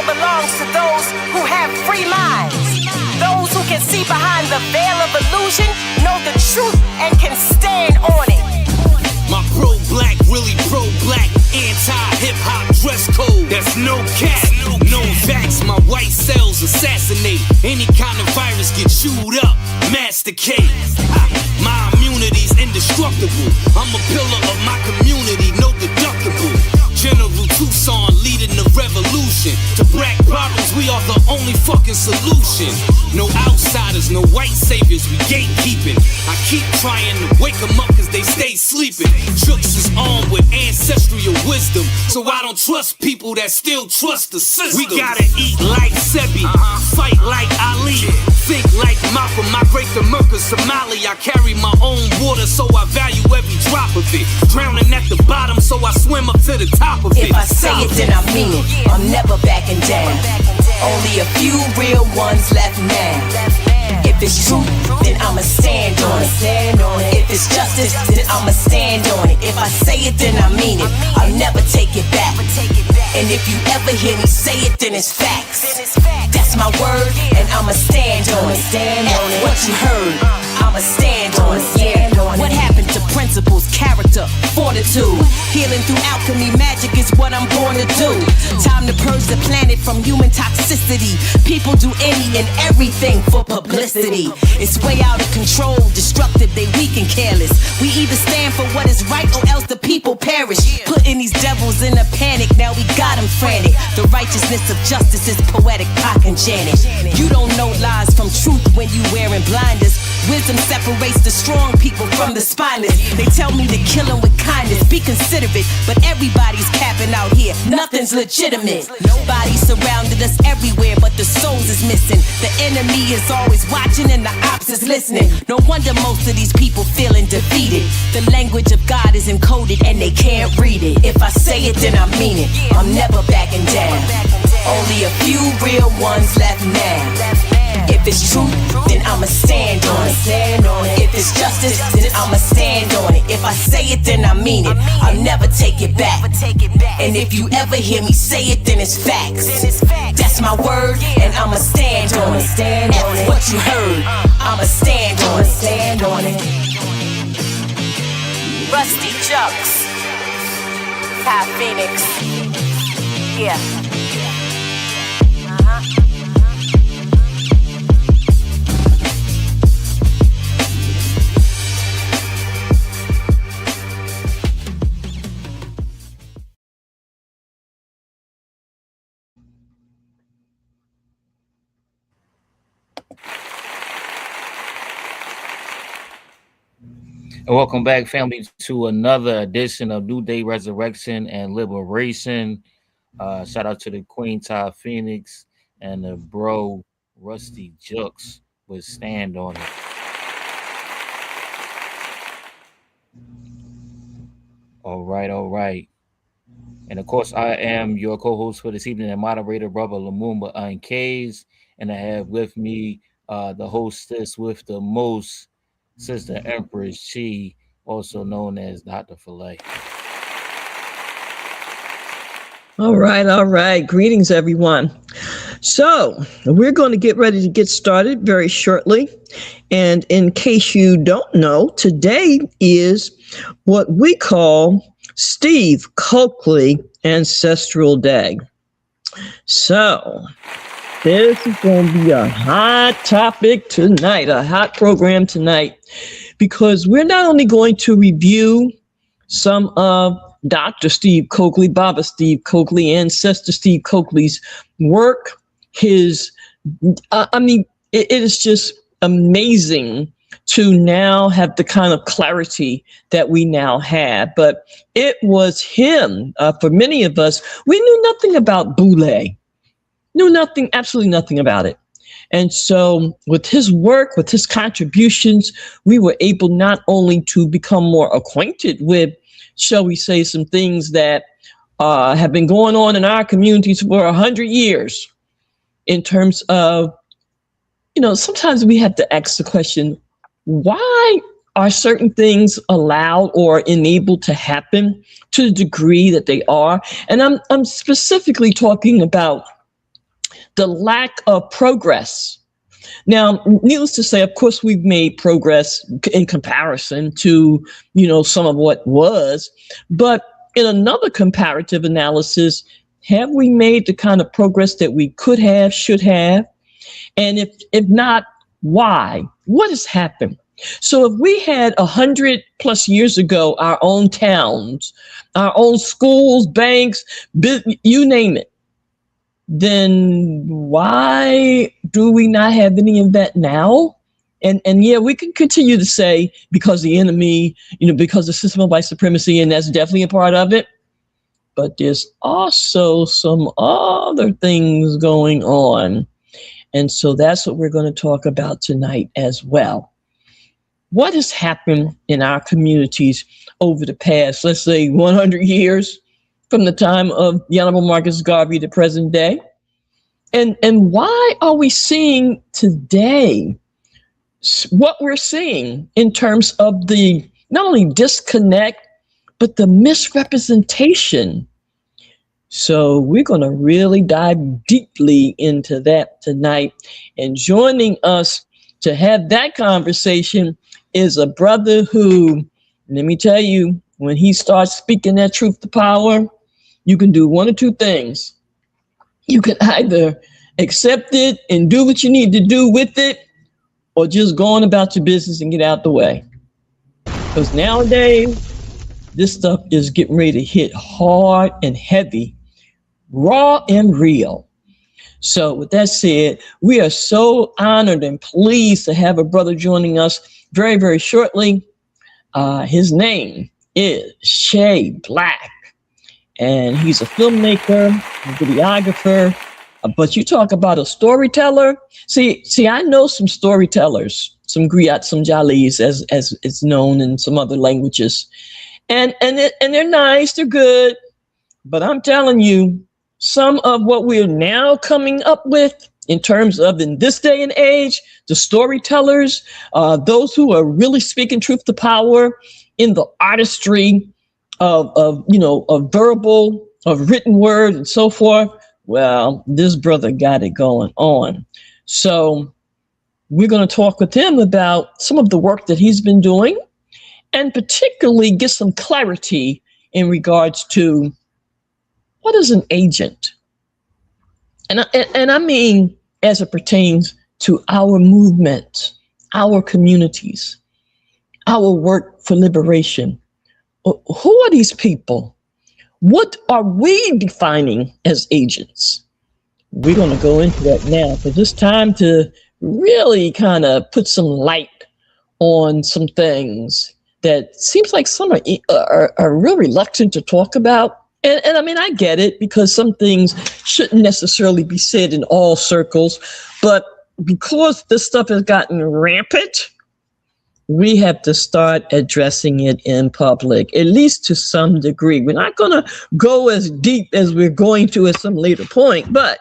power belongs to those who have free minds. Those who can see behind the veil of illusion, know the truth, and can stand on it. My pro-black, really pro-black, anti-hip-hop dress code. That's no cap, no facts. My white cells assassinate. Any kind of virus get chewed up, masticate. My immunity's indestructible. I'm a pillar of my community, no deductible. General Tucson leading the revolution. To black problems, we are the only fucking solution. No outsiders, no white saviors, we gatekeeping. I keep trying to wake them up cause they stay sleeping. Jooks is armed with ancestral wisdom, so I don't trust people that still trust the system. We gotta eat like Sebi, fight like Ali, think like Malcolm, migrate to Merca, Somali. I carry my own water, so I value every drop of it. Drowning at the bottom, so I swim up to the top of it. If I say it, then I mean it. I'm never backing down. Only a few real ones left now. If it's truth, then I'ma stand on it. If it's justice, then I'ma stand on it. If I say it, then I mean it. I'll never take it back. And if you ever hear me say it, then it's facts. That's my word, and I'ma stand on it. F what you heard, I'ma stand on it. Yeah. What happened to principles, character, fortitude? Healing through alchemy, magic is what I'm born to do. Time to purge the planet from human toxicity. People do any and everything for publicity. It's way out of control, destructive, they weak and careless. We either stand for what is right or else the people perish. Putting these devils in a panic, now we got them frantic. The righteousness of justice is poetic, Pac and Janet. You don't know lies from truth when you wearing blinders. Wisdom separates the strong people from the spineless. They tell me to kill them with kindness, be considerate, but everybody's capping out here, nothing's legitimate. Bodies surrounded us everywhere, but the souls is missing. The enemy is always watching and the ops is listening. No wonder most of these people feeling defeated. The language of God is encoded and they can't read it. If I say it, then I mean it. I'm never backing down. Only a few real ones left now. If it's truth, then I'ma stand on it. If it's justice, then I'ma stand on it. If I say it, then I mean it. I'll never take it back. And if you ever hear me say it, then it's facts. That's my word, and I'ma stand on it. F what you heard, I'ma stand on it. Rusty Jugs, Ty Phoenix. Yeah. And welcome back, family, to another edition of New Day Resurrection and Liberation. Shout out to the Queen Ty Phoenix and the bro Rusty Juks with Stand on It. All right. And of course, I am your co-host for this evening and moderator, Brother Lumumba Unkays. And I have with me the hostess with the most, Sister Empress Chi, also known as Dr. Filet. All right. Greetings, everyone. So we're going to get ready to get started very shortly. And in case you don't know, today is what we call Steve Coakley Ancestral Day. So this is going to be a hot topic tonight, a hot program tonight, because we're not only going to review some of Dr. Steve Coakley, Baba Steve Coakley, Ancestor Steve Coakley's work, it is just amazing to now have the kind of clarity that we now have. But it was him, for many of us, we knew nothing about Boule. Knew nothing, absolutely nothing about it. And so with his work, with his contributions, we were able not only to become more acquainted with, shall we say, some things that have been going on in our communities for 100 years in terms of, sometimes we have to ask the question, why are certain things allowed or enabled to happen to the degree that they are? And I'm specifically talking about the lack of progress. Now, needless to say, of course, we've made progress in comparison to, some of what was. But in another comparative analysis, have we made the kind of progress that we could have, should have? And if not, why? What has happened? So if we had 100+ years ago, our own towns, our own schools, banks, you name it, then why do we not have any of that now? And yeah, we can continue to say because the enemy, because the system of white supremacy, and that's definitely a part of it. But there's also some other things going on. And so that's what we're going to talk about tonight as well. What has happened in our communities over the past, let's say, 100 years from the time of the Honorable Marcus Garvey to present day? And why are we seeing today what we're seeing in terms of the not only disconnect, but the misrepresentation? So we're going to really dive deeply into that tonight. And joining us to have that conversation is a brother who, let me tell you, when he starts speaking that truth to power, you can do one or two things. You can either accept it and do what you need to do with it, or just go on about your business and get out the way. Because nowadays, this stuff is getting ready to hit hard and heavy, raw and real. So with that said, we are so honored and pleased to have a brother joining us very, very shortly. His name is Shay Black, and he's a filmmaker, a videographer. But you talk about a storyteller. See, I know some storytellers, some griots, some jalis, as it's known in some other languages, and they're nice, they're good. But I'm telling you, some of what we're now coming up with in terms of, in this day and age, the storytellers, those who are really speaking truth to power in the artistry of verbal, of written word and so forth. Well, this brother got it going on. So we're going to talk with him about some of the work that he's been doing, and particularly get some clarity in regards to what is an agent? And I mean, as it pertains to our movement, our communities, our work for liberation. Who are these people? What are we defining as agents? We're going to go into that now, because it's time to really kind of put some light on some things that seems like some are real reluctant to talk about. And I mean, I get it, because some things shouldn't necessarily be said in all circles, but because this stuff has gotten rampant, we have to start addressing it in public, at least to some degree. We're not going to go as deep as we're going to at some later point, but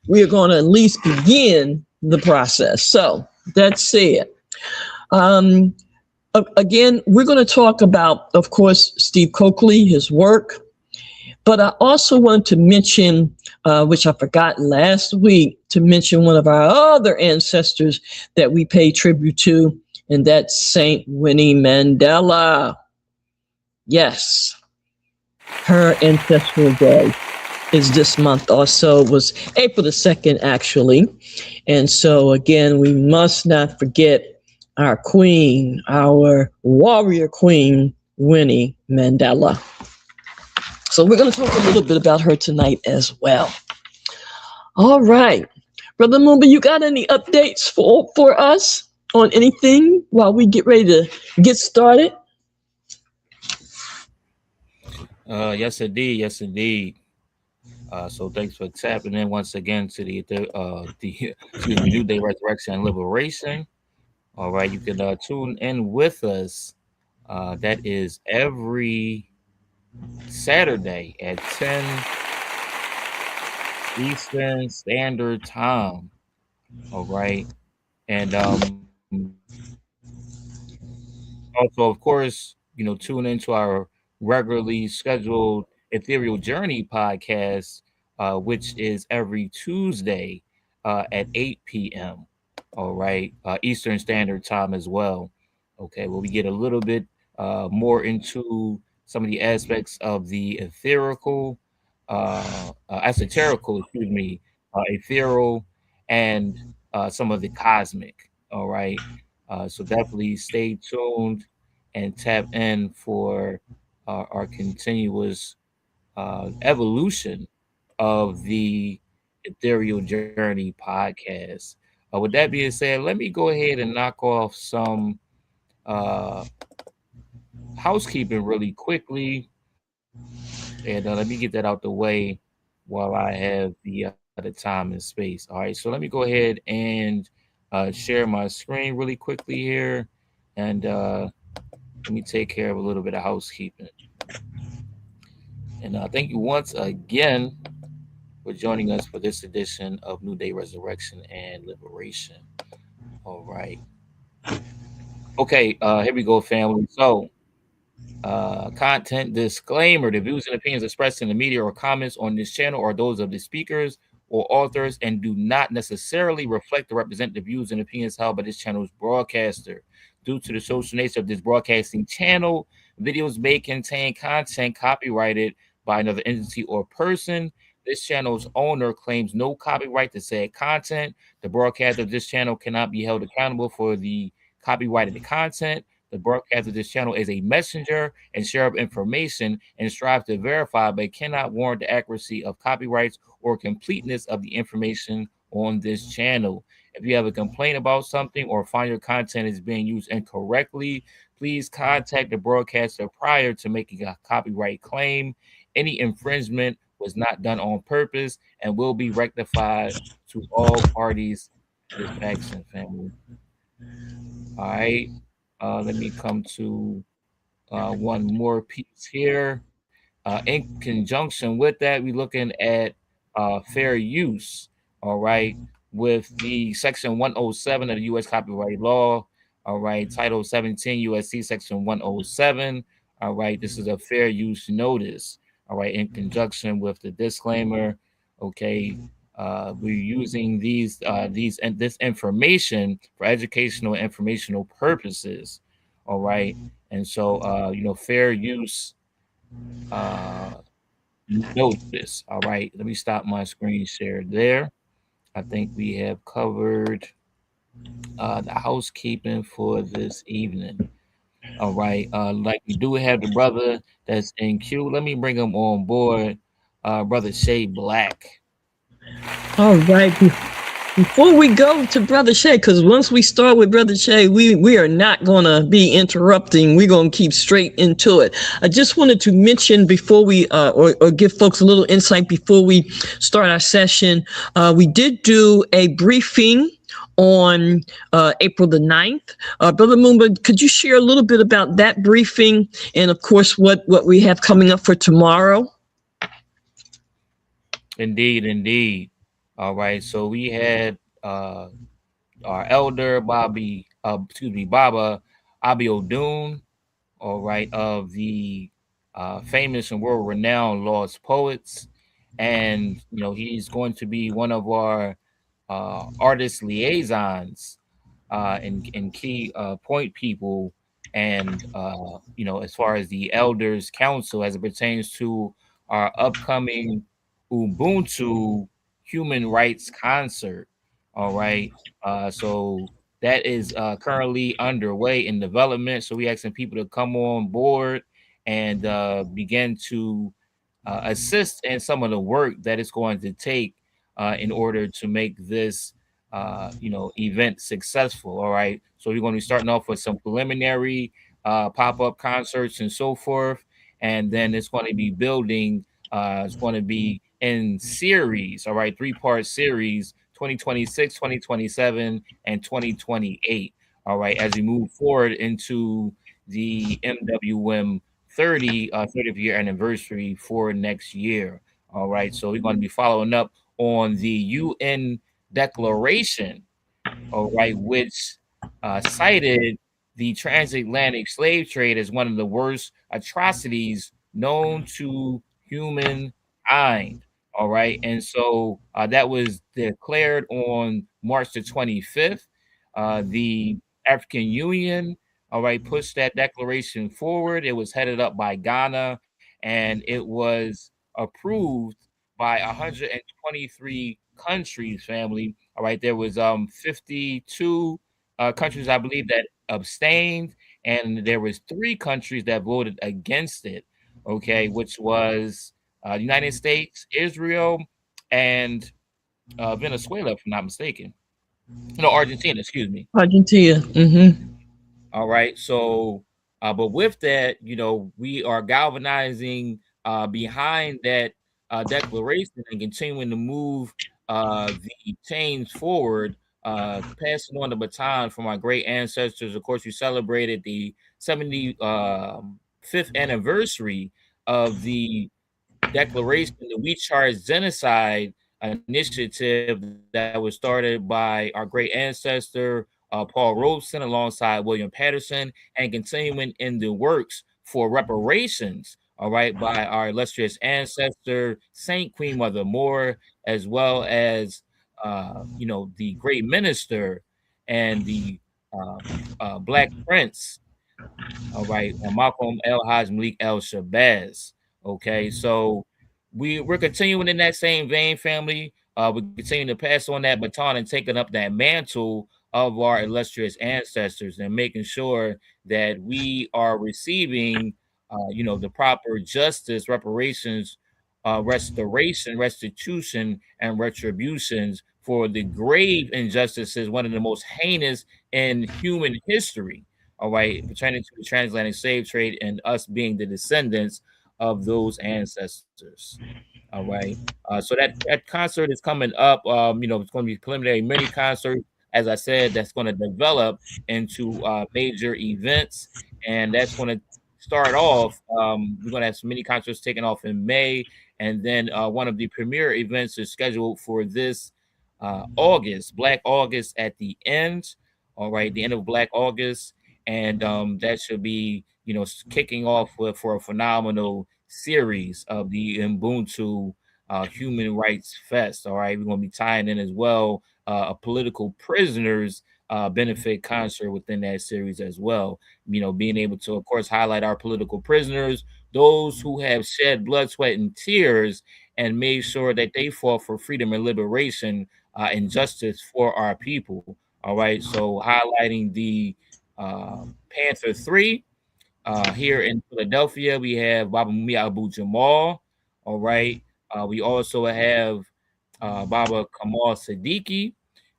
we're going to at least begin the process. So that's it. Again, we're going to talk about, of course, Steve Coakley, his work. But I also want to mention, which I forgot last week, to mention one of our other ancestors that we pay tribute to, and that's Saint Winnie Mandela. Yes, her ancestral day is this month also. It was April the 2nd, actually. And so, again, we must not forget our queen, our warrior queen, Winnie Mandela. So we're going to talk a little bit about her tonight as well. All right. Brother Mumba, you got any updates for us on anything while we get ready to get started? Yes, indeed. Yes, indeed. So thanks for tapping in once again to the New Day Resurrection and Liberation. All right. You can tune in with us. That is every Saturday at 10 Eastern Standard Time. All right. And also, of course, tune into our regularly scheduled Ethereal Journey podcast which is every Tuesday at 8 p.m. All right, Eastern Standard Time as well. Okay, well, we get a little bit more into some of the aspects of the esoterical, excuse me, ethereal, and some of the cosmic. All right, so definitely stay tuned and tap in for our continuous evolution of the Ethereal Journey podcast. With that being said, let me go ahead and knock off some uh, housekeeping really quickly, and let me get that out the way while I have the time and space. All right, so let me go ahead and share my screen really quickly here, and let me take care of a little bit of housekeeping. And thank you once again for joining us for this edition of New Day Resurrection and Liberation. All right. Okay, here we go, family. So, content disclaimer: the views and opinions expressed in the media or comments on this channel are those of the speakers or authors and do not necessarily reflect or represent the views and opinions held by this channel's broadcaster. Due to the social nature of this broadcasting channel, videos may contain content copyrighted by another entity or person. This channel's owner claims no copyright to said content. The broadcaster of this channel cannot be held accountable for the copyrighted content. The broadcast of this channel is a messenger and share of information and strives to verify but cannot warrant the accuracy of copyrights or completeness of the information on this channel. If you have a complaint about something or find your content is being used incorrectly, please contact the broadcaster prior to making a copyright claim. Any infringement was not done on purpose and will be rectified to all parties satisfaction, family. All right. Let me come to one more piece here. In conjunction with that, we're looking at fair use, all right, with the Section 107 of the U.S. Copyright Law, all right, Title 17 U.S.C. Section 107, all right, this is a fair use notice, all right, in conjunction with the disclaimer, okay, we're using this information for educational and informational purposes, all right, and so fair use uh, notice. All right, let me stop my screen share there. I think we have covered the housekeeping for this evening. All right, like we do have the brother that's in queue. Let me bring him on board, brother Shay Black. All right. Before we go to Brother Shay, because once we start with Brother Shay, we are not going to be interrupting. We're going to keep straight into it. I just wanted to mention before we, or give folks a little insight before we start our session, we did do a briefing on April the 9th. Brother Moomba, could you share a little bit about that briefing and, of course, what we have coming up for tomorrow? Indeed, indeed. All right, so we had our elder Baba Abiodun, all right, of the famous and world-renowned Lost Poets, and he's going to be one of our artist liaisons and key point people, and as far as the Elders Council as it pertains to our upcoming Ubuntu Human Rights Concert. All right. So that is currently underway in development. So we asking people to come on board and begin to assist in some of the work that it's going to take in order to make this event successful. All right. So we're going to be starting off with some preliminary pop-up concerts and so forth. And then it's going to be building, it's going to be in series, all right, 3-part series, 2026, 2027, and 2028. All right, as we move forward into the MWM 30th year anniversary for next year. All right, so we're going to be following up on the UN Declaration, all right, which cited the transatlantic slave trade as one of the worst atrocities known to humankind. All right. And so that was declared on March the 25th. The African Union, all right, pushed that declaration forward. It was headed up by Ghana, and it was approved by 123 countries, family. All right. There was 52 countries, I believe, that abstained, and there was 3 countries that voted against it, okay, which was United States, Israel, and Venezuela, if I'm not mistaken. No, Argentina, excuse me. Argentina. Mm-hmm. All right. So, but with that, we are galvanizing behind that declaration and continuing to move the change forward, passing on the baton from our great ancestors. Of course, we celebrated the 75th anniversary of the declaration, the We Charge Genocide initiative that was started by our great ancestor, Paul Robeson, alongside William Patterson, and continuing in the works for reparations, all right, by our illustrious ancestor, Saint Queen Mother Moore, as well as, the great minister and the Black Prince, all right, Malcolm El Haj Malik El Shabazz. Okay, so we're continuing in that same vein, family. We continue to pass on that baton and taking up that mantle of our illustrious ancestors and making sure that we are receiving, the proper justice, reparations, restitution, and retributions for the grave injustices, one of the most heinous in human history. All right, pertaining to the transatlantic slave trade and us being the descendants of those ancestors. All right. So that concert is coming up. It's going to be preliminary mini concert. As I said, that's going to develop into major events, and that's going to start off. We're going to have some mini concerts taking off in May, and then one of the premier events is scheduled for this August, Black August at the end. All right, the end of Black August, and that should be kicking off for a phenomenal series of the Ubuntu Human Rights Fest. All right, we're going to be tying in as well a political prisoners benefit concert within that series as well. Being able to, of course, highlight our political prisoners, those who have shed blood, sweat, and tears, and made sure that they fought for freedom and liberation and justice for our people. All right, so highlighting the Panther 3 here in Philadelphia, we have Baba Mumia Abu Jamal. All right, we also have Baba Kamal Siddiqui,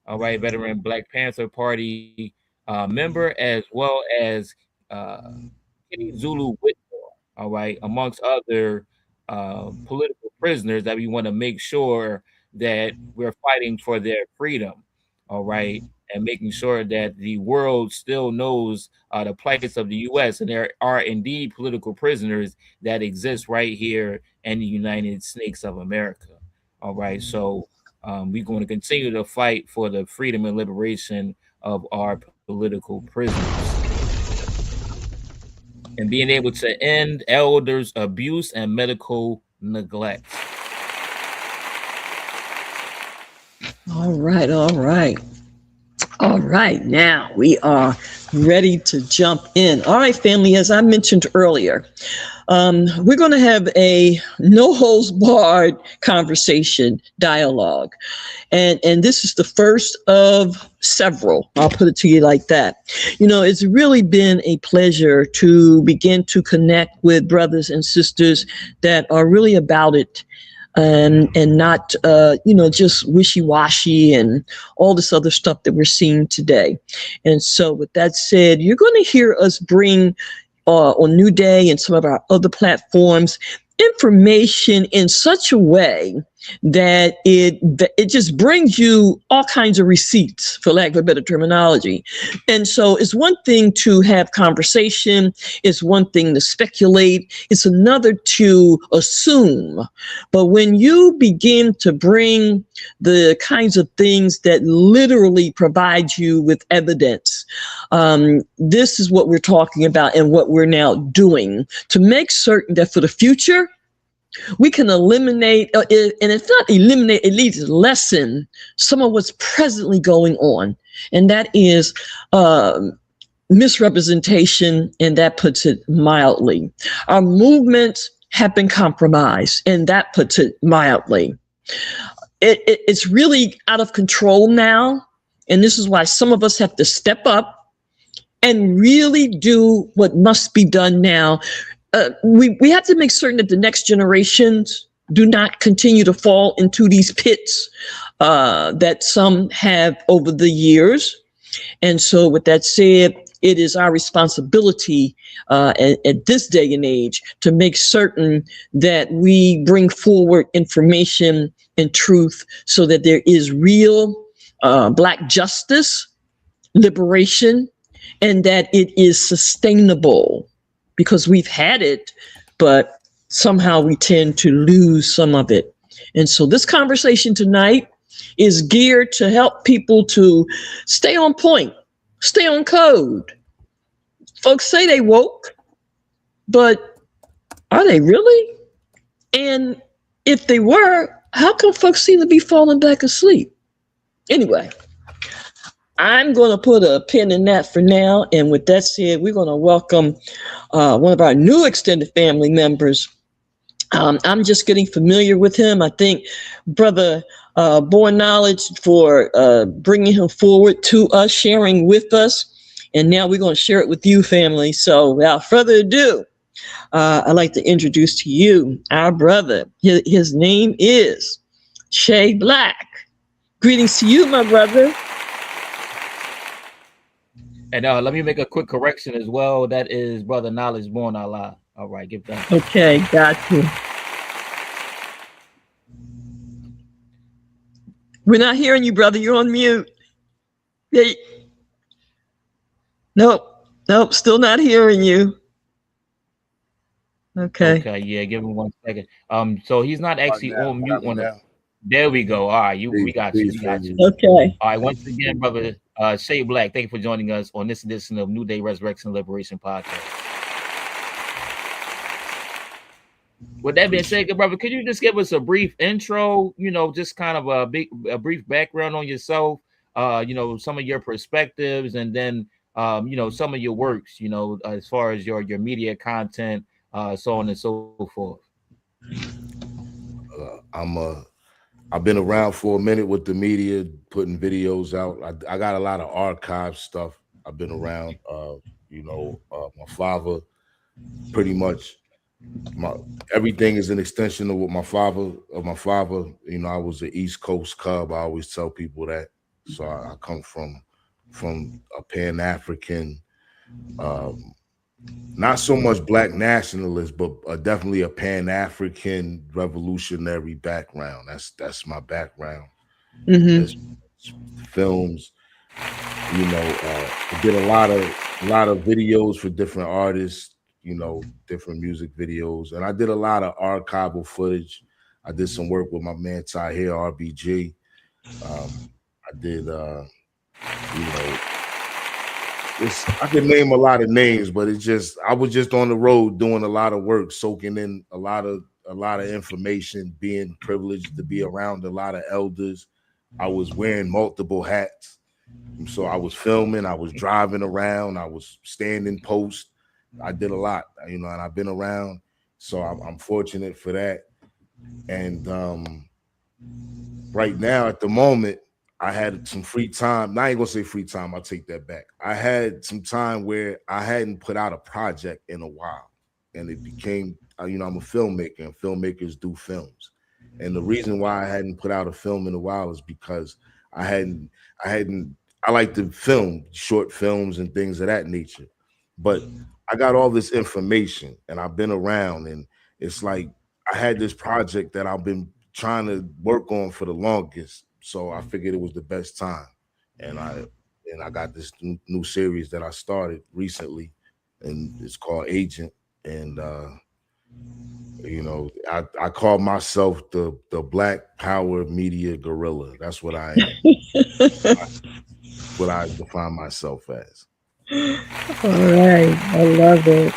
all right, veteran Black Panther Party member, as well as Kitty Zulu Whitmore, all right, amongst other political prisoners that we want to make sure that we're fighting for their freedom, all right, and making sure that the world still knows the plights of the U.S. and there are indeed political prisoners that exist right here in the United States of America. All right, so we're going to continue to fight for the freedom and liberation of our political prisoners and being able to end elders' abuse and medical neglect. All right, all right. All right, now we are ready to jump in. All right, family, as I mentioned earlier, we're going to have a no holds barred conversation dialogue. And this is the first of several. I'll put it to you like that. It's really been a pleasure to begin to connect with brothers and sisters that are really about it. And not, just wishy-washy and all this other stuff that we're seeing today. And so with that said, you're going to hear us bring on New Day and some of our other platforms information in such a way that it just brings you all kinds of receipts, for lack of a better terminology. And so it's one thing to have conversation, it's one thing to speculate, it's another to assume. But when you begin to bring the kinds of things that literally provide you with evidence, this is what we're talking about and what we're now doing to make certain that for the future, we can eliminate, and if not eliminate, at least lessen some of what's presently going on. And that is misrepresentation, and that puts it mildly. Our movements have been compromised, and that puts it mildly. It's really out of control now, and this is why some of us have to step up and really do what must be done now. We have to make certain that the next generations do not continue to fall into these pits that some have over the years. And so with that said, it is our responsibility at this day and age to make certain that we bring forward information and truth so that there is real Black justice, liberation, and that it is sustainable, because we've had it, but somehow we tend to lose some of it. And so this conversation tonight is geared to help people to stay on point, stay on code. Folks say they woke, but are they really? And if they were, how come folks seem to be falling back asleep? Anyway, I'm going to put a pin in that for now. And with that said, we're going to welcome one of our new extended family members. I'm just getting familiar with him. I think Brother Born Knowledge for bringing him forward to us, sharing with us. And now we're going to share it with you, family. So without further ado, I'd like to introduce to you our brother. His name is Shay Black. Greetings to you, my brother. And let me make a quick correction as well. That is Brother Knowledge Born Allah. All right, give that. Okay, got you. We're not hearing you, brother. You're on mute. Hey. Nope, still not hearing you. Okay, yeah, give him 1 second. So he's not actually on mute on the. There we go. All right, we got you. Okay. All right, once again, brother Shay Black, thank you for joining us on this edition of New Day Resurrection and Liberation Podcast. With that being said, good brother, could you just give us a brief intro? Just kind of a brief background on yourself. Some of your perspectives, and then some of your works. As far as your media content, so on and so forth. I've been around for a minute with the media, putting videos out. I got a lot of archive stuff. I've been around. My father, pretty much, everything is an extension of what my father. I was an East Coast Cub. I always tell people that. So I come from a Pan-African, not so much Black nationalist, but definitely a Pan-African revolutionary background. That's my background. Mm-hmm. Films, I did a lot of videos for different artists, different music videos, and I did a lot of archival footage. I did some work with my man Tahir RBG. I did, I could name a lot of names, but I was just on the road doing a lot of work, soaking in a lot of information, being privileged to be around a lot of elders. I was wearing multiple hats. So I was filming, I was driving around, I was standing post. I did a lot, and I've been around. So I'm fortunate for that. And right now, at the moment, I had some free time. Now I ain't gonna say free time, I'll take that back. I had some time where I hadn't put out a project in a while. And it became, I'm a filmmaker, and filmmakers do films. And the reason why I hadn't put out a film in a while is because I like to film short films and things of that nature. But I got all this information, and I've been around, and it's like I had this project that I've been trying to work on for the longest. So I figured it was the best time, and I got this new series that I started recently, and it's called Agent. And I call myself the Black Power Media Gorilla. That's what I am. What I define myself as. All right, I love it.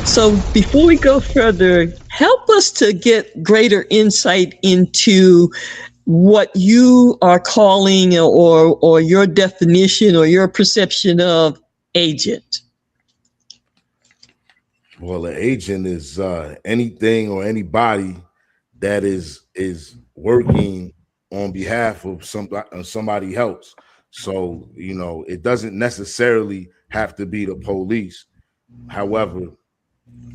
So before we go further, help us to get greater insight into what you are calling or your definition or your perception of agent. Well, an agent is anything or anybody that is working on behalf of somebody else. So, you know, it doesn't necessarily have to be the police. However,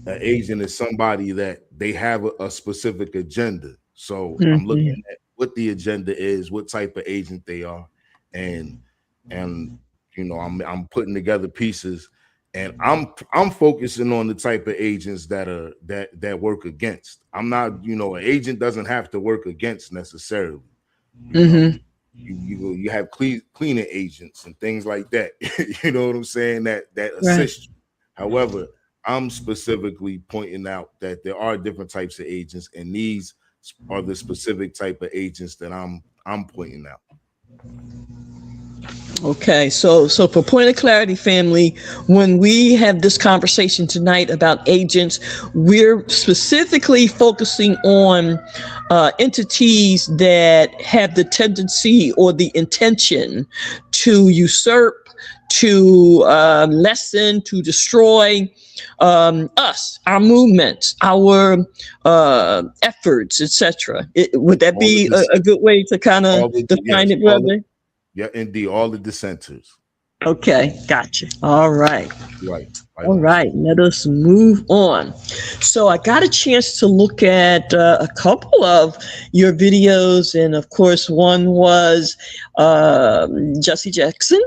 an agent is somebody that they have a specific agenda. So I'm looking at what the agenda is, what type of agent they are, and you know, I'm putting together pieces, and I'm focusing on the type of agents that work against. I'm not, you know, an agent doesn't have to work against necessarily. You know, you have cleaning agents and things like that. You know what I'm saying? That assist you. However, I'm specifically pointing out that there are different types of agents, and these are the specific type of agents that I'm pointing out. Okay, so for point of clarity, family, when we have this conversation tonight about agents, we're specifically focusing on entities that have the tendency or the intention to usurp, to lessen, to destroy us, our movements, our efforts, etc. Would that be a good way to kind of define it, brother? Yeah, indeed, all the dissenters. Okay, gotcha. All right. Right. All right, let us move on. So I got a chance to look at a couple of your videos, and of course, one was Jesse Jackson,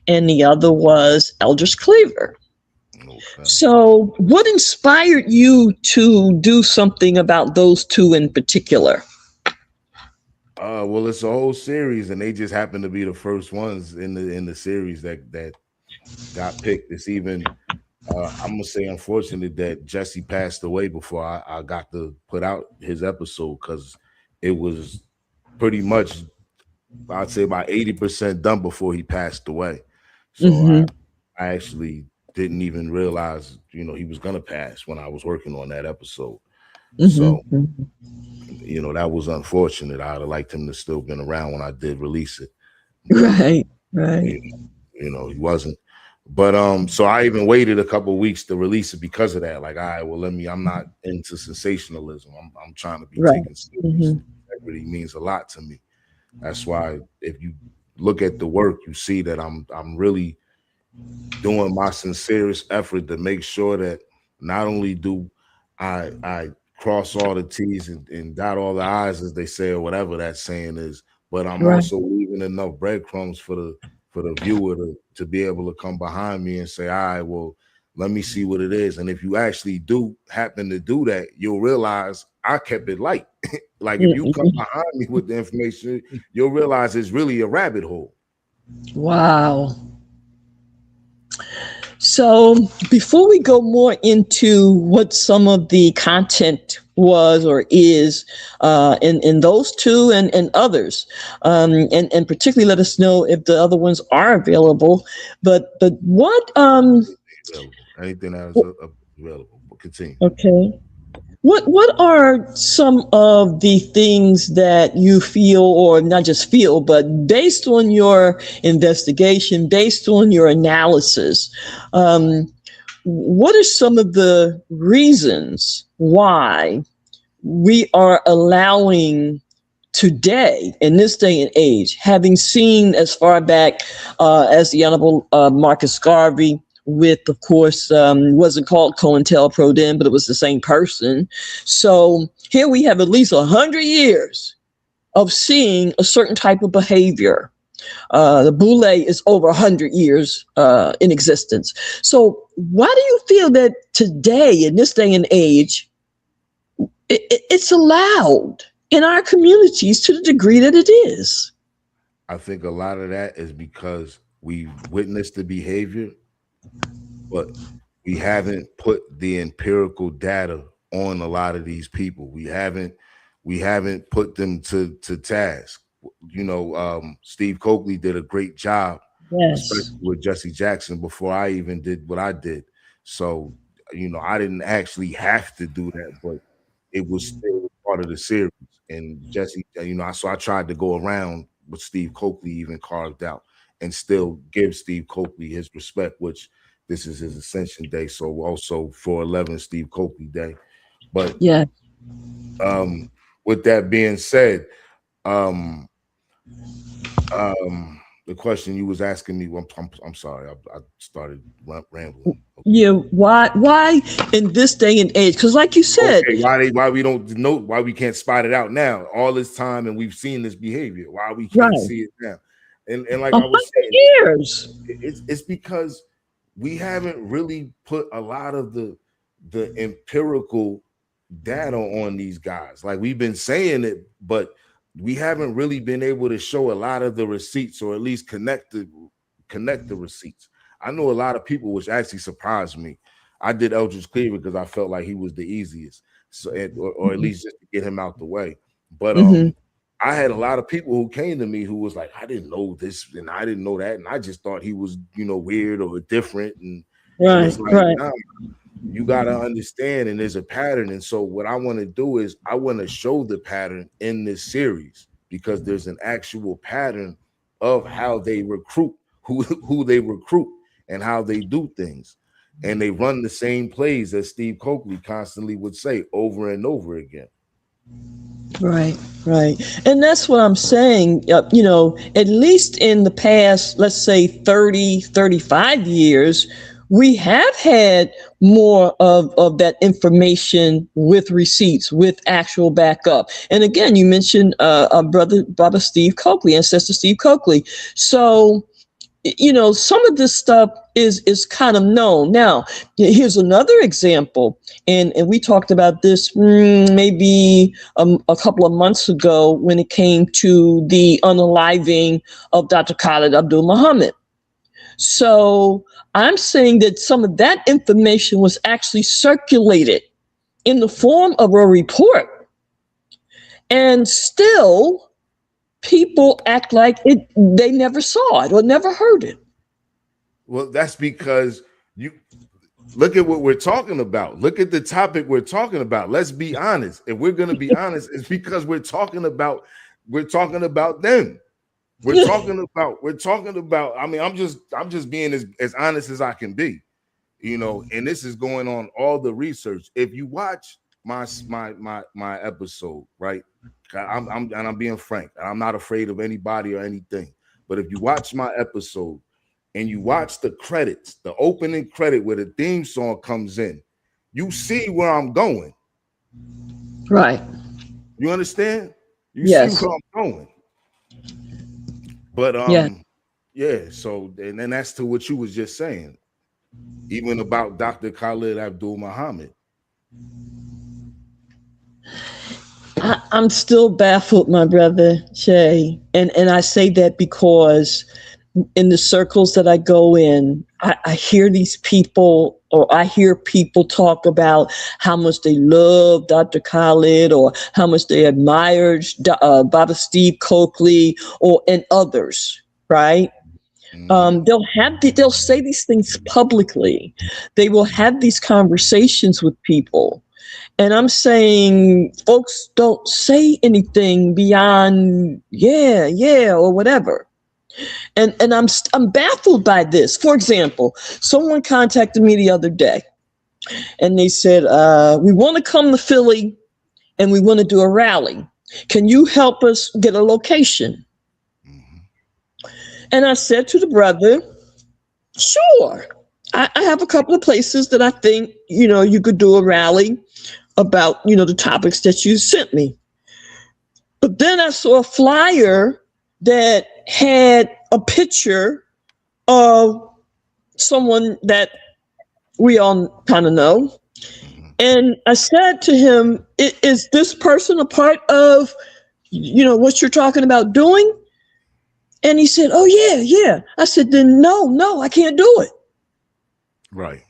and the other was Eldridge Cleaver. Okay. So what inspired you to do something about those two in particular? Well, it's a whole series, and they just happen to be the first ones in the series that got picked. It's even I'm gonna say unfortunate that Jesse passed away before I got to put out his episode, because it was pretty much, I'd say, about 80% done before he passed away. So I actually didn't even realize, you know, he was gonna pass when I was working on that episode. So you know, that was unfortunate. I'd have liked him to still been around when I did release it. Right. You know, he wasn't. But so I even waited a couple of weeks to release it because of that. Like, all right, well, I'm not into sensationalism. I'm trying to be taken seriously. Integrity means a lot to me. That's why if you look at the work, you see that I'm really doing my sincerest effort to make sure that not only do I cross all the T's and dot all the I's, as they say, or whatever that saying is, but I'm also leaving enough breadcrumbs for the viewer to be able to come behind me and say, all right, well, let me see what it is. And if you actually do happen to do that, you'll realize I kept it light. Like, if you come behind me with the information, you'll realize it's really a rabbit hole. Wow. So before we go more into what some of the content was or is in those two and others, and particularly let us know if the other ones are available. But what anything that is available. Continue. Okay. What are some of the things that you feel, or not just feel, but based on your investigation, based on your analysis, what are some of the reasons why we are allowing today, in this day and age, having seen as far back as the Honorable Marcus Garvey, with, of course, wasn't called COINTELPRO then, but it was the same person. So here we have at least 100 years of seeing a certain type of behavior. The Boule is over 100 years in existence. So why do you feel that today, in this day and age, it's allowed in our communities to the degree that it is? I think a lot of that is because we witnessed the behavior, but we haven't put the empirical data on a lot of these people. We haven't put them to task. You know, Steve Coakley did a great job, especially with Jesse Jackson, before I even did what I did. So I didn't actually have to do that, but it was still part of the series. And Jesse, so I tried to go around what Steve Coakley even carved out and still give Steve Coakley his respect, which this is his Ascension Day. So also 4/11 Steve Coakley Day. But yeah. With that being said, the question you was asking me, I'm sorry, I started rambling. Yeah, why in this day and age? Because like you said, why we don't know, why we can't spot it out now? All this time, and we've seen this behavior. Why we can't see it now? And like I was saying, years. It's because we haven't really put a lot of the empirical data on these guys. Like we've been saying it, but we haven't really been able to show a lot of the receipts, or at least connect the receipts. I know a lot of people, which actually surprised me. I did Eldridge Cleaver because I felt like he was the easiest, so or at least just to get him out the way. But I had a lot of people who came to me who was like, I didn't know this and I didn't know that, and I just thought he was, weird or different. And it's like, nah, you gotta understand, and there's a pattern. And so what I want to do is I want to show the pattern in this series, because there's an actual pattern of how they recruit, who they recruit, and how they do things. And they run the same plays as Steve Coakley constantly would say over and over again. Right. And that's what I'm saying. At least in the past, let's say 30, 35 years, we have had more of that information with receipts, with actual backup. And again, you mentioned brother Steve Coakley, ancestor Steve Coakley. So, some of this stuff is kind of known. Now, here's another example. And we talked about this maybe a couple of months ago when it came to the unaliving of Dr. Khalid Abdul Muhammad. So I'm saying that some of that information was actually circulated in the form of a report. And still, people act like they never saw it or never heard it. Well, that's because you look at what we're talking about. Look at the topic we're talking about. Let's be honest. If we're going to be honest, it's because we're talking about them. We're talking about, I mean, I'm just being as honest as I can be, and this is going on all the research. If you watch my episode, right? I'm being frank. I'm not afraid of anybody or anything. But if you watch my episode and you watch the credits, the opening credit where the theme song comes in, you see where I'm going. Right. You understand? You see where I'm going. But so and then that's to what you was just saying, even about Dr. Khalid Abdul Muhammad. I'm still baffled, my brother Shay, and I say that because in the circles that I go in, I hear these people, or I hear people talk about how much they love Dr. Khalid, or how much they admired Baba Steve Coakley, and others, right? They'll say these things publicly. They will have these conversations with people. And I'm saying, folks, don't say anything beyond, or whatever. And I'm baffled by this. For example, someone contacted me the other day and they said, we want to come to Philly and we want to do a rally. Can you help us get a location? Mm-hmm. And I said to the brother, sure. I have a couple of places that I think, you could do a rally about, the topics that you sent me. But then I saw a flyer that had a picture of someone that we all kind of know. And I said to him, is this person a part of, what you're talking about doing? And he said, oh, yeah. I said, then no, I can't do it. Right.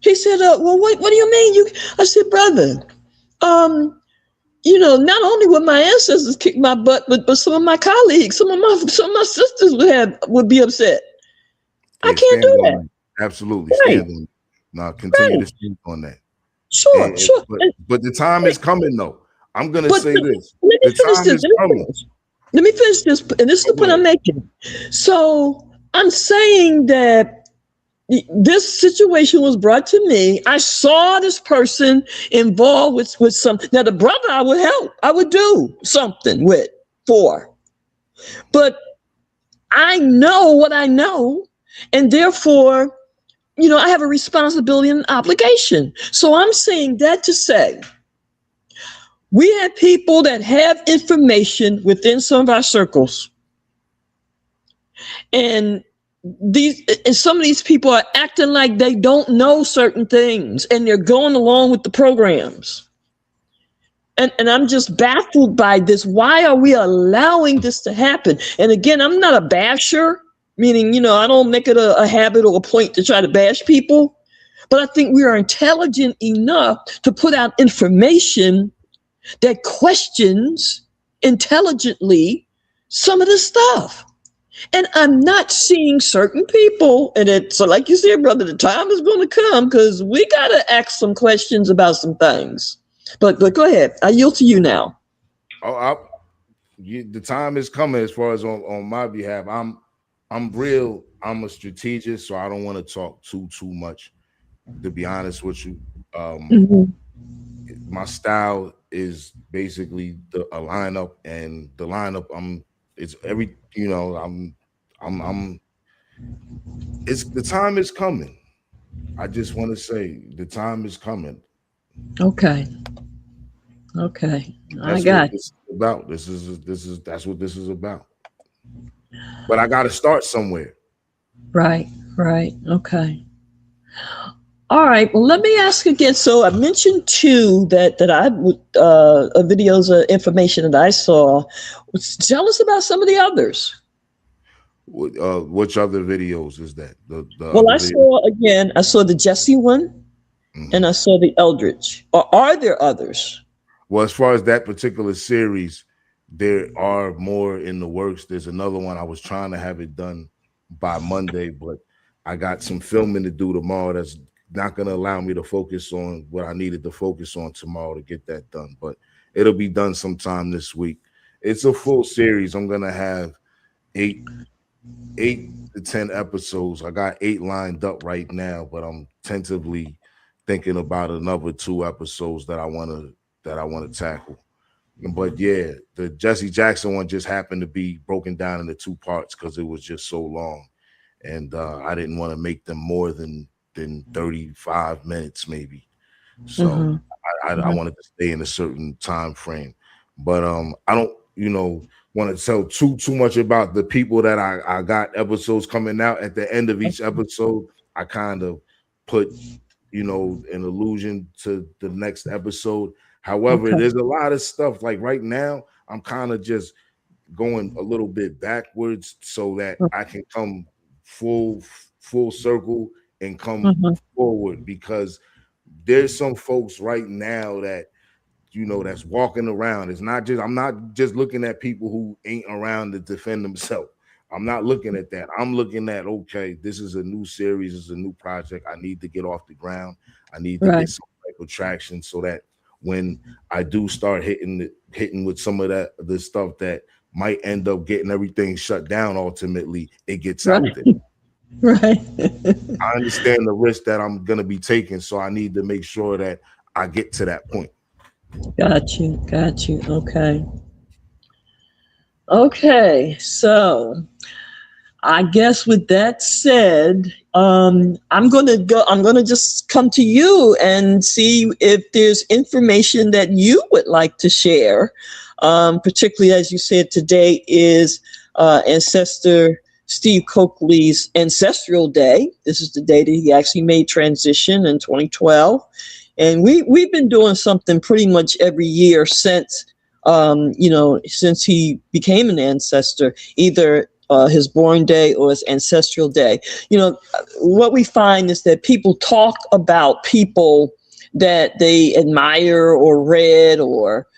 He said, well, what do you mean? I said, brother, not only would my ancestors kick my butt, but some of my colleagues, some of my sisters would be upset. I can't do that. Absolutely. Right. Now continue Right. to speak on that. Sure, sure. But the time is coming, though. I'm gonna But say this: let the me finish time this. is coming. Let me finish this, and this is the point I'm making. So I'm saying that this situation was brought to me. I saw this person involved with some. Now the brother I would help. I would do something for. But I know what I know, and therefore, I have a responsibility and an obligation. So I'm saying that to say, we have people that have information within some of our circles. And some of these people are acting like they don't know certain things, and they're going along with the programs. And I'm just baffled by this. Why are we allowing this to happen? And again, I'm not a basher, meaning, I don't make it a habit or a point to try to bash people. But I think we are intelligent enough to put out information that questions intelligently some of this stuff. And I'm not seeing certain people, so like you said, brother, the time is going to come because we got to ask some questions about some things. But go ahead. I yield to you now. The time is coming as far as on my behalf. I'm a strategist, so I don't want to talk too much, to be honest with you. My style is basically a lineup, and the lineup it's the time is coming. I just want to say the time is coming. Okay. I got it. That's what this is about. But I got to start somewhere. Right. Okay. All right. Well, let me ask again. So I mentioned two that I videos of information that I saw. Tell us about some of the others. Which other videos is that? I saw the Jesse one, and I saw the Eldridge. Or are there others? Well, as far as that particular series, there are more in the works. There's another one. I was trying to have it done by Monday, but I got some filming to do tomorrow that's not going to allow me to focus on what I needed to focus on tomorrow to get that done. But it'll be done sometime this week. It's a full series. I'm going to have 8 to 10 episodes. I got 8 lined up right now, but I'm tentatively thinking about another 2 episodes that I want to tackle. But yeah, the Jesse Jackson one just happened to be broken down into 2 parts because it was just so long, and I didn't want to make them more than 35 minutes maybe. So I wanted to stay in a certain time frame. But I don't want to tell too much about the people that I got episodes coming out. At the end of each episode, I kind of put an allusion to the next episode. However, there's a lot of stuff like right now I'm kind of just going a little bit backwards so that I can come full circle and come forward, because there's some folks right now that that's walking around. I'm not just looking at people who ain't around to defend themselves. I'm not looking at that. I'm looking at, okay, this is a new series, this is a new project. I need to get off the ground. I need to get some type of traction so that when I do start hitting with some of the stuff that might end up getting everything shut down, ultimately it gets out there. Right. I understand the risk that I'm going to be taking, so I need to make sure that I get to that point. Got you. Okay. So I guess with that said, I'm going to just come to you and see if there's information that you would like to share. Particularly, as you said, today is Ancestor Steve Coakley's Ancestral Day. This is the day that he actually made transition in 2012. And we've been doing something pretty much every year since he became an ancestor, either his born day or his ancestral day. What we find is that people talk about people that they admire or read or,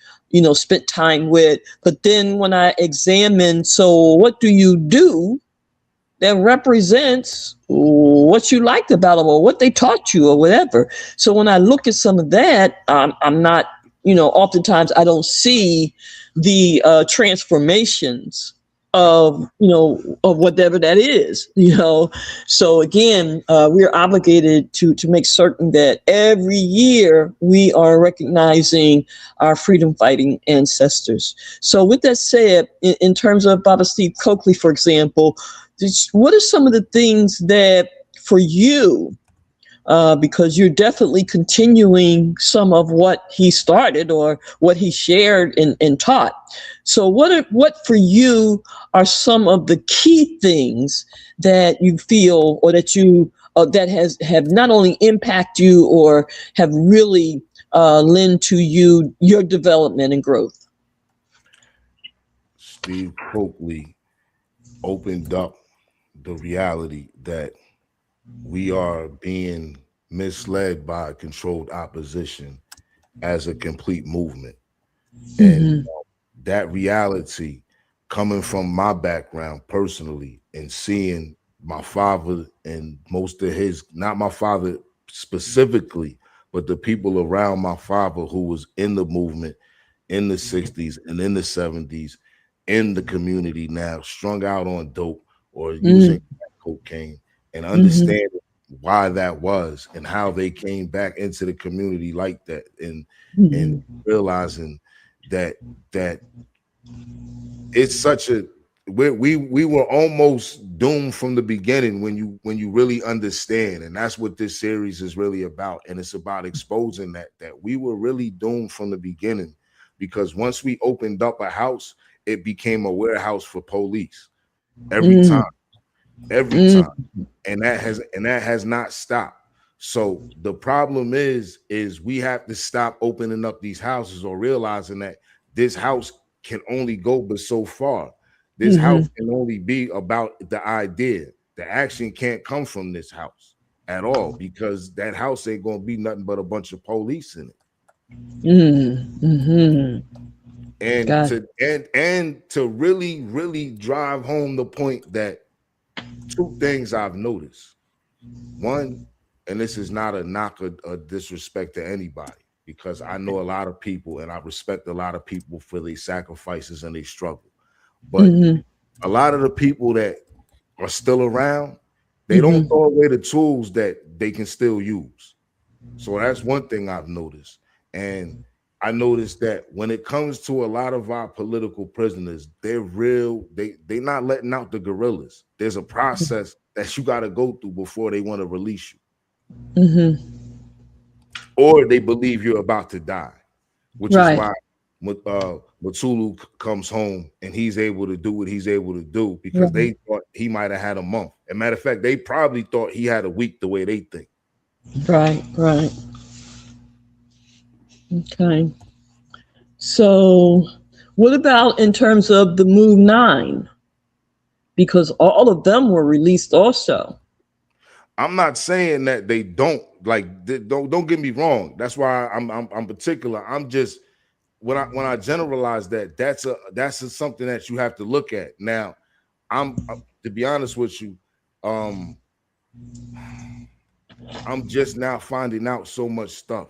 spent time with. But then when I examine, so what do you do that represents what you liked about them or what they taught you or whatever. So when I look at some of that, I'm not, oftentimes I don't see the transformations of whatever that is. So again, we're obligated to make certain that every year we are recognizing our freedom fighting ancestors. So with that said, in terms of Baba Steve Coakley, for example, what are some of the things that for you, because you're definitely continuing some of what he started or what he shared and taught. So what for you are some of the key things that you feel or that you that have not only impact you or have really lend to you your development and growth? Steve Coakley opened up the reality that we are being misled by controlled opposition as a complete movement. And that reality coming from my background personally and seeing my father and most of his, not my father specifically, but the people around my father who was in the movement in the 60s and in the 70s in the community now, strung out on dope or using cocaine, and understanding why that was and how they came back into the community like that, and realizing that it's such a we were almost doomed from the beginning when you really understand, and that's what this series is really about. And it's about exposing that we were really doomed from the beginning, because once we opened up a house, it became a warehouse for police every time. And that has not stopped. So the problem is we have to stop opening up these houses, or realizing that this house can only go but so far. This house can only be about the idea. The action can't come from this house at all, because that house ain't gonna be nothing but a bunch of police in it. And to really drive home the point that two things I've noticed. One, and this is not a knock or disrespect to anybody, because I know a lot of people and I respect a lot of people for their sacrifices and their struggle. But a lot of the people that are still around, they don't throw away the tools that they can still use. So that's one thing I've noticed. And I noticed that when it comes to a lot of our political prisoners, they're not letting out the guerrillas. There's a process that you got to go through before they want to release you. Or they believe you're about to die, which is why Mutulu comes home and he's able to do what he's able to do, because they thought he might have had a month. As a matter of fact, they probably thought he had a week the way they think. Right. Okay. So what about in terms of the Move 9? Because all of them were released also. I'm not saying that they don't, don't get me wrong. That's why I'm particular. I'm just, when I generalize that's something that you have to look at. Now, I'm to be honest with you, I'm just now finding out so much stuff.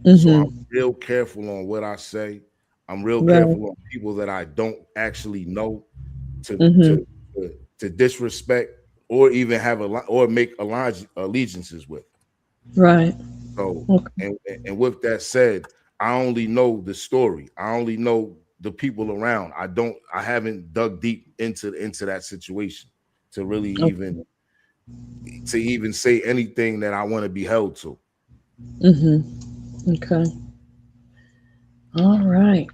So I'm real careful on what I say. I'm real careful on people that I don't actually know to disrespect or even have or make allegiances with. Right. So and with that said, I only know the story. I only know the people around. I haven't dug deep into that situation to really even say anything that I want to be held to. Okay. All right,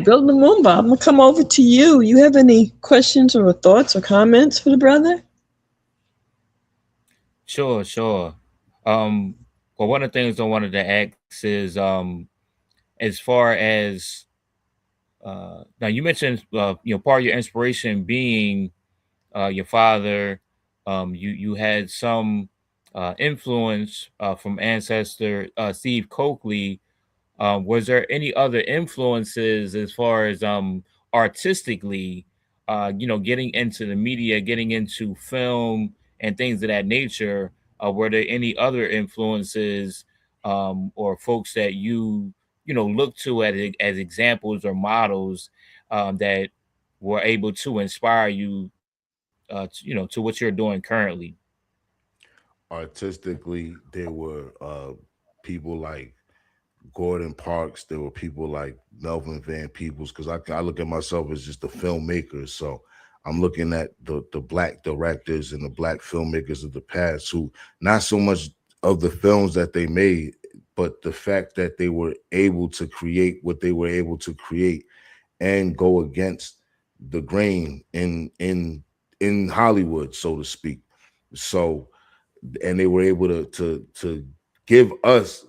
Brother Lumumba, I'm gonna come over to you. You have any questions or thoughts or comments for the brother? Sure. Well, one of the things I wanted to ask is, as far as now, you mentioned part of your inspiration being your father. You had some influence from ancestor Steve Coakley. Was there any other influences as far as artistically getting into the media, getting into film and things of that nature, were there any other influences or folks that you look to as examples or models that were able to inspire you, to what you're doing currently? Artistically, there were people like Gordon Parks. There were people like Melvin Van Peebles, because I look at myself as just a filmmaker. So I'm looking at the black directors and the black filmmakers of the past, who not so much of the films that they made, but the fact that they were able to create what they were able to create and go against the grain in Hollywood, so to speak. So, and they were able to give us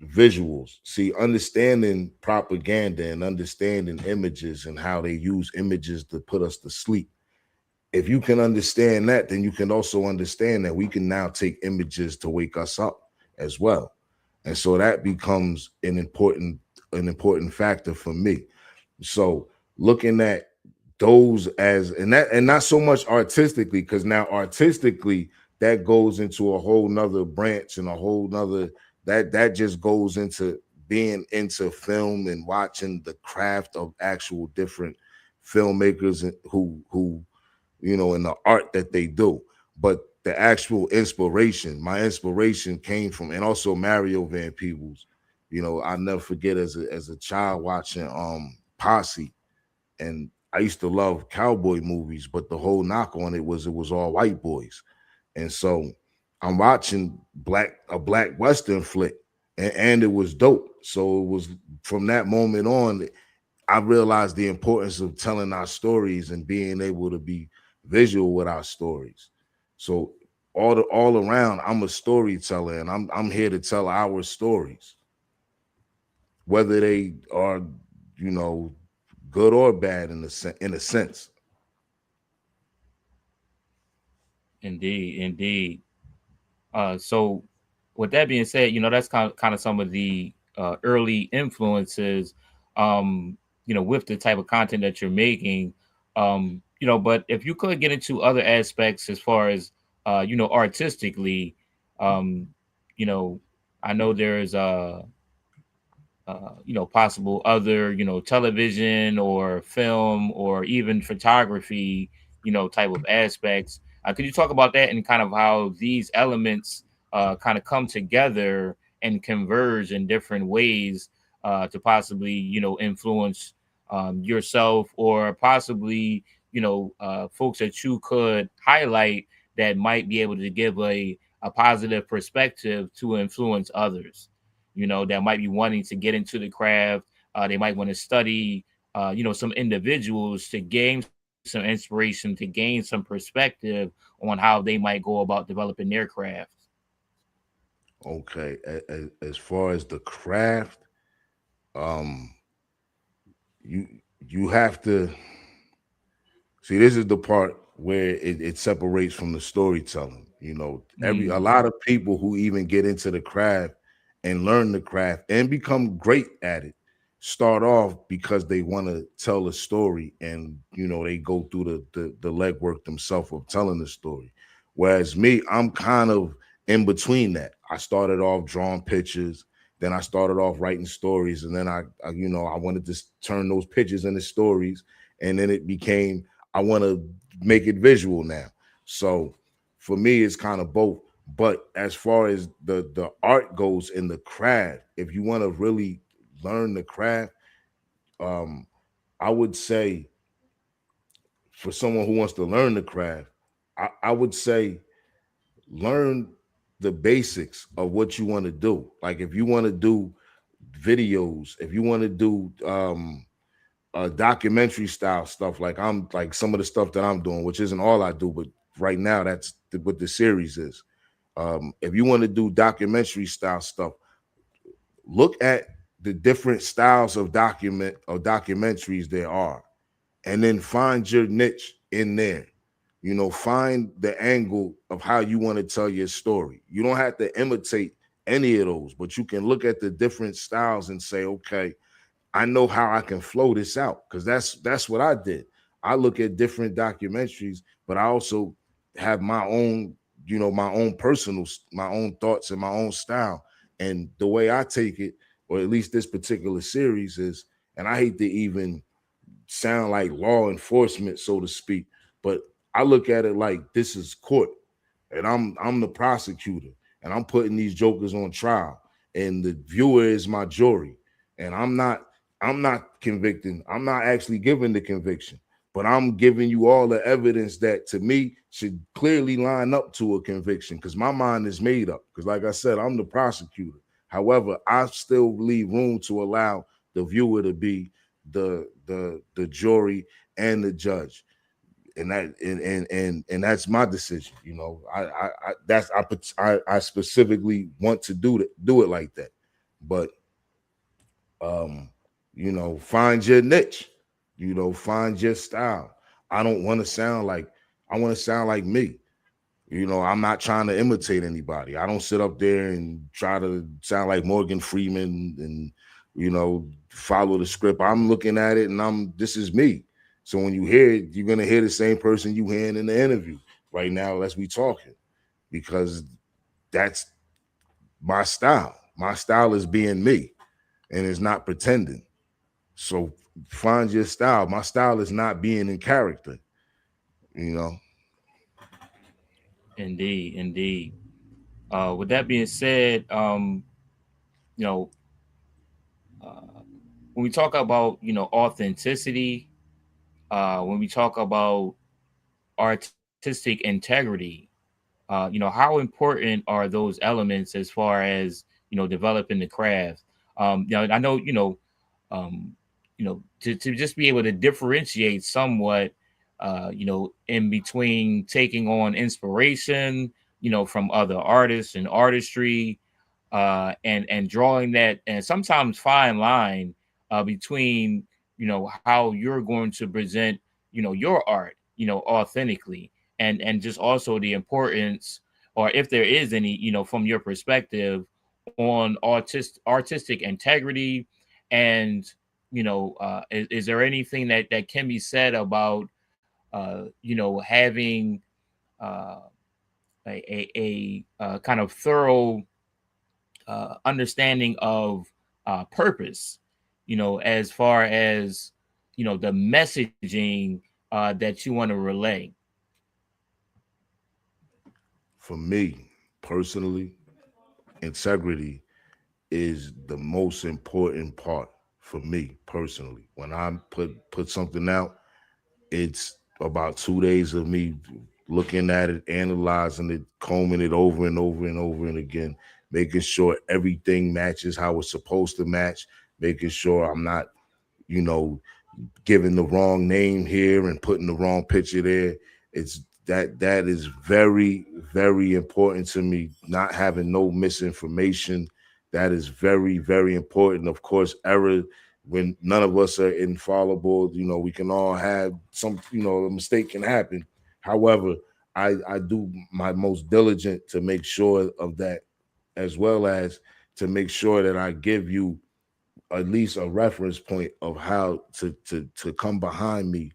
visuals. See, understanding propaganda and understanding images and how they use images to put us to sleep. If you can understand that, then you can also understand that we can now take images to wake us up as well. And so that becomes an important factor for me. So looking at those as, and not so much artistically, because now artistically that goes into a whole nother branch and a whole nother, that just goes into being into film and watching the craft of actual different filmmakers who and the art that they do. But the actual inspiration, my inspiration came from, and also Mario Van Peebles. I'll never forget as a child watching Posse, and I used to love cowboy movies, but the whole knock on it was all white boys. And so I'm watching a black Western flick, and it was dope. So it was from that moment on, I realized the importance of telling our stories and being able to be visual with our stories. So all around, I'm a storyteller, and I'm here to tell our stories, whether they are, good or bad in a sense. Indeed, indeed. So, with that being said, that's kind of some of the early influences, with the type of content that you're making. But if you could get into other aspects as far as, artistically, um, you know, I know there's possible other, television or film or even photography, type of aspects. Could you talk about that and kind of how these elements kind of come together and converge in different ways to possibly, influence yourself or possibly, folks that you could highlight that might be able to give a positive perspective to influence others, that might be wanting to get into the craft. They might want to study, some individuals to gain some inspiration, to gain some perspective on how they might go about developing their craft. Okay, as far as the craft, um, you you have to see. This is the part where it separates from the storytelling. A Mm, lot of people who even get into the craft and learn the craft and become great at it start off because they want to tell a story, and they go through the legwork themselves of telling the story. Whereas me, I'm kind of in between that. I started off drawing pictures, then I started off writing stories, and then I wanted to turn those pictures into stories, and then it became, I want to make it visual now. So for me, it's kind of both. But as far as the art goes in the craft, if you want to really learn the craft, um, I would say, for someone who wants to learn the craft, I would say learn the basics of what you want to do. Like if you want to do videos, if you want to do documentary style stuff, like some of the stuff that I'm doing, which isn't all I do, but right now that's what the series is. If you want to do documentary style stuff, look at the different styles of documentaries there are, and then find your niche in there. Find the angle of how you want to tell your story. You don't have to imitate any of those, but you can look at the different styles and say, okay, I know how I can flow this out, because that's what I did. I look at different documentaries, but I also have my own, my own personal, my own thoughts and my own style. And the way I take it, or at least this particular series is, and I hate to even sound like law enforcement, so to speak, but I look at it like this is court, and I'm the prosecutor, and I'm putting these jokers on trial, and the viewer is my jury, and I'm not convicting. I'm not actually giving the conviction, but I'm giving you all the evidence that to me should clearly line up to a conviction because my mind is made up. Because like I said, I'm the prosecutor. However, I still leave room to allow the viewer to be the jury and the judge, and that's my decision. I specifically want to do it like that, but find your niche, find your style. I don't want to sound like I want to sound like me. I'm not trying to imitate anybody. I don't sit up there and try to sound like Morgan Freeman and follow the script. I'm looking at it and this is me. So when you hear it, you're gonna hear the same person you hearing in the interview right now as we talking, because that's my style. My style is being me, and it's not pretending. So find your style. My style is not being in character. Indeed, indeed. With that being said, you know, when we talk about authenticity, when we talk about artistic integrity, how important are those elements as far as developing the craft? I know to just be able to differentiate somewhat, in between taking on inspiration, from other artists and artistry, and drawing that, and sometimes fine line between how you're going to present your art authentically, and just also the importance, or if there is any, from your perspective, on artistic integrity, and is there anything that can be said about having a kind of thorough understanding of purpose, as far as the messaging that you want to relay? For me personally, integrity is the most important part for me personally. When I put something out, it's about 2 days of me looking at it, analyzing it, combing it over and over and over and again, making sure everything matches how it's supposed to match, making sure I'm not, giving the wrong name here and putting the wrong picture there. It's that is very, very important to me, not having no misinformation. That is very, very important. Of course, error, when none of us are infallible, we can all have some, a mistake can happen. However, I do my most diligent to make sure of that, as well as to make sure that I give you at least a reference point of how to come behind me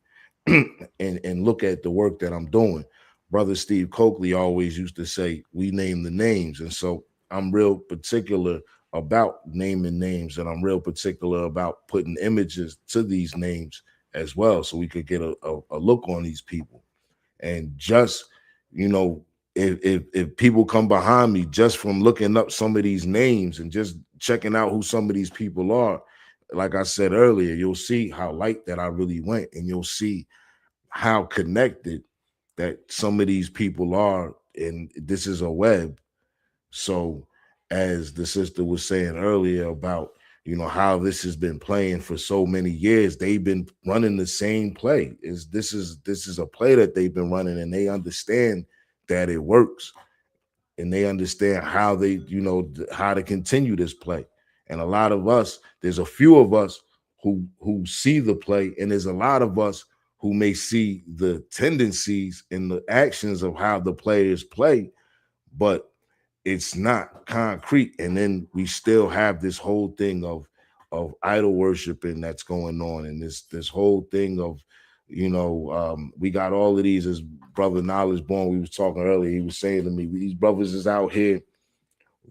and look at the work that I'm doing. Brother Steve Coakley always used to say, we name the names. And so I'm real particular about naming names, and I'm real particular about putting images to these names as well, so we could get a look on these people. And just, if people come behind me just from looking up some of these names and just checking out who some of these people are, like I said earlier, you'll see how light that I really went, and you'll see how connected that some of these people are. And this is a web. So as the sister was saying earlier about, how this has been playing for so many years, they've been running the same play. This is a play that they've been running, and they understand that it works, and they understand how how to continue this play. And a lot of us, there's a few of us who see the play, and there's a lot of us who may see the tendencies and the actions of how the players play, but it's not concrete. And then we still have this whole thing of idol worshiping that's going on, and this whole thing of We got all of these, as brother Knowledge Born, we was talking earlier, he was saying to me, these brothers is out here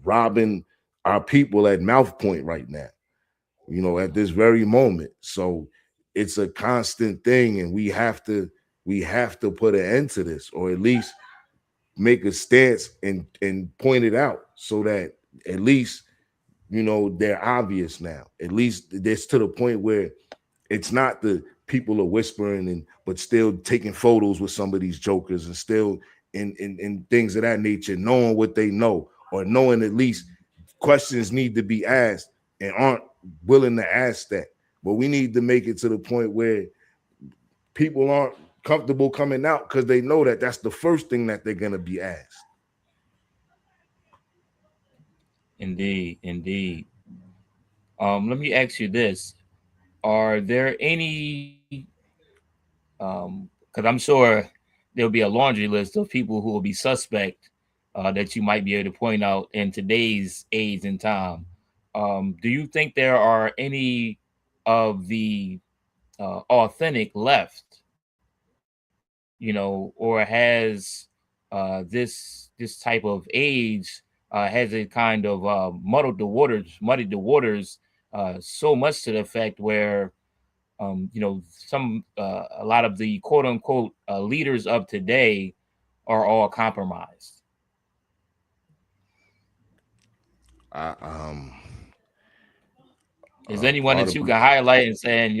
robbing our people at mouth point right now, at this very moment. So it's a constant thing, and we have to put an end to this, or at least make a stance and point it out, so that at least they're obvious now. At least it's to the point where it's not the people are whispering but still taking photos with some of these jokers, and still in things of that nature, knowing what they know, or knowing at least questions need to be asked and aren't willing to ask that. But we need to make it to the point where people aren't comfortable coming out, because they know that that's the first thing that they're going to be asked. Indeed. Let me ask you this. Are there any, because I'm sure there'll be a laundry list of people who will be suspect that you might be able to point out in today's age and time. Do you think there are any of the authentic left, or has this type of age has it kind of muddied the waters so much to the effect where a lot of the quote unquote leaders of today are all compromised? Is anyone that you can highlight and saying,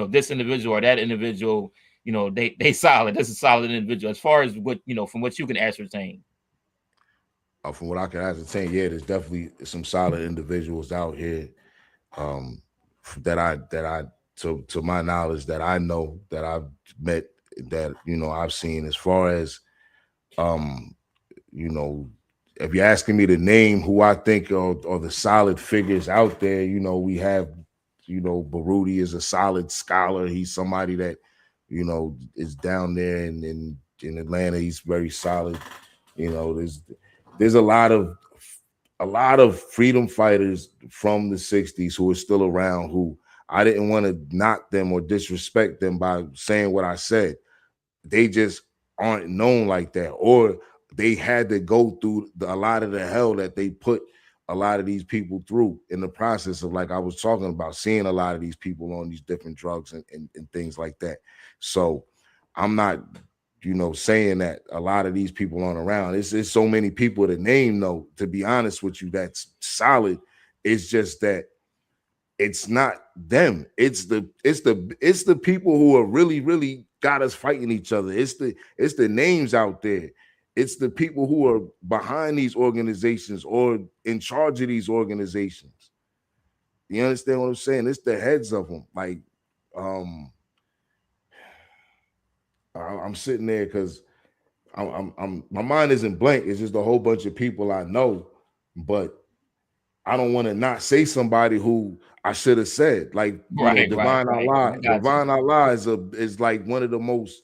this individual or that individual, they solid. This is a solid individual, as far as what from what you can ascertain? From what I can ascertain, yeah, there's definitely some solid individuals out here that I to my knowledge, that I know, that I've met, that I've seen. As far as if you're asking me to name who I think are the solid figures out there, we have, Baruti is a solid scholar. He's somebody that, is down there in Atlanta. He's very solid. There's a lot of freedom fighters from the 60s who are still around, who I didn't want to knock them or disrespect them by saying what I said. They just aren't known like that, or they had to go through a lot of the hell that they put a lot of these people through in the process of, like I was talking about, seeing a lot of these people on these different drugs and things like that. So I'm not, saying that a lot of these people aren't around. It's so many people to name, though, to be honest with you, that's solid. It's just that it's not them. It's the people who are really, really got us fighting each other. It's the names out there. It's the people who are behind these organizations or in charge of these organizations. You understand what I'm saying? It's the heads of them. Like, I'm sitting there because I'm my mind isn't blank. It's just a whole bunch of people I know, but I don't want to not say somebody who I should have said. Like, Divine Allah. Divine Allah is like one of the most,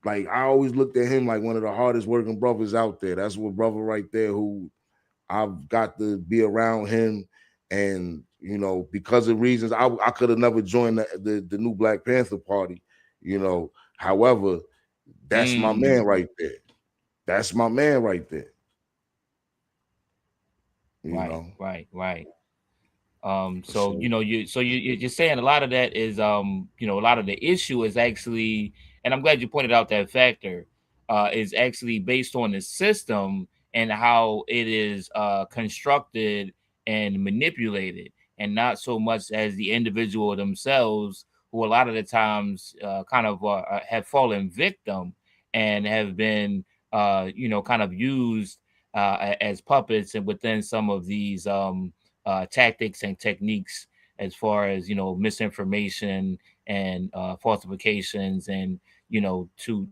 like, I always looked at him like one of the hardest working brothers out there. That's what brother right there, who I've got to be around him. And, because of reasons, I could have never joined the new Black Panther Party, However, that's my man right there. That's my man right there. Right. So you're saying a lot of that is a lot of the issue is actually, and I'm glad you pointed out that factor, is actually based on the system and how it is constructed and manipulated, and not so much as the individual themselves, who a lot of the times kind of have fallen victim and have been kind of used as puppets and within some of these tactics and techniques, as far as misinformation and falsifications, and to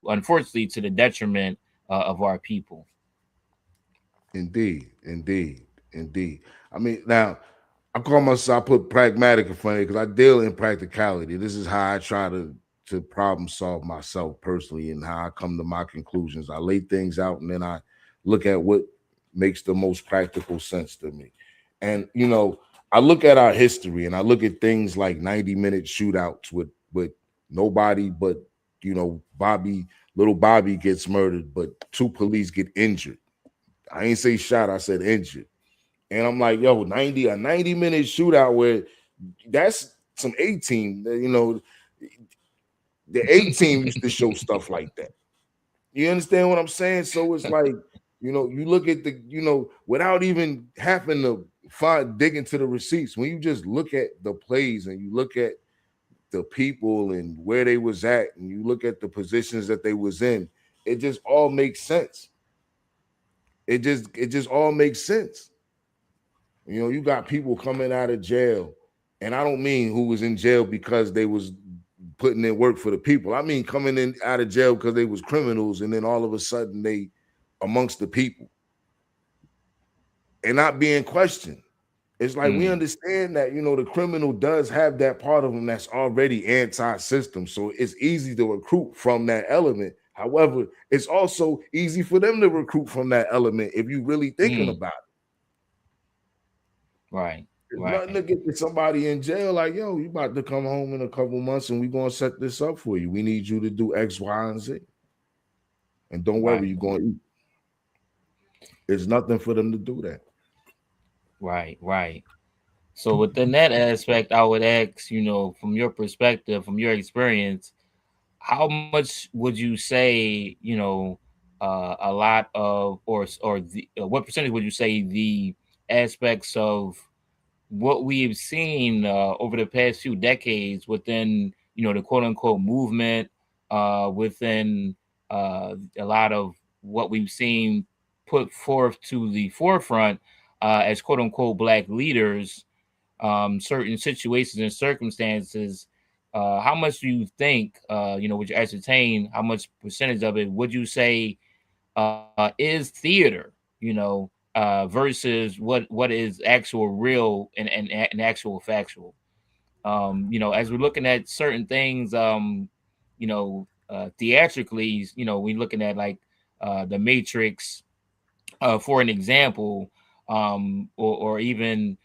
unfortunately to the detriment of our people. Indeed. I mean, now I put pragmatic in front of it because I deal in practicality. This is how I try to problem solve myself personally, and how I come to my conclusions. I lay things out, and then I look at what makes the most practical sense to me. And I look at our history, and I look at things like 90-minute shootouts with Nobody but, little Bobby gets murdered, but 2 police get injured. I ain't say shot, I said injured. And I'm like, yo, 90-minute shootout where that's some A-team. The A-team used to show stuff like that. You understand what I'm saying? So it's like, you look at without even having to dig into the receipts, when you just look at the plays and you look at the people and where they was at, and you look at the positions that they was in, it just all makes sense. It just all makes sense. You got people coming out of jail, and I don't mean who was in jail because they was putting in work for the people. I mean coming in out of jail because they was criminals, and then all of a sudden they amongst the people and not being questioned. It's like we understand that, the criminal does have that part of them that's already anti-system. So it's easy to recruit from that element. However, it's also easy for them to recruit from that element if you really thinking about it. Right. There's nothing to get somebody in jail like, yo, you about to come home in a couple months and we're going to set this up for you. We need you to do X, Y, and Z. And don't worry, you're going to eat. There's nothing for them to do that. Right. So within that aspect, I would ask, from your perspective, from your experience, how much would you say, a lot of, or what percentage would you say the aspects of what we've seen over the past few decades within, the quote unquote movement, within a lot of what we've seen put forth to the forefront as quote unquote Black leaders, certain situations and circumstances, how much do you think, would you ascertain how much percentage of it would you say is theater, versus what is actual real and actual factual? As we're looking at certain things, theatrically, we're looking at like The Matrix, for an example, or even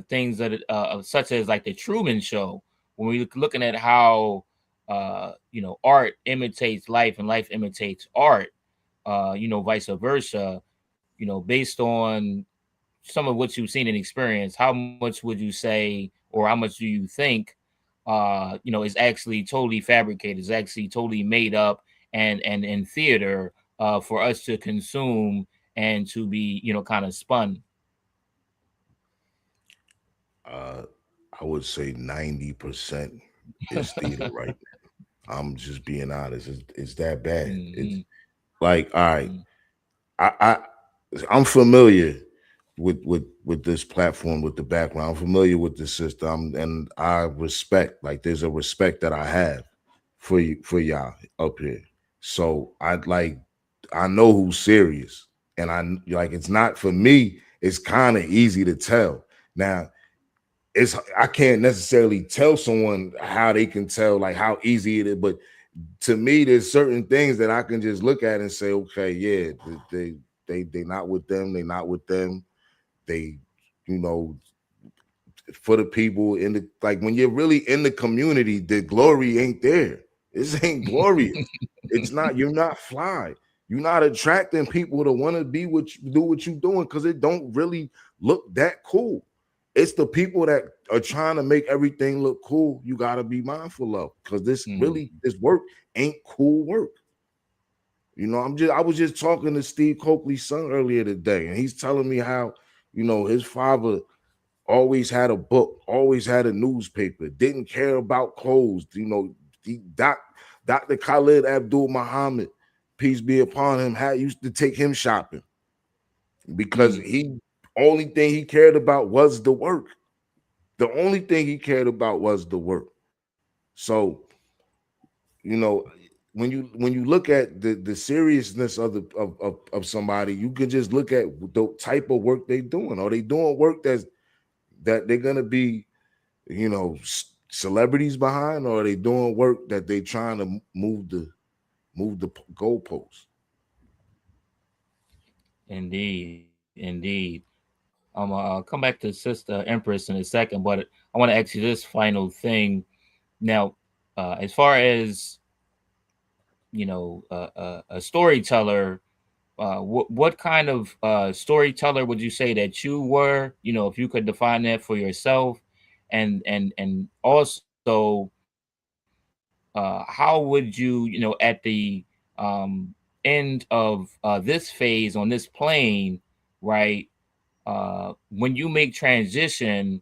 things that such as like the Truman Show, when we're looking at how art imitates life and life imitates art, vice versa, based on some of what you've seen and experienced, how much would you say, or how much do you think, is actually totally fabricated, is actually totally made up and in theater for us to consume and to be, kind of spun? I would say 90% is theater right now. I'm just being honest. It's that bad. It's like, all right, I'm familiar with this platform, with the background. I'm familiar with the system, and I respect, like, there's a respect that I have for you, for y'all up here. So I know who's serious, and it's not for me. It's kind of easy to tell now. I can't necessarily tell someone how they can tell, like, how easy it is, but to me, there's certain things that I can just look at and say, okay, yeah, they not with them, they not with them. They, for the people in the, like, when you're really in the community, the glory ain't there. This ain't glorious. It's not, you're not fly. You're not attracting people to want to be what you do, what you're doing, because it don't really look that cool. It's the people that are trying to make everything look cool you got to be mindful of, because this work ain't cool work. I was just talking to Steve Coakley's son earlier today, and he's telling me how, his father always had a book, always had a newspaper, didn't care about clothes. Dr. Khalid Abdul Muhammad, peace be upon him, used to take him shopping because only thing he cared about was the work. The only thing he cared about was the work. So, when you look at the seriousness of somebody, you can just look at the type of work they're doing. Are they doing work that they're gonna be, celebrities behind, or are they doing work that they trying to move the goalposts? Indeed. I'm come back to Sister Empress in a second, but I want to ask you this final thing. Now, as far as a storyteller, what kind of storyteller would you say that you were? If you could define that for yourself, and also, how would you, at the end of this phase on this plane, right? When you make transition,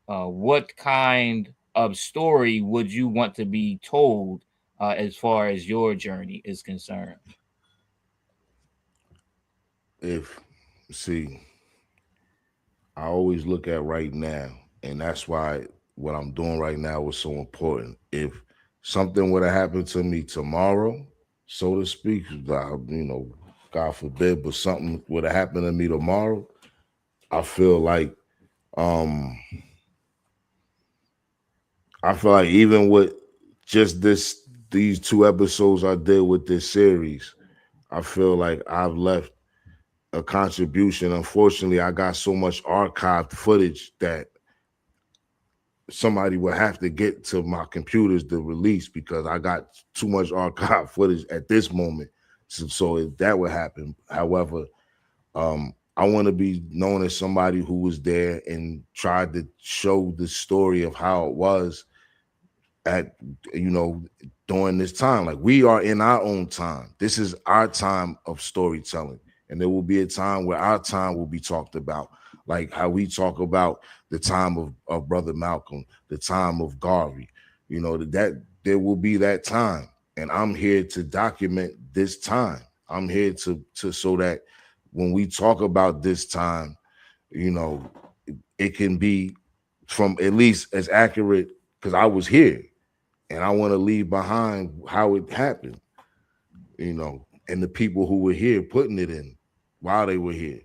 what kind of story would you want to be told as far as your journey is concerned? If see, I always look at right now, and that's why what I'm doing right now is so important. If something would have happened to me tomorrow, so to speak, God forbid, but something would have happened to me tomorrow, I feel like um even with just these 2 episodes I did with this series, I feel like I've left a contribution. Unfortunately, I got so much archived footage that somebody would have to get to my computers to release because I got too much archived footage at this moment. So if that would happen, however, I want to be known as somebody who was there and tried to show the story of how it was at during this time. Like, we are in our own time. This is our time of storytelling, and there will be a time where our time will be talked about, like how we talk about the time of Brother Malcolm, the time of Garvey. That there will be that time, and I'm here to document this time. I'm here to so that when we talk about this time, it can be from at least as accurate, because I was here. And I want to leave behind how it happened, and the people who were here putting it in while they were here,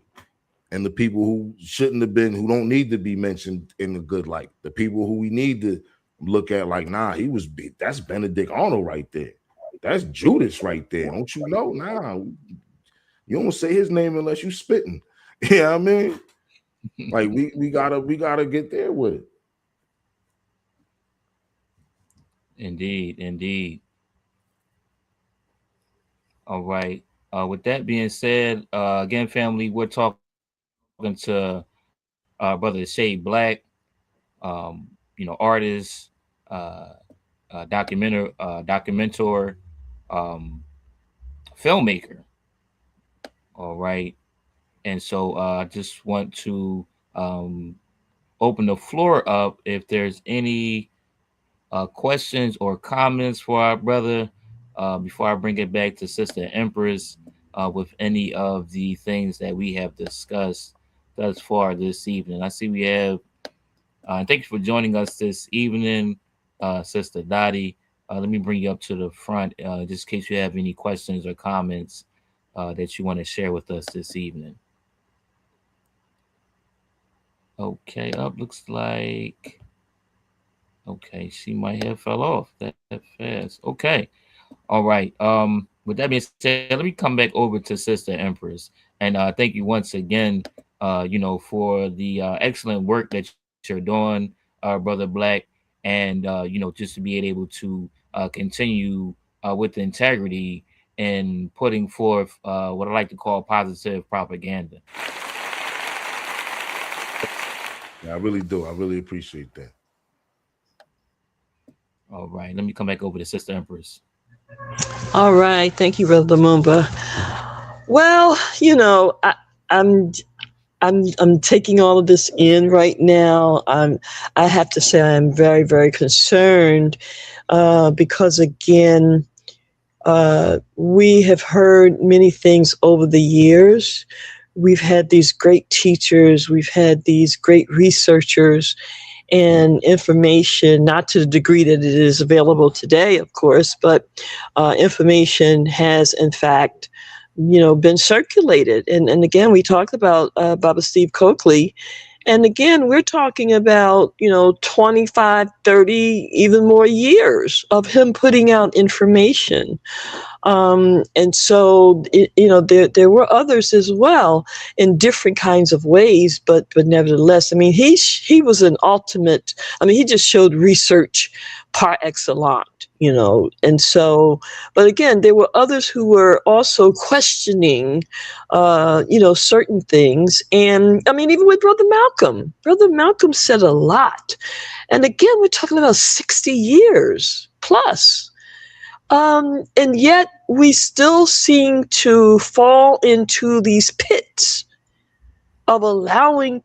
and the people who shouldn't have been, who don't need to be mentioned in a good light, the people who we need to look at like, nah, that's Benedict Arnold right there. That's Judas right there. Don't you know? Nah, you don't say his name unless you spitting. You know what I mean? Like, we gotta get there with it. Indeed. All right. With that being said, again, family, we're talking to Brother Shade Black, artist, documentor, filmmaker. All right. And so I just want to open the floor up if there's any questions or comments for our brother before I bring it back to Sister Empress with any of the things that we have discussed thus far this evening. I see we have, and thank you for joining us this evening, Sister Dottie. Let me bring you up to the front just in case you have any questions or comments that you want to share with us this evening. Okay, looks like, okay, she might have fell off that fast. Okay. All right. With that being said, let me come back over to Sister Empress. And thank you once again, for the excellent work that you're doing, Brother Black. And, just to be able to continue with integrity and putting forth what I like to call positive propaganda. Yeah, I really do. I really appreciate that. All right. Let me come back over to Sister Empress. All right. Thank you, Brother Lumumba. Well, I'm taking all of this in right now. I have to say I'm very, very concerned because, again, we have heard many things over the years. We've had these great teachers. We've had these great researchers and information, not to the degree that it is available today, of course, but information has, in fact, been circulated. And again, we talked about Baba Steve Coakley. And again, we're talking about, 25, 30, even more years of him putting out information. And so, there were others as well in different kinds of ways, but nevertheless, I mean, he was an ultimate, I mean, he just showed research par excellence, and so, but again, there were others who were also questioning, certain things. And I mean, even with Brother Malcolm said a lot. And again, we're talking about 60 years plus. And yet we still seem to fall into these pits of allowing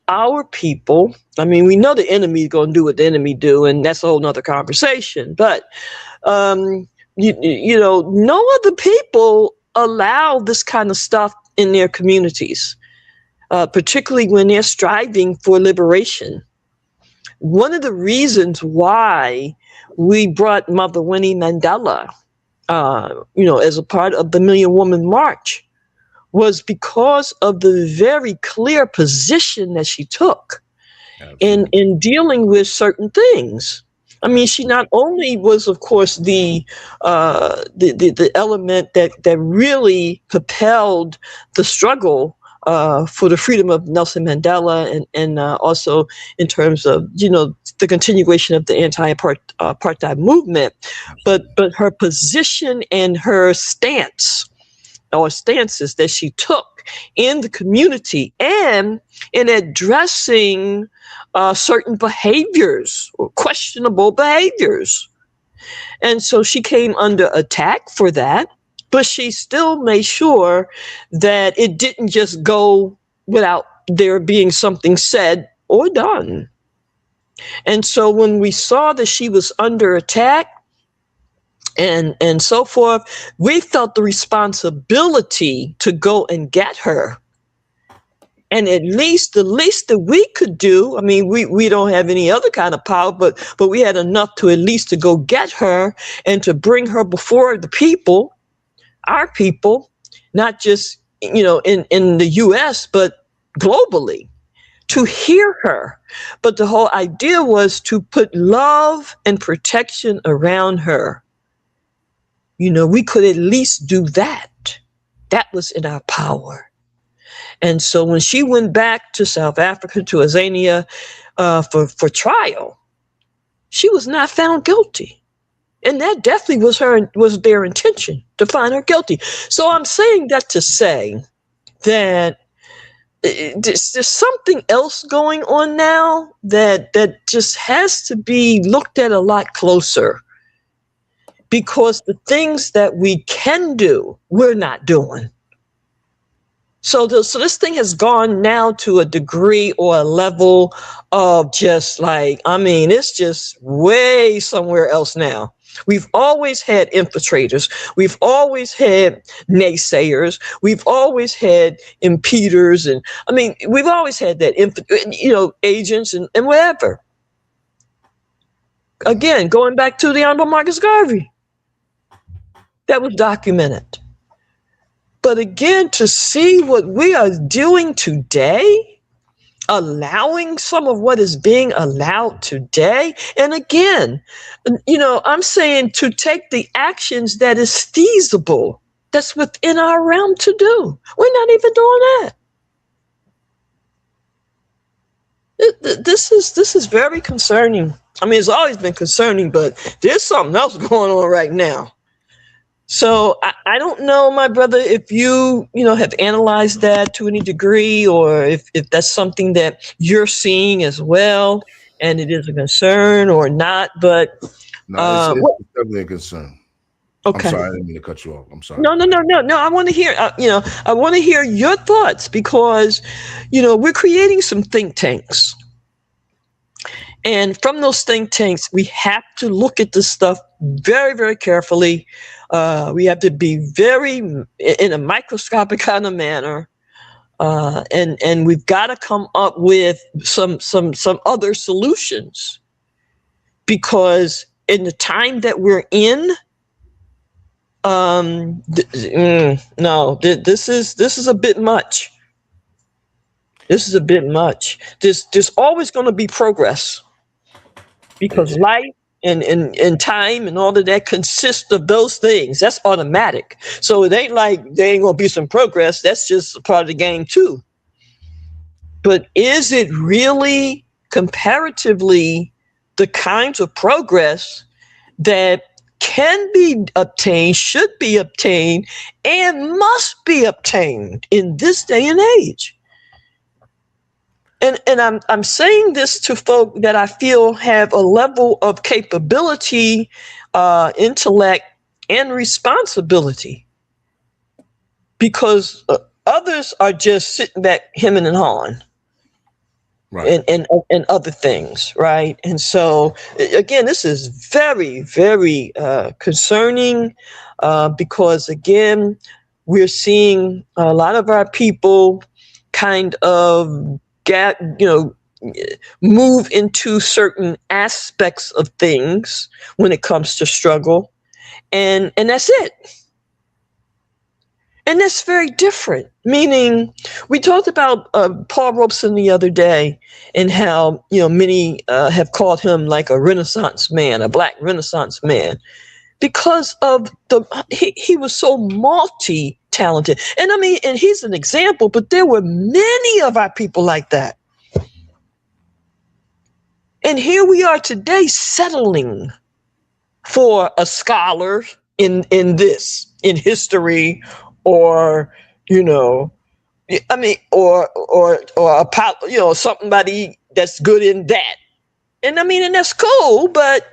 our people, I mean, we know the enemy is going to do what the enemy do, and that's a whole nother conversation. But, no other people allow this kind of stuff in their communities, particularly when they're striving for liberation. One of the reasons why we brought Mother Winnie Mandela, as a part of the Million Woman March, was because of the very clear position that she took in dealing with certain things. I mean, she not only was, of course, the element that really propelled the struggle for the freedom of Nelson Mandela, and also in terms of the continuation of the anti-apartheid movement, but her position and her stances that she took in the community and in addressing certain behaviors or questionable behaviors. And so she came under attack for that, but she still made sure that it didn't just go without there being something said or done. And so when we saw that she was under attack and so forth, we felt the responsibility to go and get her. And the least that we could do, I mean, we don't have any other kind of power, but we had enough to at least to go get her and to bring her before the people, our people, not just, in the US, but globally, to hear her. But the whole idea was to put love and protection around her. We could at least do that. That was in our power. And so when she went back to South Africa, to Azania, for trial, she was not found guilty. And that definitely was their intention, to find her guilty. So I'm saying that to say that there's something else going on now that just has to be looked at a lot closer. Because the things that we can do, we're not doing. So this thing has gone now to a degree or a level of just it's just way somewhere else now. We've always had infiltrators. We've always had naysayers. We've always had impeders. And we've always had that, agents and whatever. Again, going back to the Honorable Marcus Garvey. That was documented. But again, to see what we are doing today, allowing some of what is being allowed today. And again, I'm saying to take the actions that is feasible, that's within our realm to do. We're not even doing that. This is very concerning. It's always been concerning, but there's something else going on right now. So I don't know, my brother, if you have analyzed that to any degree, or if that's something that you're seeing as well, and it is a concern or not. But no, it's definitely a concern. Okay. I'm sorry, I didn't mean to cut you off. I'm sorry. No. I want to hear. I want to hear your thoughts, because we're creating some think tanks. And from those think tanks, we have to look at this stuff very, very carefully. We have to be very in a microscopic kind of manner, and we've got to come up with some other solutions, because in the time that we're in, this is a bit much. This is a bit much. There's always going to be progress, because life and time and all of that consists of those things. That's automatic. So it ain't like there ain't gonna be some progress. That's just a part of the game too. But is it really comparatively the kinds of progress that can be obtained, should be obtained, and must be obtained in this day and age? And I'm saying this to folk that I feel have a level of capability, intellect, and responsibility, because others are just sitting back hemming and hawing. Right. And other things, right? And so again, this is very, very concerning, because again, we're seeing a lot of our people kind of move into certain aspects of things when it comes to struggle, and that's it. And that's very different. Meaning, we talked about Paul Robeson the other day, and how many have called him like a Renaissance man, a Black Renaissance man, because of he was so multi-talented. And I mean, and he's an example, but there were many of our people like that. And here we are today, settling for a scholar in history, or I mean, or somebody that's good in that. And I mean, and that's cool, but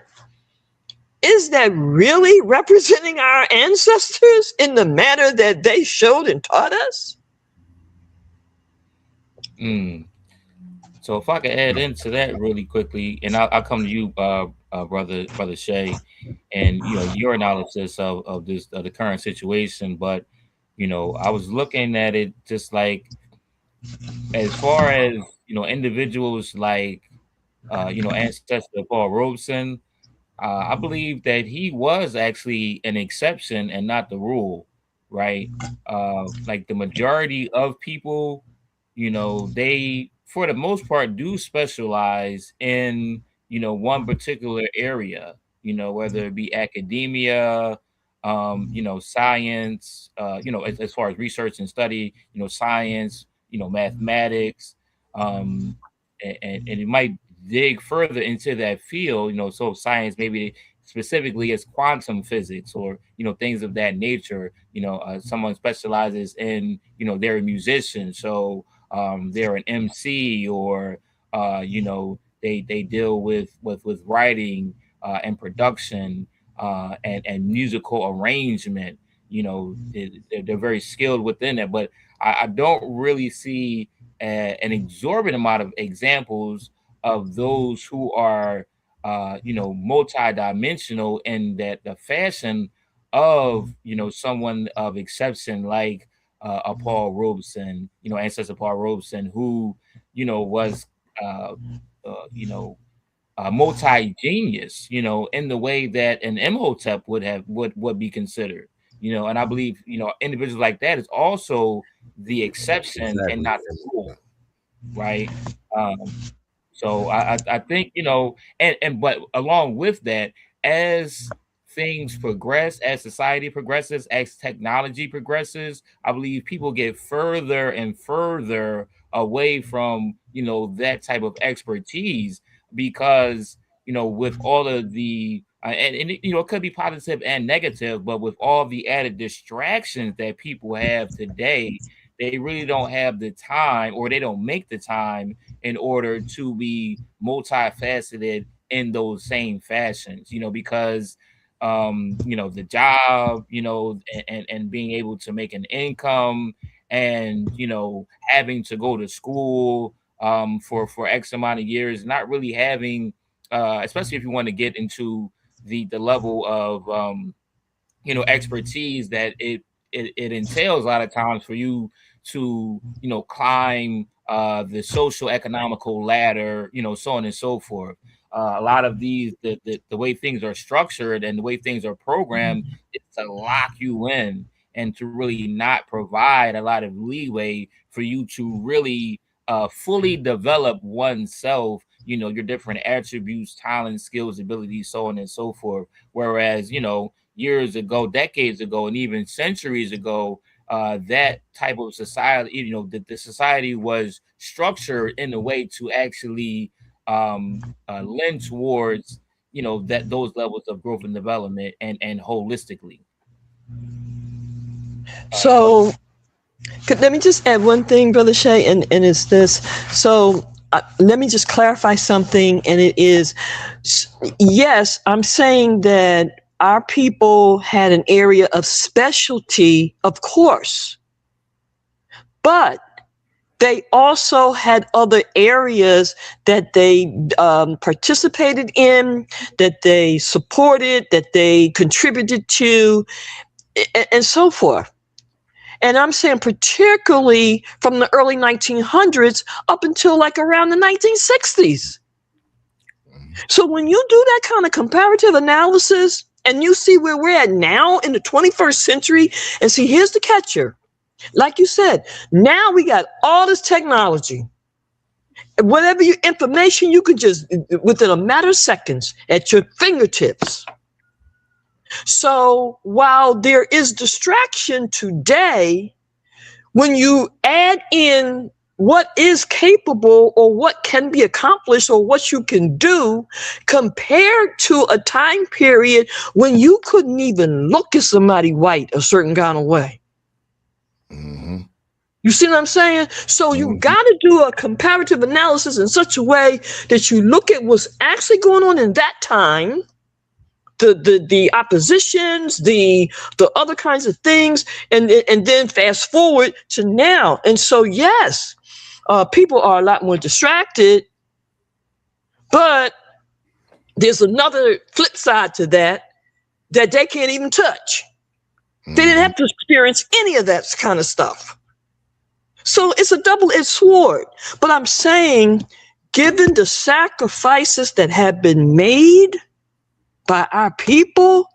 is that really representing our ancestors in the manner that they showed and taught us? So if I could add into that really quickly, and I'll come to you, brother Shay, and your analysis of the current situation. But I was looking at it just like, as far as individuals like ancestor Paul Robeson. I believe that he was actually an exception and not the rule, right? Like the majority of people, they, for the most part, do specialize in, one particular area, whether it be academia, science, as far as research and study, science, mathematics, and it might dig further into that field, so science maybe specifically as quantum physics, or things of that nature. Someone specializes in, they're a musician, so they're an MC, or they deal with writing and production, and musical arrangement. They're very skilled within it. But I don't really see an exorbitant amount of examples of those who are multi-dimensional in that the fashion of someone of exception, like a Paul Robeson, ancestor Paul Robeson, who was multi-genius, in the way that an Imhotep would be considered. And I believe individuals like that is also the exception and not the rule, right? So I think, but along with that, as things progress, as society progresses, as technology progresses, I believe people get further and further away from, that type of expertise, because, with all of the, and it could be positive and negative, but with all the added distractions that people have today, they really don't have the time, or they don't make the time in order to be multifaceted in those same fashions, because the job, and being able to make an income, and having to go to school for X amount of years, not really having especially if you want to get into the level of expertise that it entails a lot of times for you to climb the social economical ladder, so on and so forth. A lot of these, the way things are structured and the way things are programmed, is to lock you in and to really not provide a lot of leeway for you to really fully develop oneself your different attributes, talents, skills, abilities, so on and so forth. Whereas, years ago, decades ago, and even centuries ago, that type of society, the society was structured in a way to actually lend towards, that those levels of growth and development and holistically. So let me just add one thing, Brother Shay, and it's this. So let me just clarify something, and it is, yes, I'm saying that our people had an area of specialty, of course, but they also had other areas that they participated in, that they supported, that they contributed to, and so forth. And I'm saying particularly from the early 1900s up until like around the 1960s. So when you do that kind of comparative analysis and you see where we're at now in the 21st century, and see, here's the catcher. Like you said, now we got all this technology. Whatever your information, you could just, within a matter of seconds, at your fingertips. So while there is distraction today, when you add in what is capable or what can be accomplished or what you can do compared to a time period when you couldn't even look at somebody white a certain kind of way. Mm-hmm. You see what I'm saying? So you got to do a comparative analysis in such a way that you look at what's actually going on in that time, the oppositions, the other kinds of things, and then fast forward to now. And so, yes, people are a lot more distracted, but there's another flip side to that they can't even touch. They didn't have to experience any of that kind of stuff. So it's a double-edged sword. But I'm saying, given the sacrifices that have been made by our people,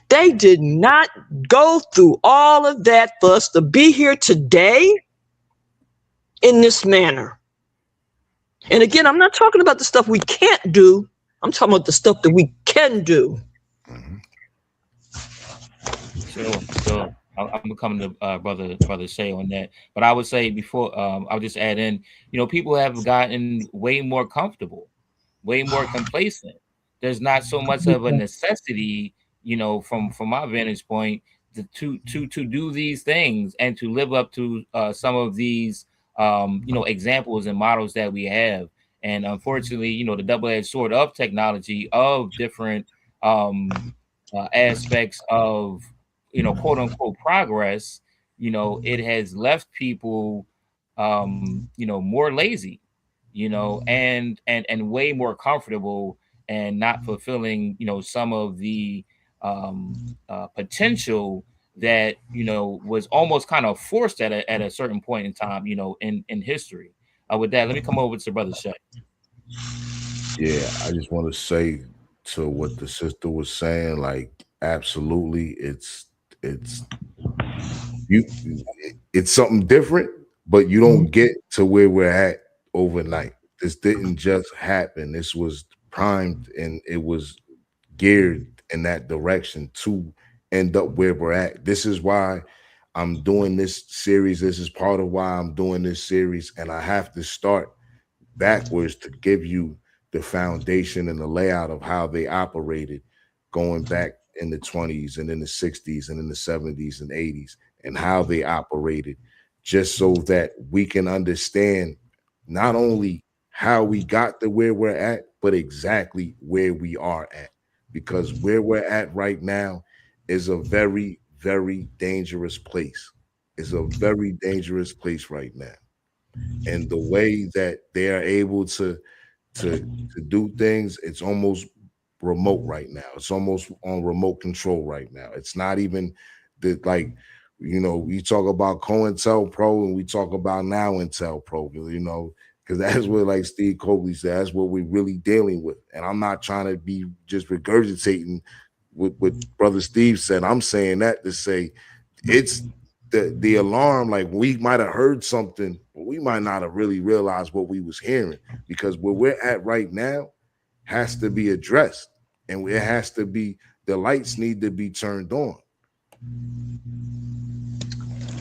they did not go through all of that for us to be here today in this manner. And again, I'm not talking about the stuff we can't do. I'm talking about the stuff that we can do. So I'm coming to brother Shay on that. But I would say before I'll just add in, people have gotten way more comfortable, way more complacent. There's not so much of a necessity, from my vantage point, to do these things and to live up to some of these examples and models that we have. And unfortunately, the double-edged sword of technology, of different aspects of quote unquote progress, it has left people more lazy, and way more comfortable and not fulfilling some of the potential that was almost kind of forced at a certain point in time in history. With that, let me come over to Brother Shay. Yeah, I just want to say to what the sister was saying, like, absolutely, it's something different, but you don't get to where we're at overnight. This didn't just happen. This was primed and it was geared in that direction to end up where we're at. This is why I'm doing this series. This is part of why I'm doing this series, and I have to start backwards to give you the foundation and the layout of how they operated going back in the 20s and in the 60s and in the 70s and 80s, and how they operated, just so that we can understand not only how we got to where we're at, but exactly where we are at. Because where we're at right now is a very, very dangerous place. It's a very dangerous place right now. And the way that they are able to do things, it's almost remote right now. It's almost on remote control right now. It's not even we talk about COINTELPRO and we talk about now IntelPro, because that's what, like Steve Copley said, that's what we're really dealing with. And I'm not trying to be just regurgitating what Brother Steve said. I'm saying that to say it's the alarm, like we might have heard something but we might not have really realized what we was hearing, because where we're at right now has to be addressed, and it has to be, the lights need to be turned on.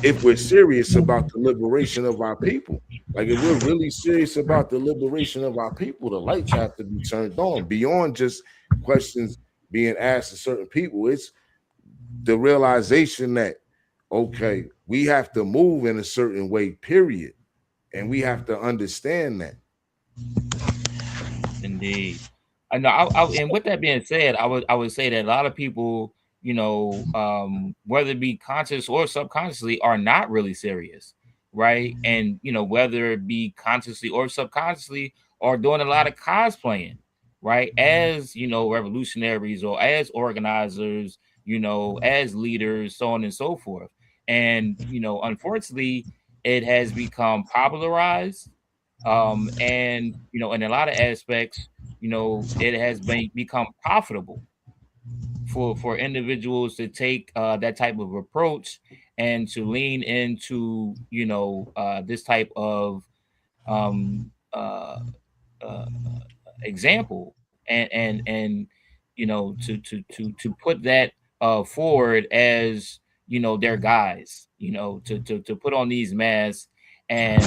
If we're serious about the liberation of our people, like if we're really serious about the liberation of our people, the lights have to be turned on beyond just questions being asked to certain people. It's the realization that, okay, we have to move in a certain way, period. And we have to understand that. Indeed. I know. And with that being said, I would say that a lot of people, you know, whether it be conscious or subconsciously, are not really serious, right? And you know, whether it be consciously or subconsciously, are doing a lot of cosplaying, right? As you know, revolutionaries or as organizers, you know, as leaders, so on and so forth. And you know, unfortunately, it has become popularized, and you know, in a lot of aspects, you know, it has become profitable for individuals to take that type of approach and to lean into, you know, this type of um, uh, uh, example, and you know, to put that forward as, you know, their guys, you know, to put on these masks and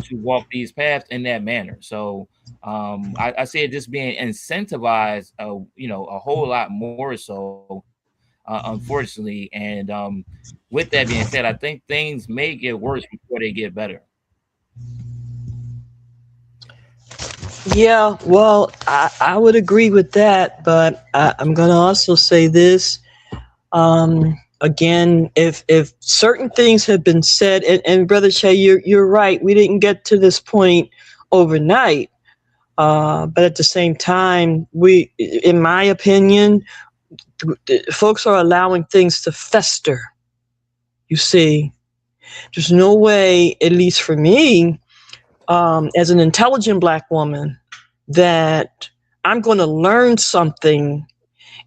to walk these paths in that manner. So I see it just being incentivized, you know, a whole lot more so, unfortunately. And with that being said, I think things may get worse before they get better. Yeah, well, I would agree with that, but I'm going to also say this. Again, if certain things have been said, and Brother Che, you're right, we didn't get to this point overnight. But at the same time, in my opinion, folks are allowing things to fester. You see, there's no way, at least for me, as an intelligent Black woman, that I'm going to learn something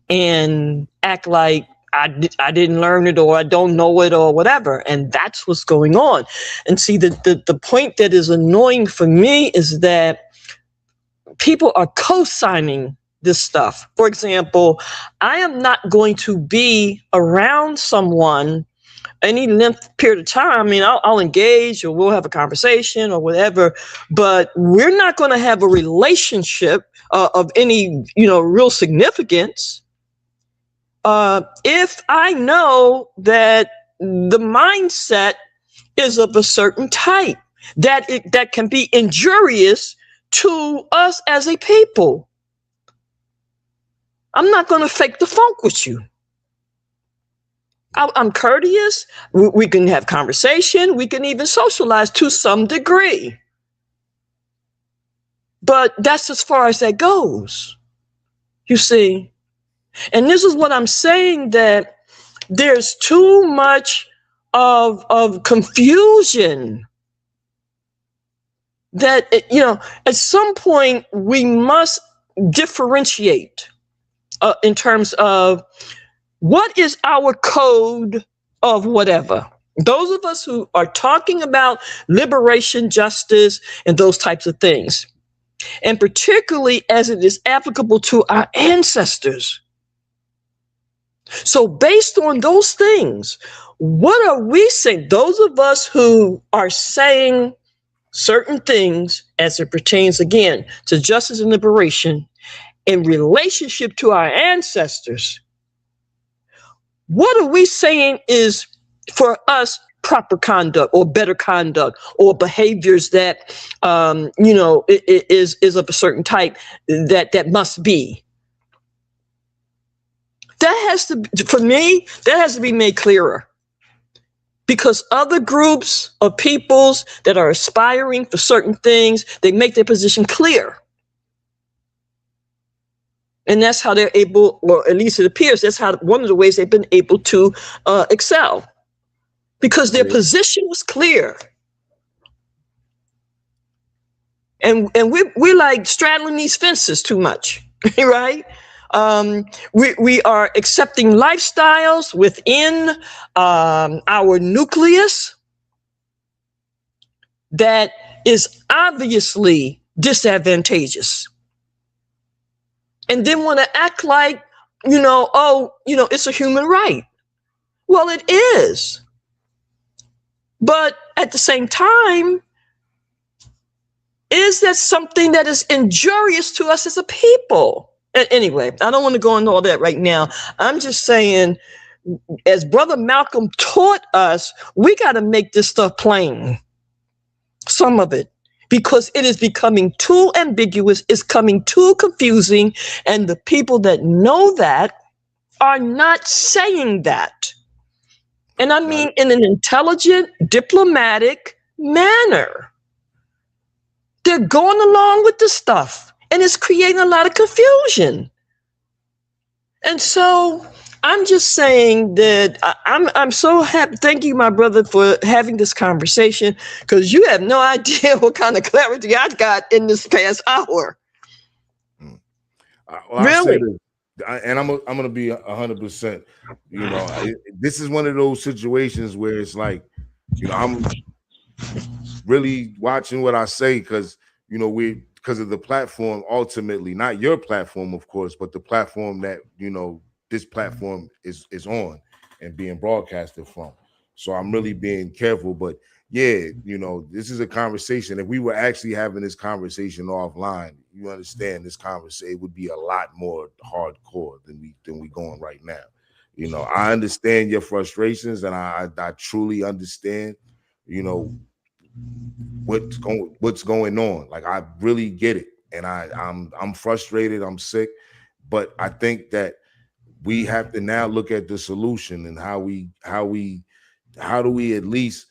and act like I didn't learn it, or I don't know it, or whatever. And that's what's going on. And see, the point that is annoying for me is that people are co-signing this stuff. For example, I am not going to be around someone any length period of time. I mean, I'll engage, or we'll have a conversation or whatever, but we're not going to have a relationship of any, you know, real significance if I know that the mindset is of a certain type, that can be injurious to us as a people. I'm not going to fake the funk with you. I'm courteous. We can have conversation. We can even socialize to some degree. But that's as far as that goes, you see. And this is what I'm saying, that there's too much of confusion, that, you know, at some point we must differentiate in terms of what is our code of whatever. Those of us who are talking about liberation, justice, and those types of things, and particularly as it is applicable to our ancestors. So based on those things, what are we saying? Those of us who are saying certain things as it pertains, again, to justice and liberation in relationship to our ancestors, what are we saying is, for us, proper conduct or better conduct or behaviors that, you know, is of a certain type that must be? That has to, for me, that has to be made clearer, because other groups of peoples that are aspiring for certain things, they make their position clear. And that's how they're able, or at least it appears, that's how one of the ways they've been able to excel, because their position was clear. And we're like straddling these fences too much, right? We are accepting lifestyles within our nucleus that is obviously disadvantageous. And then want to act like, it's a human right. Well, it is. But at the same time, is that something that is injurious to us as a people? Anyway, I don't want to go into all that right now. I'm just saying, as Brother Malcolm taught us, we got to make this stuff plain. Some of it. Because it is becoming too ambiguous, it's coming too confusing, and the people that know that are not saying that. And I mean in an intelligent, diplomatic manner. They're going along with the stuff, and it's creating a lot of confusion. And so I'm just saying that I'm so happy. Thank you, my brother, for having this conversation, because you have no idea what kind of clarity I got in this past hour. Really? And I'm going to be 100%. This is one of those situations where it's like, I'm really watching what I say because because of the platform, ultimately, not your platform, of course, but the platform that this platform is on and being broadcasted from. So I'm really being careful. But yeah, this is a conversation. If we were actually having this conversation offline, you understand this conversation, it would be a lot more hardcore than we going right now. I understand your frustrations, and I truly understand, what's going on. Like, I really get it. And I'm frustrated, I'm sick, but I think that we have to now look at the solution and how do we at least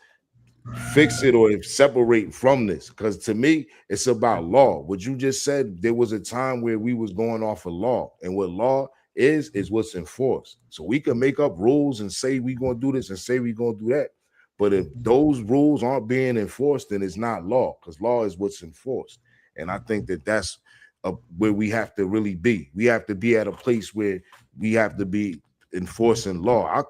fix it or separate from this? Because to me, it's about law. What you just said, there was a time where we was going off of law, and what law is what's enforced. So we can make up rules and say we're going to do this and say we're going to do that. But if those rules aren't being enforced, then it's not law, because law is what's enforced. And I think that that's where we have to really be. We have to be at a place where we have to be enforcing law. I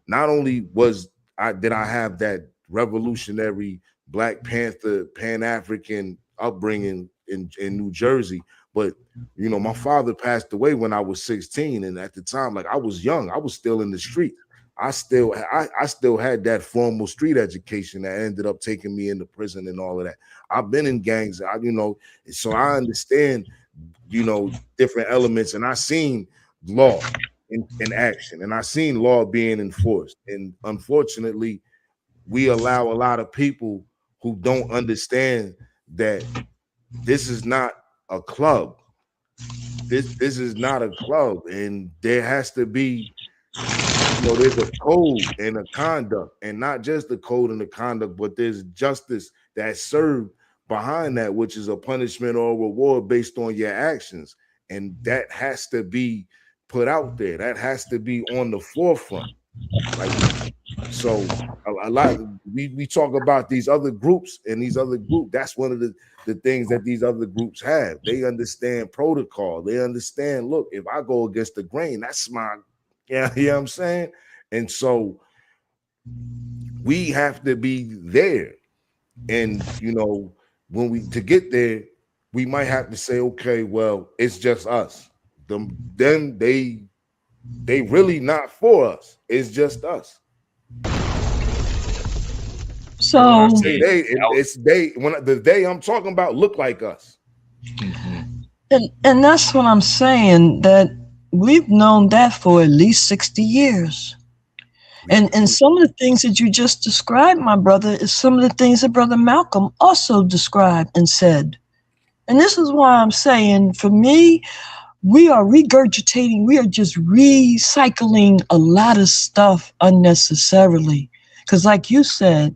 not only did I have that revolutionary Black Panther, Pan-African upbringing in New Jersey, but my father passed away when I was 16, and at the time, like, I was young, I was still in the street. I still had that formal street education that ended up taking me into prison and all of that. I've been in gangs, so I understand, different elements, and I seen law in action, and I seen law being enforced. And unfortunately, we allow a lot of people who don't understand that this is not a club. This is not a club, and there has to be, there's a code and a conduct, and not just the code and the conduct, but there's justice that's served behind that, which is a punishment or a reward based on your actions. And that has to be put out there. That has to be on the forefront. Like, so a lot, we talk about these other groups, and these other groups, that's one of the things that these other groups have. They understand protocol. They understand, look, if I go against the grain, that's my, you know what I'm saying? And so we have to be there. And, to get there, we might have to say, okay, well, it's just us. Then they really not for us. It's just us. So when I say they, it's they. When the they I'm talking about look like us. And that's what I'm saying, that we've known that for at least 60 years. And some of the things that you just described, my brother, is some of the things that Brother Malcolm also described and said. And this is why I'm saying, for me, we are regurgitating, we are just recycling a lot of stuff unnecessarily. Because like you said,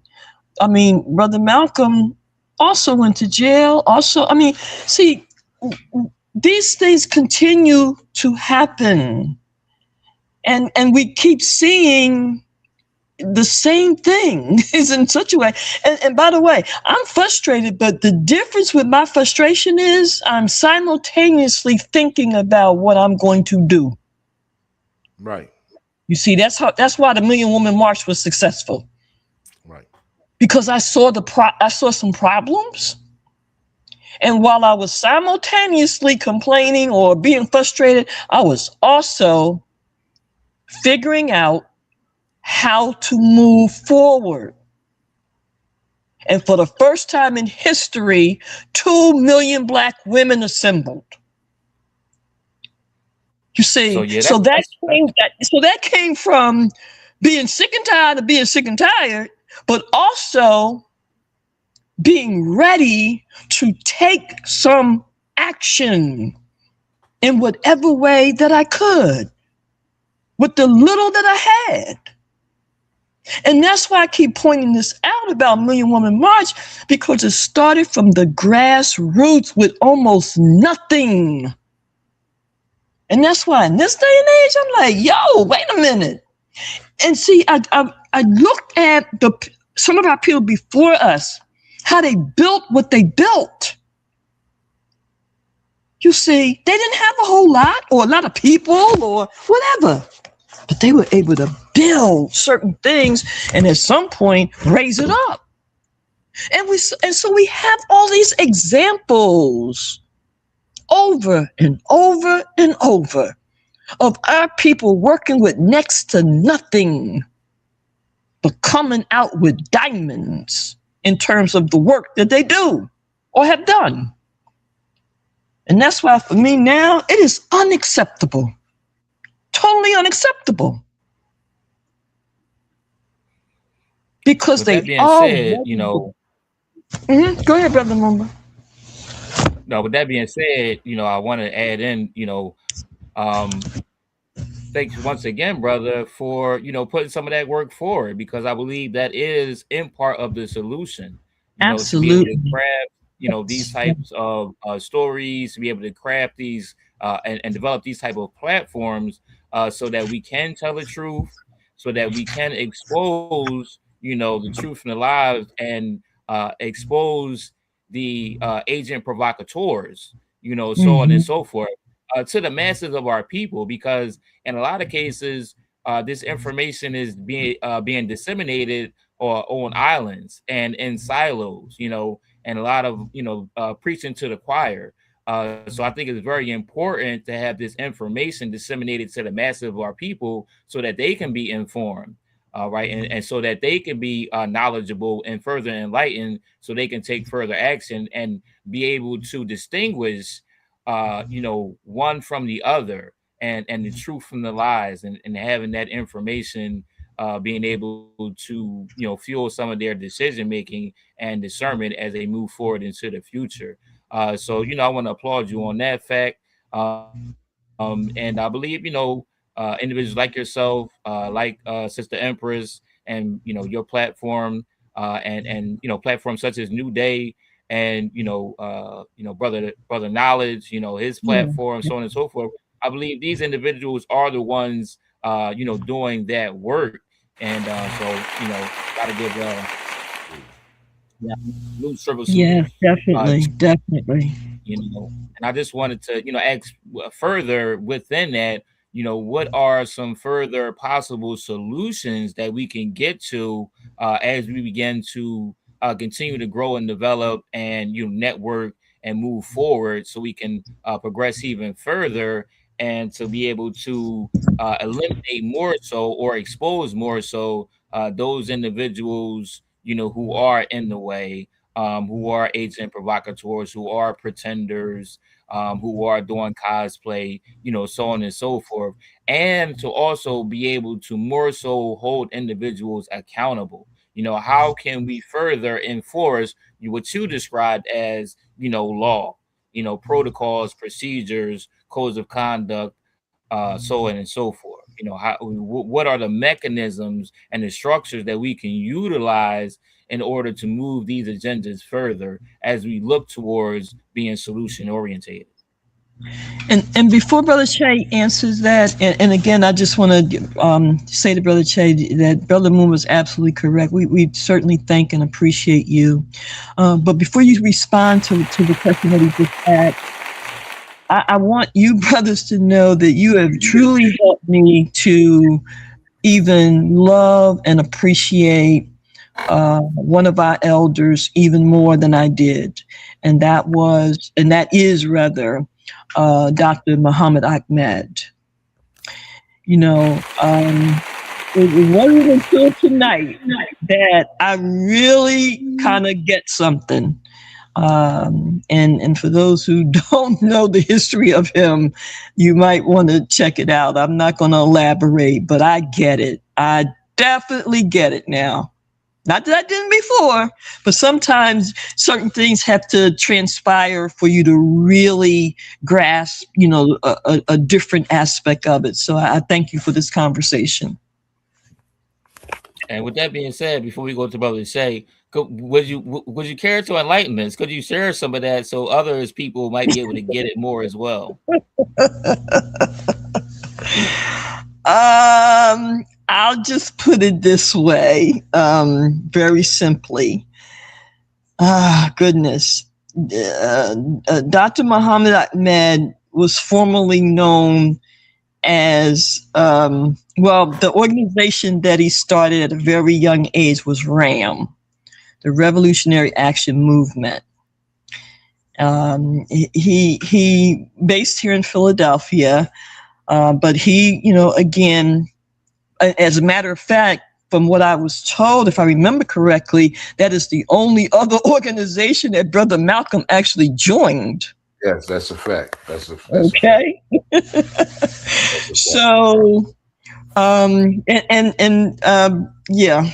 Brother Malcolm also went to jail. See, these things continue to happen. And we keep seeing the same thing is in such a way. And by the way, I'm frustrated, but the difference with my frustration is I'm simultaneously thinking about what I'm going to do. Right. You see, that's why the Million Woman March was successful. Right. because I saw some problems. And while I was simultaneously complaining or being frustrated, I was also figuring out how to move forward. And for the first time in history, 2 million Black women assembled. You see, so that came from being sick and tired of being sick and tired, but also being ready to take some action in whatever way that I could with the little that I had. And that's why I keep pointing this out about Million Woman March, because it started from the grassroots with almost nothing. And that's why in this day and age, I'm like, yo, wait a minute. And see, I looked at some of our people before us, how they built what they built. You see, they didn't have a whole lot or a lot of people or whatever, but they were able to build certain things and at some point raise it up. And so we have all these examples over and over and over of our people working with next to nothing, but coming out with diamonds in terms of the work that they do or have done. And that's why for me now, it is unacceptable, totally unacceptable. Because with they that being all said, you know. Go ahead, Brother Lumba. No, with that being said, you know, I want to add in, you know, thanks once again, brother, for, you know, putting some of that work forward, because I believe that is in part of the solution. You Absolutely. Know, to be able to craft, you know, these types of stories, to be able to craft these and develop these type of platforms so that we can tell the truth, so that we can expose, you know, the truth and the lies, and expose the agent provocateurs, you know, so on and so forth, to the masses of our people, because in a lot of cases, this information is being disseminated on islands and in silos, you know, and a lot of, you know, preaching to the choir. So I think it's very important to have this information disseminated to the masses of our people so that they can be informed. Right. And so that they can be knowledgeable and further enlightened, so they can take further action and be able to distinguish, you know, one from the other, and the truth from the lies, and having that information being able to, you know, fuel some of their decision making and discernment as they move forward into the future. So, you know, I want to applaud you on that fact. And I believe, you know, individuals like yourself, like Sister Empress, and, you know, your platform, and you know, platforms such as New Day, and you know, brother Knowledge, you know, his platform, so on and so forth. I believe these individuals are the ones, you know, doing that work, and so, you know, gotta give new service. Yeah, definitely. You know, and I just wanted to, you know, ask further within that, you know, what are some further possible solutions that we can get to as we begin to continue to grow and develop and, you know, network and move forward, so we can progress even further, and to be able to eliminate more so, or expose more so, those individuals, you know, who are in the way, who are agent provocateurs, who are pretenders, who are doing cosplay, you know, so on and so forth, and to also be able to more so hold individuals accountable. You know, how can we further enforce what you described as, you know, law, you know, protocols, procedures, codes of conduct, so on and so forth. You know, what are the mechanisms and the structures that we can utilize in order to move these agendas further as we look towards being solution oriented? And before Brother Che answers that, and again, I just want to say to Brother Che that Brother Moon was absolutely correct. We certainly thank and appreciate you. But before you respond to the question that he just asked, I want you brothers to know that you have truly helped me to even love and appreciate one of our elders even more than I did, and that is rather Dr. Muhammad Ahmed. You know, it wasn't until tonight that I really kind of get something. And for those who don't know the history of him, you might want to check it out. I'm not going to elaborate, but I get it. I definitely get it now. Not that I didn't before, but sometimes certain things have to transpire for you to really grasp, you know, a different aspect of it. So I thank you for this conversation. And with that being said, before we go to Brother Shay, would you care to enlighten us? Could you share some of that so others people might be able to get it more as well? I'll just put it this way, very simply. Goodness. Dr. Muhammad Ahmed was formerly known as, the organization that he started at a very young age was RAM, the Revolutionary Action Movement. He based here in Philadelphia, but he, you know, again, as a matter of fact, from what I was told, if I remember correctly, that is the only other organization that Brother Malcolm actually joined. Yes, that's a fact. That's okay. A fact. So, yeah.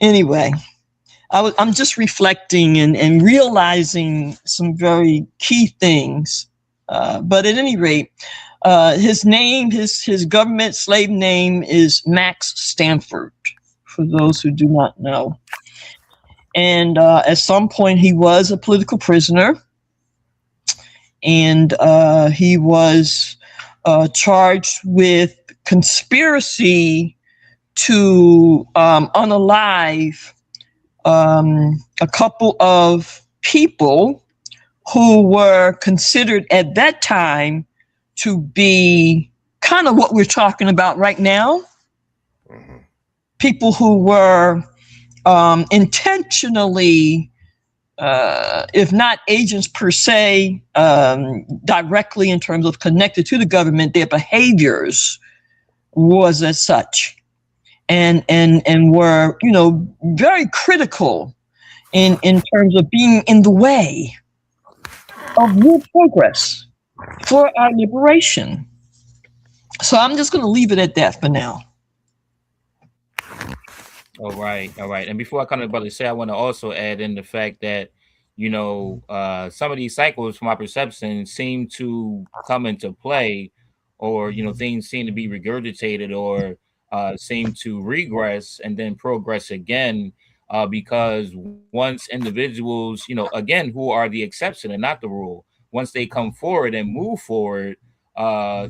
Anyway, I'm just reflecting and realizing some very key things. But at any rate, his name, his government slave name is Max Stanford, for those who do not know. And at some point, he was a political prisoner. And he was charged with conspiracy to unalive a couple of people who were considered at that time to be kind of what we're talking about right now. Mm-hmm. People who were intentionally, if not agents per se, directly in terms of connected to the government, their behaviors was as such, and were, you know, very critical in terms of being in the way of real progress for our liberation. So I'm just going to leave it at that for now. All right. And before I come to Brother Shay, I want to also add in the fact that, you know, some of these cycles, from my perception, seem to come into play, or, you know, things seem to be regurgitated or seem to regress and then progress again, because once individuals, you know, again, who are the exception and not the rule, once they come forward and move forward,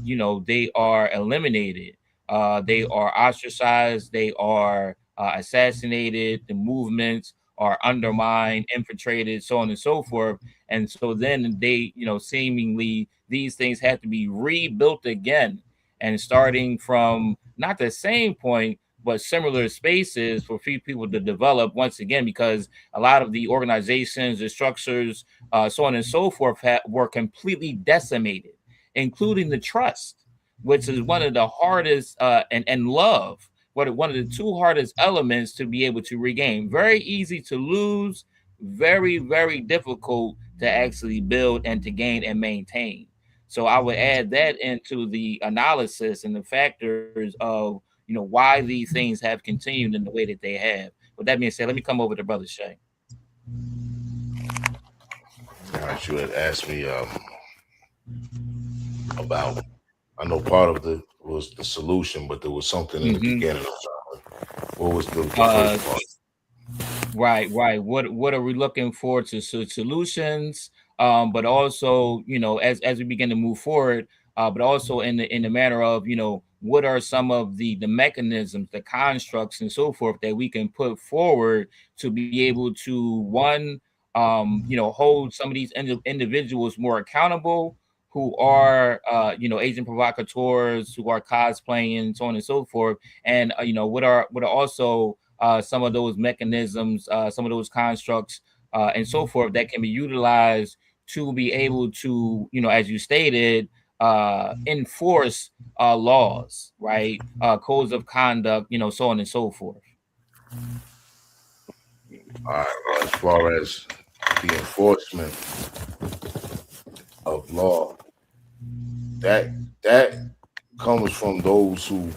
you know, they are eliminated. They are ostracized. They are assassinated. The movements are undermined, infiltrated, so on and so forth. And so then they, you know, seemingly these things have to be rebuilt again, and starting from not the same point, but similar spaces for people to develop once again, because a lot of the organizations, the structures, so on and so forth were completely decimated, including the trust, which is one of the hardest, and love, one of the two hardest elements to be able to regain. Very easy to lose, very, very difficult to actually build and to gain and maintain. So I would add that into the analysis and the factors of, you know, why these things have continued in the way that they have. With that being said, let me come over to Brother Shay. All right, you had asked me about, I know part of the was the solution, but there was something in the beginning. What was the first part? Right. What are we looking for to solutions? But also, you know, as we begin to move forward, but also in the manner of, you know, what are some of the mechanisms, the constructs, and so forth that we can put forward to be able to, one, you know, hold some of these individuals more accountable, who are, you know, agent provocateurs, who are cosplaying, so on and so forth, and you know, what are also some of those mechanisms, some of those constructs, and so forth that can be utilized to be able to, as you stated, enforce laws, right? Codes of conduct, so on and so forth. All right, as far as the enforcement of law, that comes from those who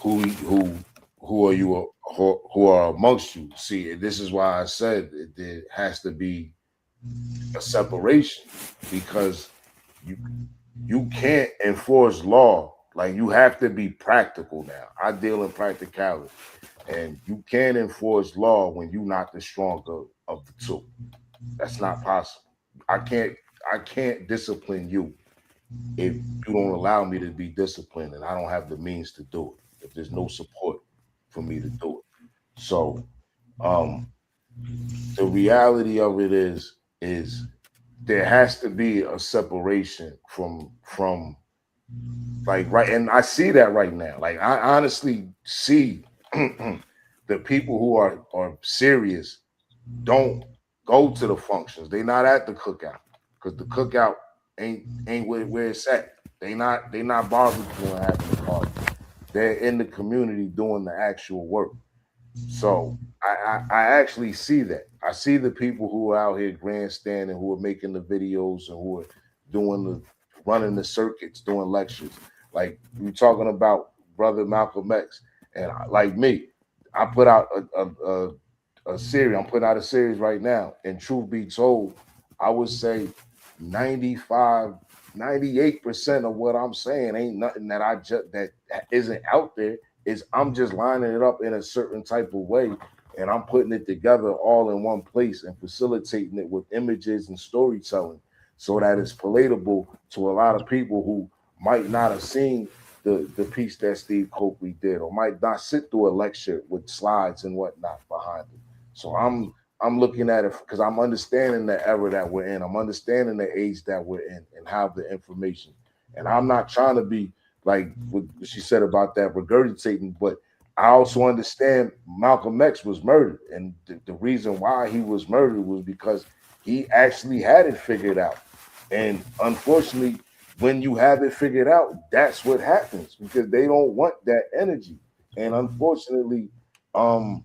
are you who are amongst you. See, this is why I said there has to be a separation, because you can't enforce law. Like, you have to be practical now. I deal in practicality, and you can't enforce law when you're not the stronger of the two. That's not possible. I can't discipline you if you don't allow me to be disciplined, and I don't have the means to do it, if there's no support for me to do it. So the reality of it is there has to be a separation from like, right, and I see that right now. Like, I honestly see the people who are serious don't go to the functions. They're not at the cookout, because the cookout ain't where it's at. They not barbecuing, having a party. They're in the community doing the actual work. So I actually see that. I see the people who are out here grandstanding, who are making the videos, and who are running the circuits, doing lectures. Like, you're talking about Brother Malcolm X, and like me, I put out a series. I'm putting out a series right now, and truth be told, I would say 98% of what I'm saying ain't nothing that isn't out there. Is I'm just lining it up in a certain type of way, and I'm putting it together all in one place and facilitating it with images and storytelling, so that it's palatable to a lot of people who might not have seen the piece that Steve Copley did, or might not sit through a lecture with slides and whatnot behind it. So I'm looking at it because I'm understanding the era that we're in. I'm understanding the age that we're in and how the information. And I'm not trying to be like what she said about that regurgitating, but I also understand Malcolm X was murdered. And the reason why he was murdered was because he actually had it figured out. And unfortunately, when you have it figured out, that's what happens, because they don't want that energy. And unfortunately, a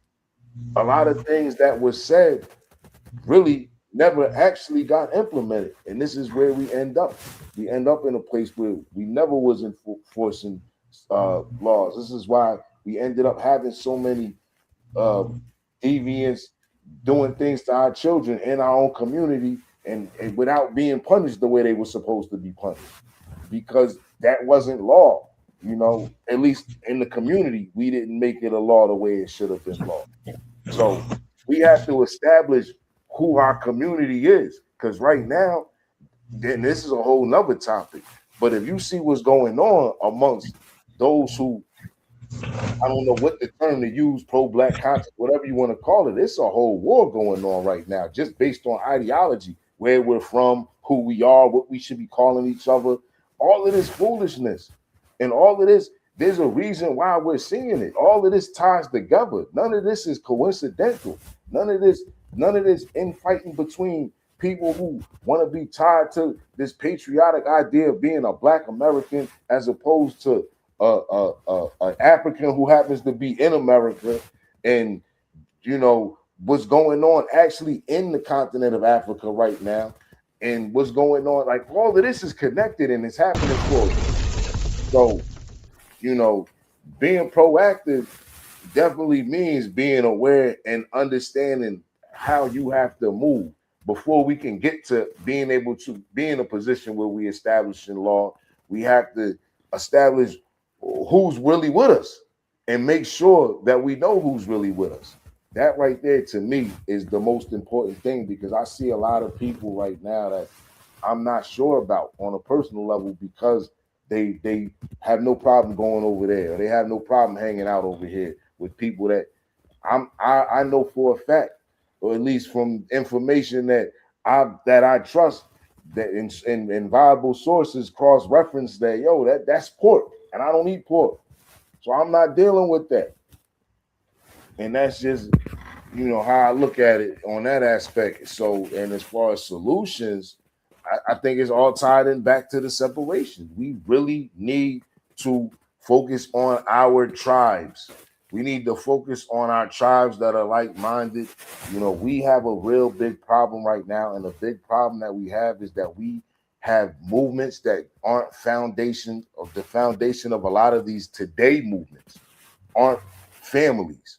lot of things that were said really never actually got implemented. And this is where we end up. We end up in a place where we never was enforcing laws. This is why we ended up having so many deviants doing things to our children in our own community, and without being punished the way they were supposed to be punished, because that wasn't law. At least in the community, we didn't make it a law the way it should have been law. So we have to establish who our community is, because right now, then this is a whole nother topic. But if you see what's going on amongst those who, I don't know what the term to use, pro-black content, whatever you want to call it, it's a whole war going on right now, just based on ideology, where we're from, who we are, what we should be calling each other, all of this foolishness. And all of this, there's a reason why we're seeing it. All of this ties together. None of this is coincidental. None of this infighting between people who want to be tied to this patriotic idea of being a Black American, as opposed to an African who happens to be in America, and what's going on actually in the continent of Africa right now, and what's going on. Like, all of this is connected, and it's happening for us. So, being proactive definitely means being aware and understanding how you have to move before we can get to being able to be in a position where we establish in law. We have to establish who's really with us and make sure that we know who's really with us. That right there, to me, is the most important thing, because I see a lot of people right now that I'm not sure about on a personal level, because they have no problem going over there, or they have no problem hanging out over here with people that I know for a fact, or at least from information that I trust, that in viable sources cross-reference that that's pork, and I don't eat pork, so I'm not dealing with that. And that's just, how I look at it on that aspect. So, and as far as solutions, I think it's all tied in back to the separation. We really need to focus on our tribes. We need to focus on our tribes that are like-minded. We have a real big problem right now, and the big problem that we have is that we have movements that aren't the foundation of a lot of these today movements aren't families.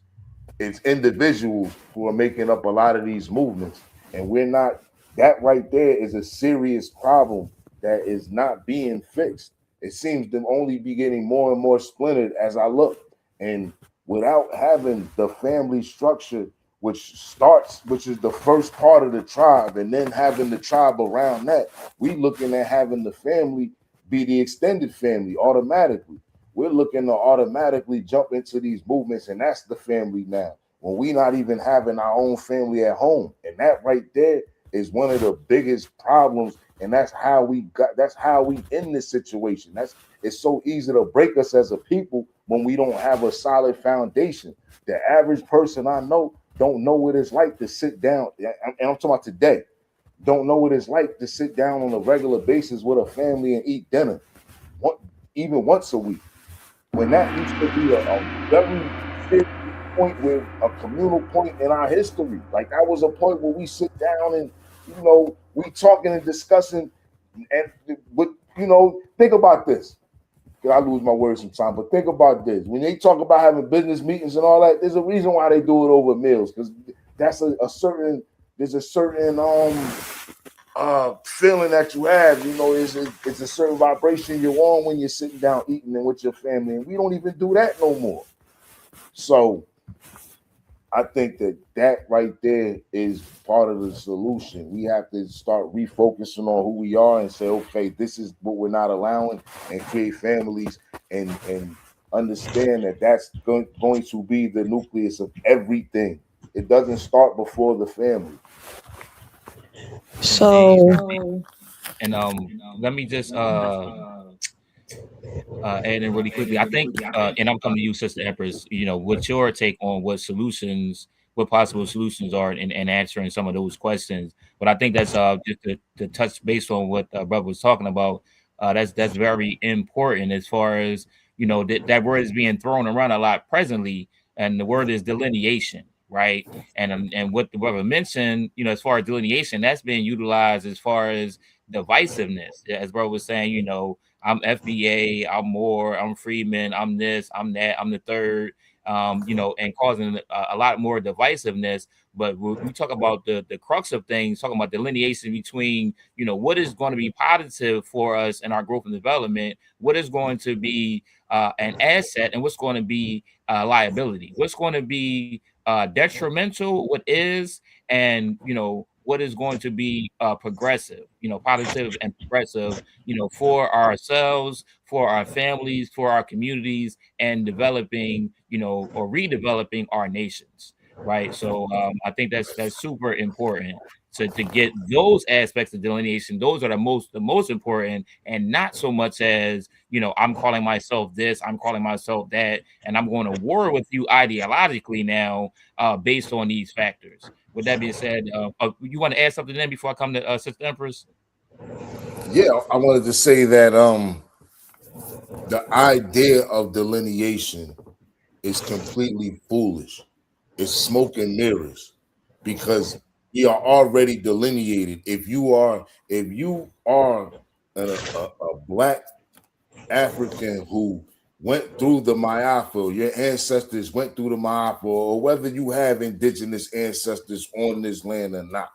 It's individuals who are making up a lot of these movements, and we're not. That right there is a serious problem that is not being fixed. It seems to only be getting more and more splintered as I look, and without having the family structure, which is the first part of the tribe, and then having the tribe around that, we looking at having the family be the extended family automatically. We're looking to automatically jump into these movements, and that's the family now. When we not even having our own family at home, and that right there is one of the biggest problems, and that's how we in this situation. It's so easy to break us as a people when we don't have a solid foundation. The average person I know don't know what it's like to sit down, and I'm talking about today, don't know what it's like to sit down on a regular basis with a family and eat dinner, even once a week. When that used to be a very serious point with a communal point in our history. Like that was a point where we sit down and we talking and discussing, and think about this. I lose my words sometimes, but think about this. When they talk about having business meetings and all that, there's a reason why they do it over meals, because that's there's a certain feeling that you have. It's a certain vibration you're on when you're sitting down eating and with your family, and we don't even do that no more. So I think that right there is part of the solution. We have to start refocusing on who we are and say, okay, this is what we're not allowing, and create families and understand that that's going to be the nucleus of everything. It doesn't start before the family. So, And let me just add in really quickly. I think, and I'm coming to you, Sister Empress. What's your take on what possible solutions are, and answering some of those questions? But I think that's just to touch based on what brother was talking about. That's very important as far as that word is being thrown around a lot presently, and the word is delineation, right? And what the brother mentioned, as far as delineation, that's being utilized as far as divisiveness, as brother was saying. I'm FBA, I'm Moore, I'm Freeman, I'm this, I'm that, I'm the third, and causing a lot more divisiveness. But we talk about the crux of things, talking about delineation between, what is going to be positive for us in our growth and development, what is going to be an asset, and what's going to be liability, what's going to be detrimental, what is, and, what is going to be progressive, positive and progressive, for ourselves, for our families, for our communities, and developing, or redeveloping our nations, right? So I think that's super important to get those aspects of delineation. Those are the most important, and not so much as I'm calling myself this, I'm calling myself that, and I'm going to war with you ideologically now based on these factors. With that being said, you want to add something then before I come to Sister Empress? Yeah, I wanted to say that the idea of delineation is completely foolish. It's smoke and mirrors, because we are already delineated. If you are a black African who went through the Mayafa, your ancestors went through the Mayafa, or whether you have indigenous ancestors on this land or not,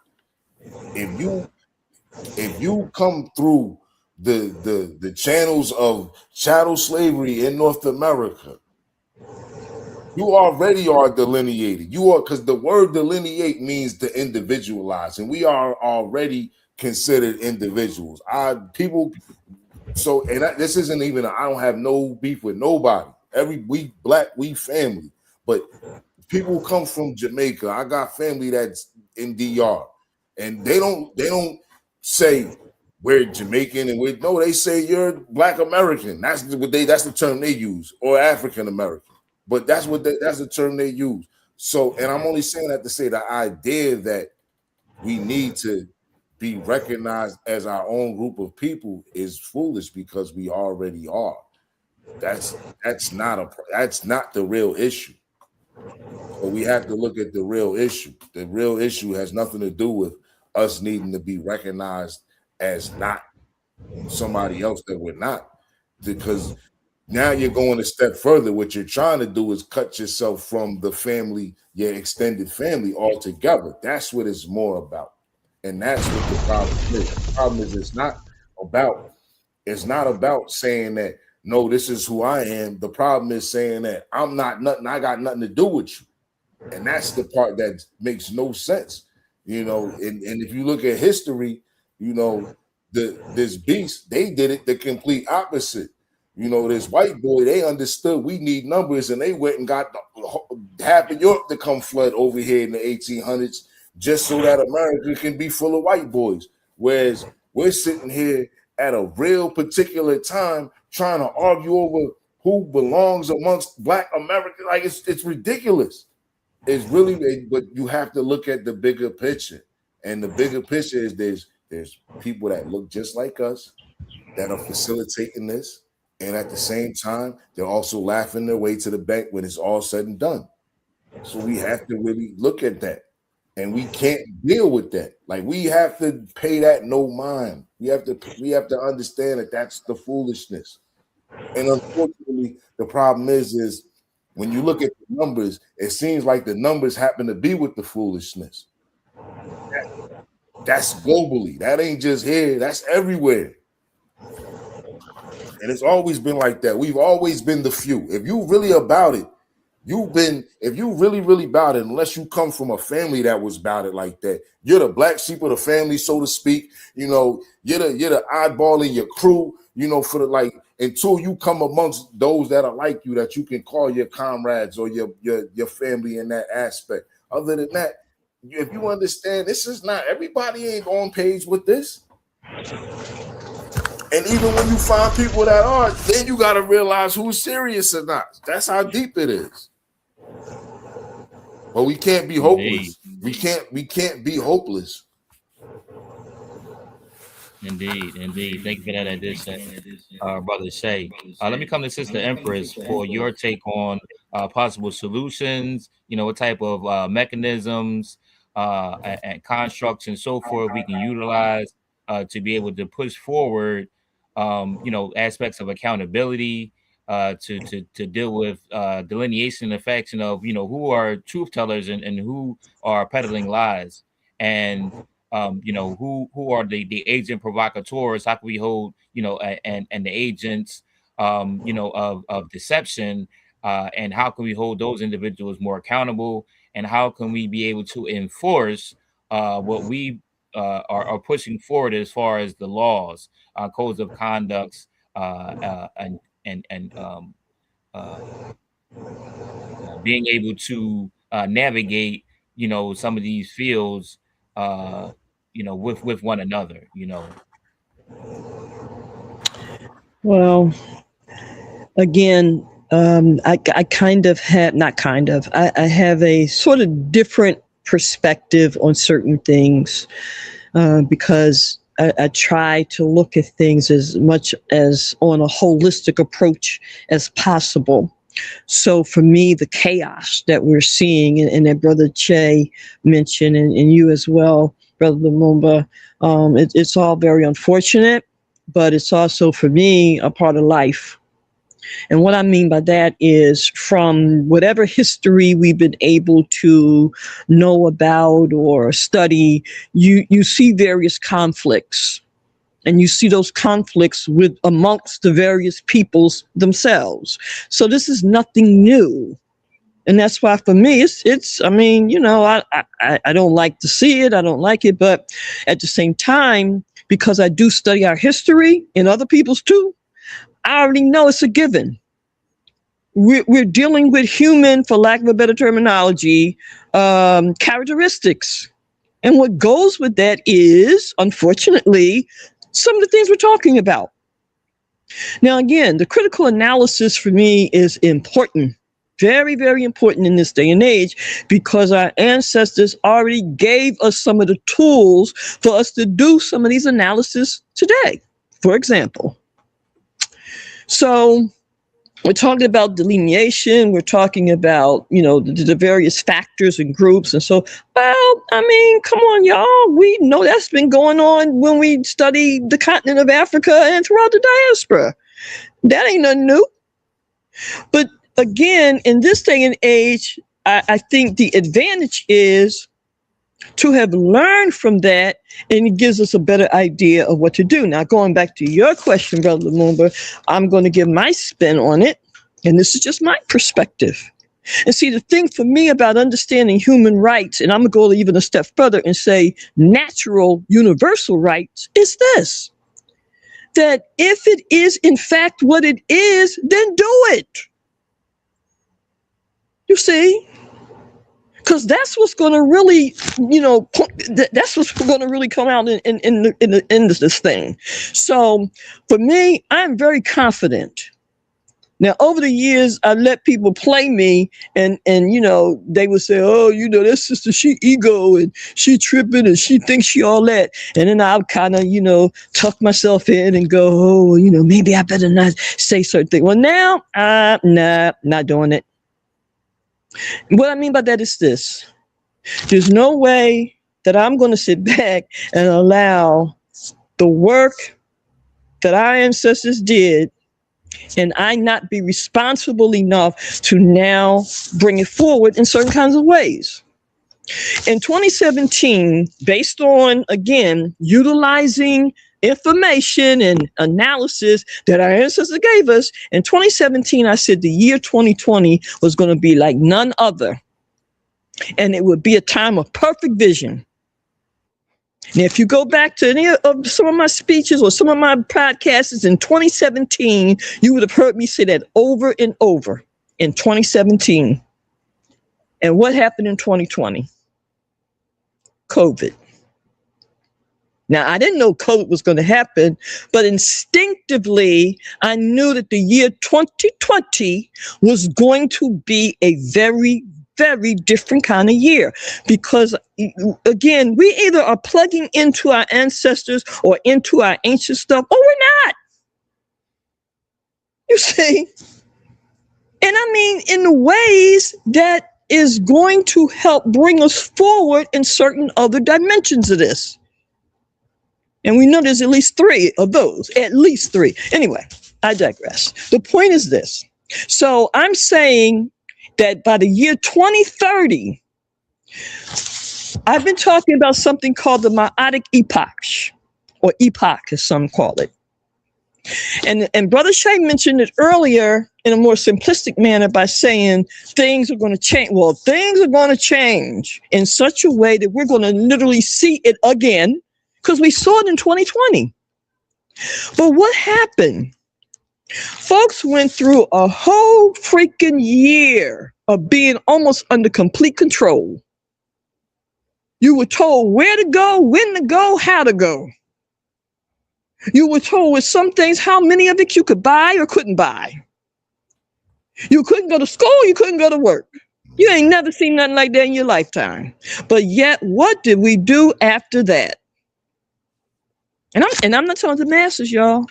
if you come through the channels of chattel slavery in North America, you already are delineated. You are, because the word delineate means to individualize, and we are already considered individuals. This isn't even. I don't have no beef with nobody. We black, we family. But people who come from Jamaica, I got family that's in DR, and they don't say we're Jamaican and they say you're Black American. That's the term they use, or African American. But that's the term they use. So, and I'm only saying that to say the idea that we need to be recognized as our own group of people is foolish because we already are. That's not the real issue. So we have to look at the real issue. The real issue has nothing to do with us needing to be recognized as not somebody else that we're not. Because now you're going a step further. What you're trying to do is cut yourself from the family, your extended family altogether. That's what it's more about. And that's what the problem is. The problem is it's not about saying that, no, this is who I am. The problem is saying that I'm not nothing, I got nothing to do with you. And that's the part that makes no sense. And if you look at history, this beast, they did it the complete opposite. This white boy, they understood we need numbers, and they went and got half of Europe to come flood over here in the 1800s just so that America can be full of white boys. Whereas we're sitting here at a real particular time trying to argue over who belongs amongst Black America. Like, it's ridiculous. It's really, but you have to look at the bigger picture. And the bigger picture is there's people that look just like us that are facilitating this. And at the same time, they're also laughing their way to the bank when it's all said and done. So we have to really look at that. And we can't deal with that. Like, we have to pay that no mind. We have to understand that that's the foolishness. And unfortunately, the problem is when you look at the numbers, it seems like the numbers happen to be with the foolishness. That's globally. That ain't just here. That's everywhere. And it's always been like that. We've always been the few. If you really about it, if you really about it, unless you come from a family that was about it like that, you're the black sheep of the family, so to speak. You're the oddball in your crew, until you come amongst those that are like you, that you can call your comrades or your family in that aspect. Other than that, if you understand, this is not, everybody ain't on page with this. And even when you find people that are, then you got to realize who's serious or not. That's how deep it is. But we can't be hopeless. We can't be hopeless. Indeed. Thank you for that addition, Brother Shay. Let me come to Sister Empress for your take on possible solutions, what type of mechanisms and constructs and so forth we can utilize to be able to push forward, aspects of accountability, to deal with delineation and affection of, who are truth tellers and who are peddling lies, and who are the agent provocateurs. How can we hold, and the agents, of deception, and how can we hold those individuals more accountable, and how can we be able to enforce what we are pushing forward as far as the laws, codes of conducts, and being able to navigate, some of these fields, with one another, Well, again, I kind of have, not kind of, I have a sort of different perspective on certain things, because I try to look at things as much as on a holistic approach as possible. So for me, the chaos that we're seeing, and that Brother Che mentioned, and you as well, Brother Lumumba, it's all very unfortunate, but it's also, for me, a part of life. And what I mean by that is, from whatever history we've been able to know about or study, you see various conflicts, and you see those conflicts with amongst the various peoples themselves. So this is nothing new. And that's why, for me, I don't like to see it. I don't like it. But at the same time, because I do study our history and other people's too, I already know it's a given. We're dealing with human, for lack of a better terminology, characteristics. And what goes with that is, unfortunately, some of the things we're talking about. Now, again, the critical analysis for me is important, Very, very important in this day and age, because our ancestors already gave us some of the tools for us to do some of these analysis today, for example. So we're talking about delineation. We're talking about, the various factors and groups. And so, well, I mean, come on, y'all. We know that's been going on when we study the continent of Africa and throughout the diaspora. That ain't nothing new. But again, in this day and age, I think the advantage is to have learned from that, and it gives us a better idea of what to do. Now, going back to your question, Brother Lumumba, I'm going to give my spin on it, and this is just my perspective. And see, the thing for me about understanding human rights, and I'm going to go even a step further and say natural universal rights, is this: that if it is in fact what it is, then do it. You see? Because that's what's going to really, that's what's going to really come out in this thing. So for me, I'm very confident. Now, over the years, I let people play me, and they would say, oh, that sister, she ego and she tripping and she thinks she all that. And then I'll kind of, tuck myself in and go, oh, maybe I better not say certain things. Well, now, nah, not doing it. What I mean by that is this: there's no way that I'm going to sit back and allow the work that our ancestors did and I not be responsible enough to now bring it forward in certain kinds of ways. In 2017, based on, again, utilizing information and analysis that our ancestors gave us, in 2017, I said the year 2020 was going to be like none other. And it would be a time of perfect vision. Now, if you go back to any of some of my speeches or some of my podcasts in 2017, you would have heard me say that over and over in 2017. And what happened in 2020? COVID. Now, I didn't know COVID was going to happen, but instinctively, I knew that the year 2020 was going to be a very, very different kind of year. Because, again, we either are plugging into our ancestors or into our ancient stuff, or we're not. You see? And I mean, in ways that is going to help bring us forward in certain other dimensions of this. And we know there's at least 3 of those, at least 3. Anyway, I digress. The point is this. So I'm saying that by the year 2030, I've been talking about something called the Ma'atic Epoch, or epoch as some call it. And Brother Shay mentioned it earlier in a more simplistic manner by saying things are going to change. Well, things are going to change in such a way that we're going to literally see it again, because we saw it in 2020. But what happened? Folks went through a whole freaking year of being almost under complete control. You were told where to go, when to go, how to go. You were told with some things how many of it you could buy or couldn't buy. You couldn't go to school, you couldn't go to work. You ain't never seen nothing like that in your lifetime. But yet, what did we do after that? And I'm not talking to the masses, y'all.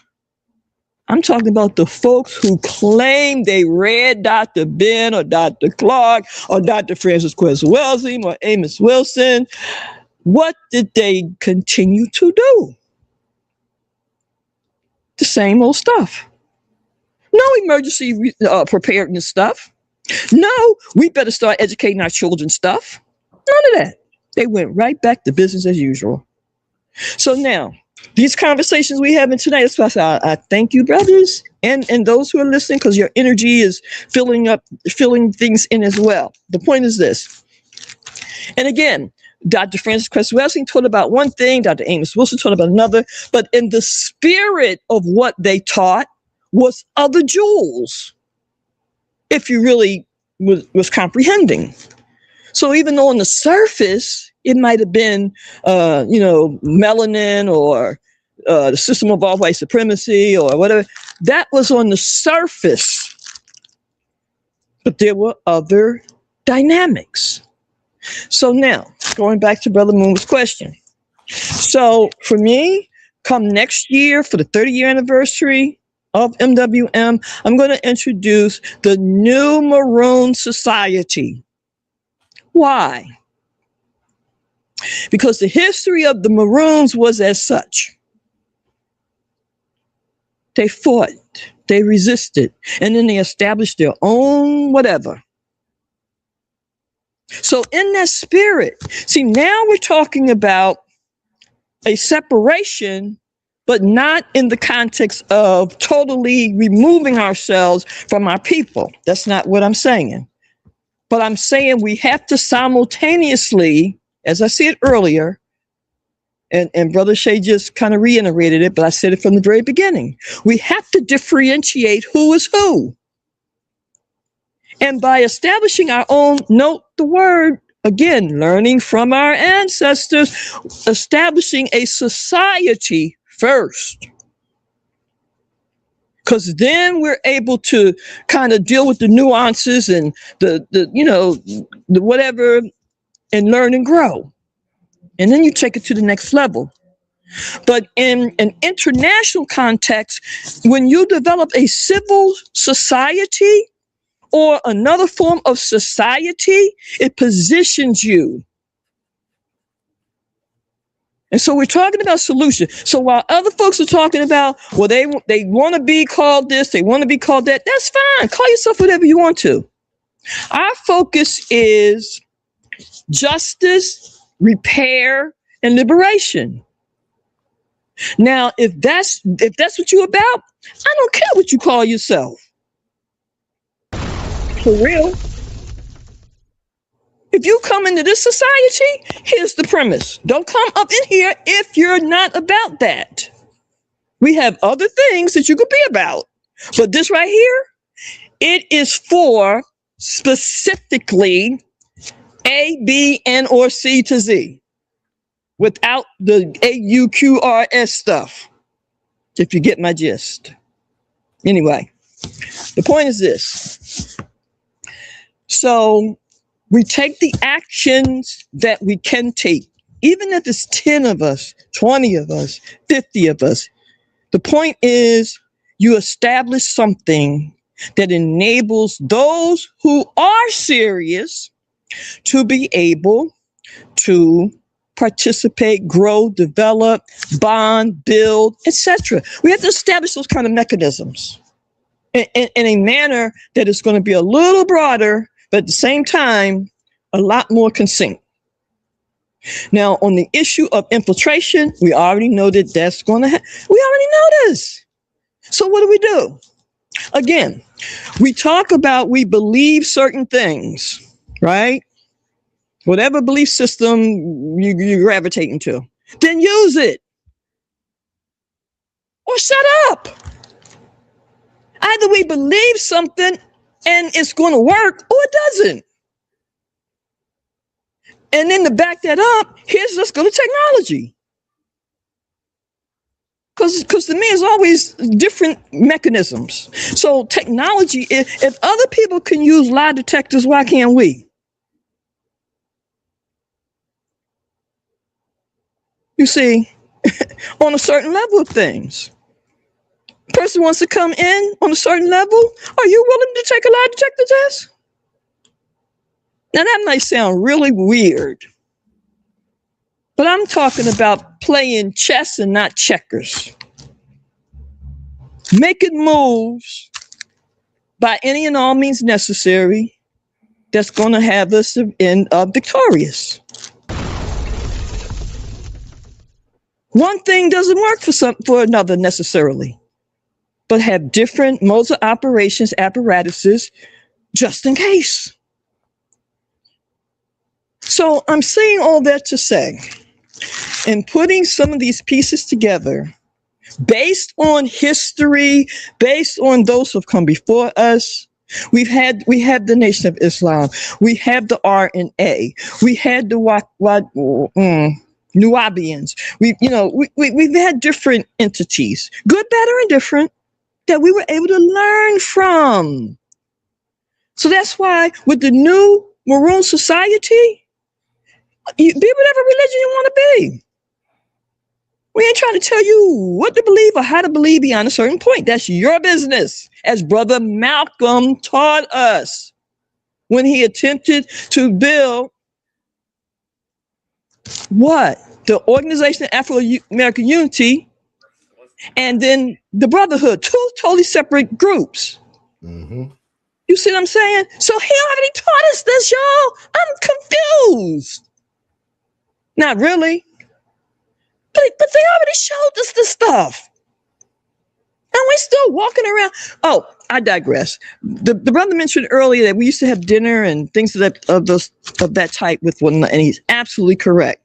I'm talking about the folks who claim they read Dr. Ben or Dr. Clark or Dr. Francis Cress Welsing or Amos Wilson. What did they continue to do? The same old stuff. No emergency preparedness stuff. No, we better start educating our children stuff. None of that. They went right back to business as usual. So now, these conversations we having tonight, that's why I thank you, brothers, and those who are listening, because your energy is filling things in as well. The point is this. And again, Dr. Francis Cress Welsing taught about one thing, Dr. Amos Wilson taught about another, but in the spirit of what they taught was other jewels, if you really was comprehending. So even though on the surface, it might have been, melanin or the system of all white supremacy or whatever, that was on the surface. but there were other dynamics. So now, going back to Brother Moon's question. So for me, come next year for the 30-year anniversary of MWM, I'm going to introduce the New Maroon Society. Why? Because the history of the Maroons was as such. They fought, they resisted, and then they established their own whatever. So in that spirit, see, now we're talking about a separation, but not in the context of totally removing ourselves from our people. That's not what I'm saying. But I'm saying we have to simultaneously, as I said earlier, and Brother Shay just kind of reiterated it, but I said it from the very beginning. We have to differentiate who is who. And by establishing our own, note the word, again, learning from our ancestors, establishing a society first. Because then we're able to kind of deal with the nuances and the whatever, and learn and grow. And then you take it to the next level. But in an international context, when you develop a civil society or another form of society, it positions you. And so we're talking about solution. So while other folks are talking about, well, they want to be called this, they want to be called that, that's fine. Call yourself whatever you want to. Our focus is justice, repair, and liberation. Now, if that's what you're about, I don't care what you call yourself. For real. If you come into this society, here's the premise. Don't come up in here if you're not about that. We have other things that you could be about. But this right here, it is for specifically A, B, N, or C to Z, without the AUQRS stuff, if you get my gist. Anyway, the point is this. So we take the actions that we can take, even if it's 10 of us, 20 of us, 50 of us. The point is you establish something that enables those who are serious to be able to participate, grow, develop, bond, build, etc. We have to establish those kind of mechanisms in a manner that is going to be a little broader, but at the same time, a lot more succinct. Now, on the issue of infiltration, we already know that that's going to happen. We already know this. So what do? Again, we talk about we believe certain things, right? Whatever belief system you're gravitating to, then use it. Or shut up. Either we believe something and it's going to work, or it doesn't. And then to back that up, here's let's go to technology. Because to me, it's always different mechanisms. So technology, if other people can use lie detectors, why can't we? You see, on a certain level of things. Person wants to come in on a certain level, are you willing to take a lie detector test? Now that might sound really weird, but I'm talking about playing chess and not checkers. Making moves by any and all means necessary that's going to have us end up victorious. One thing doesn't work for another necessarily, but have different modes of operations, apparatuses, just in case. So I'm saying all that to say, in putting some of these pieces together, based on history, based on those who have come before us, we have the Nation of Islam, we have the RNA, we had the Nubians, we've had different entities, good, better, and different, that we were able to learn from. So that's why with the new Maroon Society, you be whatever religion you want to be. We ain't trying to tell you what to believe or how to believe beyond a certain point. That's your business, as Brother Malcolm taught us when he attempted to build what? The Organization of Afro-American Unity and then the Brotherhood, two totally separate groups. Mm-hmm. You see what I'm saying? So he already taught us this, y'all. I'm confused. Not really. But they already showed us this stuff. And we're still walking around. Oh, I digress. The brother mentioned earlier that we used to have dinner and things of that type with one another, and he's absolutely correct.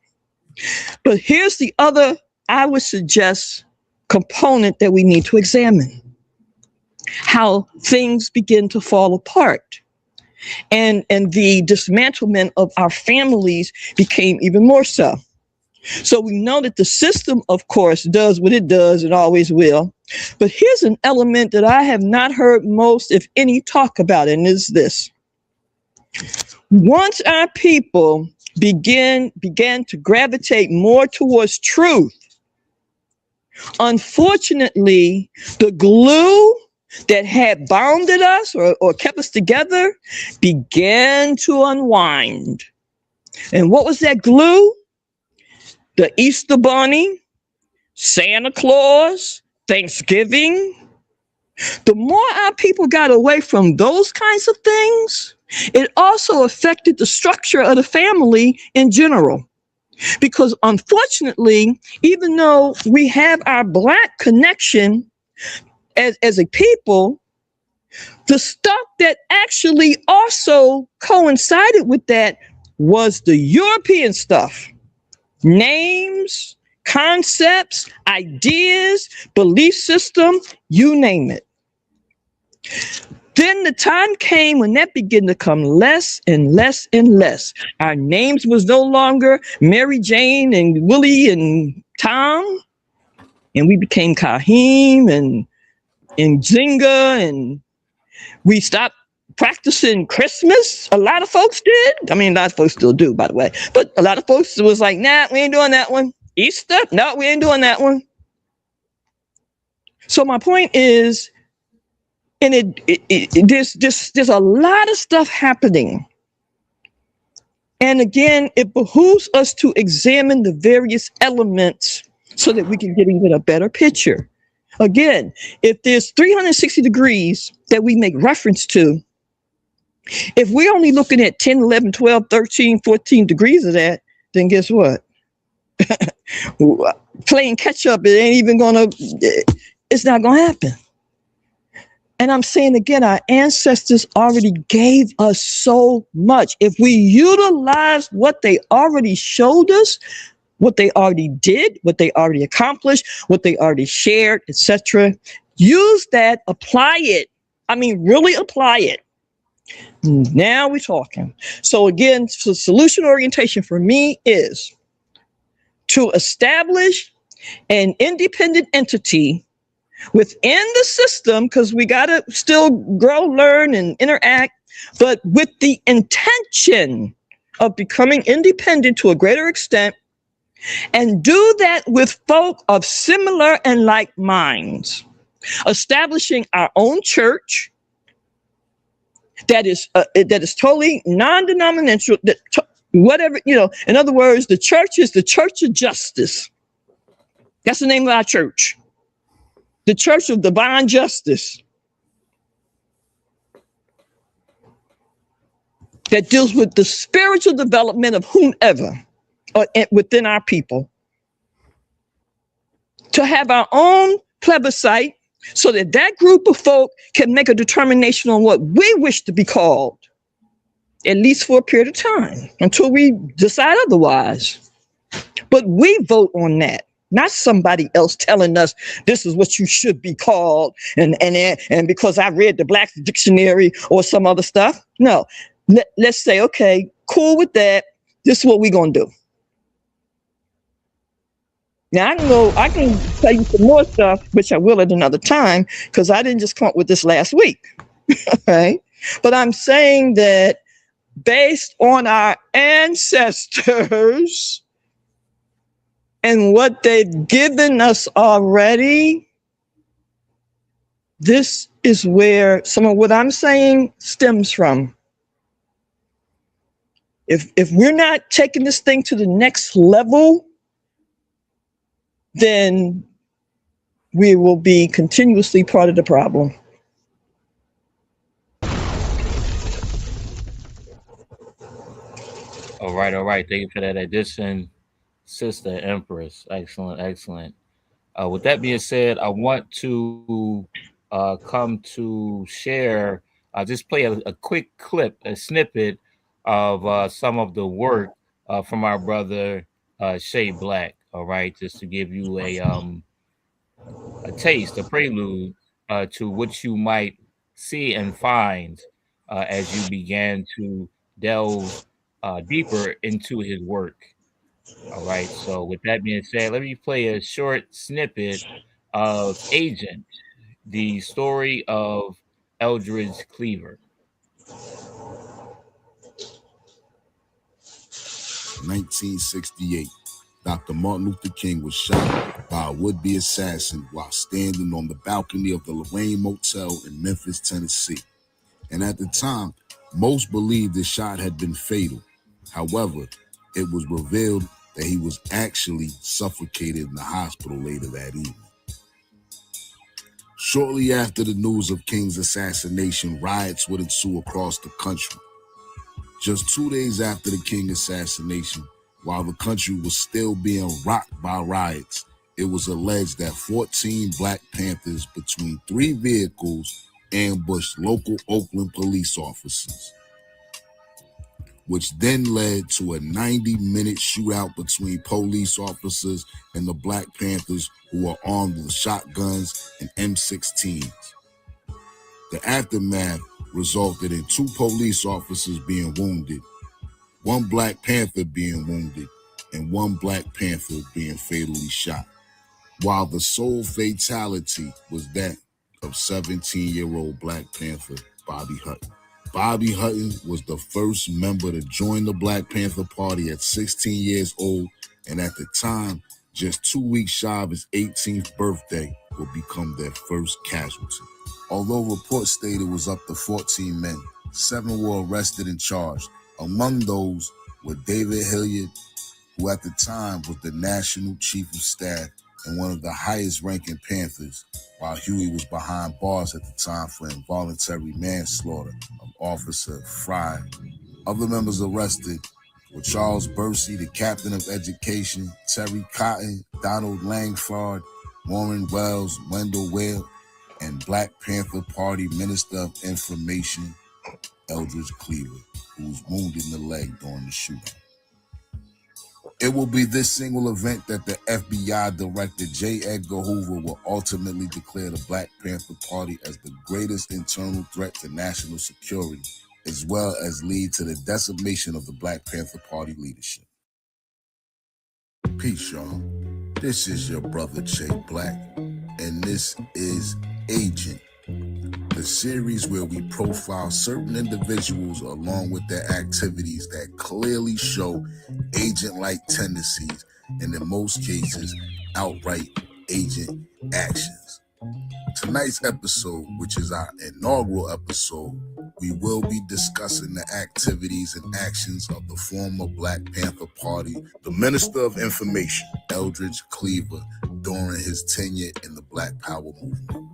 But here's the other, I would suggest, component that we need to examine. How things begin to fall apart. And the dismantlement of our families became even more so. So we know that the system, of course, does what it does and always will. But here's an element that I have not heard most, if any, talk about, and is this. Once our people began to gravitate more towards truth, unfortunately, the glue that had bounded us or kept us together began to unwind. And what was that glue? The Easter Bunny, Santa Claus, Thanksgiving. The more our people got away from those kinds of things, it also affected the structure of the family in general. Because unfortunately, even though we have our Black connection as a people, the stuff that actually also coincided with that was the European stuff. Names, concepts, ideas, belief system, you name it. Then the time came when that began to come less and less and less. Our names was no longer Mary Jane and Willie and Tom. And we became Kahim and Zinga, and we stopped practicing Christmas. A lot of folks did. I mean, a lot of folks still do, by the way. But a lot of folks was like, nah, we ain't doing that one. Easter? No, we ain't doing that one. So my point is, and there's a lot of stuff happening. And again, it behooves us to examine the various elements so that we can get even a better picture. Again, if there's 360 degrees that we make reference to, if we're only looking at 10, 11, 12, 13, 14 degrees of that, then guess what? Playing catch up, it ain't even it's not gonna happen. And I'm saying again, our ancestors already gave us so much. If we utilize what they already showed us, what they already did, what they already accomplished, what they already shared, etc., use that, apply it. I mean, really apply it. Now we're talking. So again, so solution orientation for me is to establish an independent entity within the system, because we got to still grow, learn, and interact, but with the intention of becoming independent to a greater extent, and do that with folk of similar and like minds, establishing our own church that is totally non-denominational, whatever, in other words, the church is the Church of Justice. That's the name of our church. The Church of Divine Justice. That deals with the spiritual development of whomever within our people. To have our own plebiscite so that that group of folk can make a determination on what we wish to be called, at least for a period of time, until we decide otherwise. But we vote on that, not somebody else telling us this is what you should be called, and because I read the Black Dictionary or some other stuff. No, let's say, okay, cool with that. This is what we're gonna do. Now I can tell you some more stuff, which I will at another time, because I didn't just come up with this last week. Right? But I'm saying that based on our ancestors and what they've given us already, this is where some of what I'm saying stems from. If we're not taking this thing to the next level, then we will be continuously part of the problem. All right, all right. Thank you for that addition, Sister Empress. Excellent, excellent. With that being said, I want to come to share, just play a quick clip, a snippet of some of the work from our brother Shay Black. All right, just to give you a taste, a prelude to what you might see and find as you began to delve deeper into his work. All right. So, with that being said, let me play a short snippet of Agent, the story of Eldridge Cleaver. 1968, Dr. Martin Luther King was shot by a would-be assassin while standing on the balcony of the Lorraine Motel in Memphis, Tennessee. And at the time, most believed the shot had been fatal. However, it was revealed that he was actually suffocated in the hospital later that evening. Shortly after the news of King's assassination, riots would ensue across the country. Just 2 days after the King assassination, while the country was still being rocked by riots, it was alleged that 14 Black Panthers between 3 vehicles ambushed local Oakland police officers, which then led to a 90-minute shootout between police officers and the Black Panthers, who were armed with shotguns and M16s. The aftermath resulted in 2 police officers being wounded, 1 Black Panther being wounded, and 1 Black Panther being fatally shot, while the sole fatality was that of 17-year-old Black Panther Bobby Hutton. Bobby Hutton was the first member to join the Black Panther Party at 16 years old, and at the time, just 2 weeks shy of his 18th birthday, would become their first casualty. Although reports stated it was up to 14 men, 7 were arrested and charged. Among those were David Hilliard, who at the time was the National Chief of Staff and one of the highest-ranking Panthers, while Huey was behind bars at the time for involuntary manslaughter of Officer Fry. Other members arrested were Charles Bursey, the Captain of Education, Terry Cotton, Donald Langford, Warren Wells, Wendell Whale, and Black Panther Party Minister of Information, Eldridge Cleaver, who was wounded in the leg during the shootout. It will be this single event that the FBI Director J. Edgar Hoover will ultimately declare the Black Panther Party as the greatest internal threat to national security, as well as lead to the decimation of the Black Panther Party leadership. Peace, y'all. This is your brother Jay Black, and this is Agent, the series where we profile certain individuals along with their activities that clearly show agent-like tendencies and in most cases, outright agent actions. Tonight's episode, which is our inaugural episode, we will be discussing the activities and actions of the former Black Panther Party, the Minister of Information, Eldridge Cleaver, during his tenure in the Black Power movement.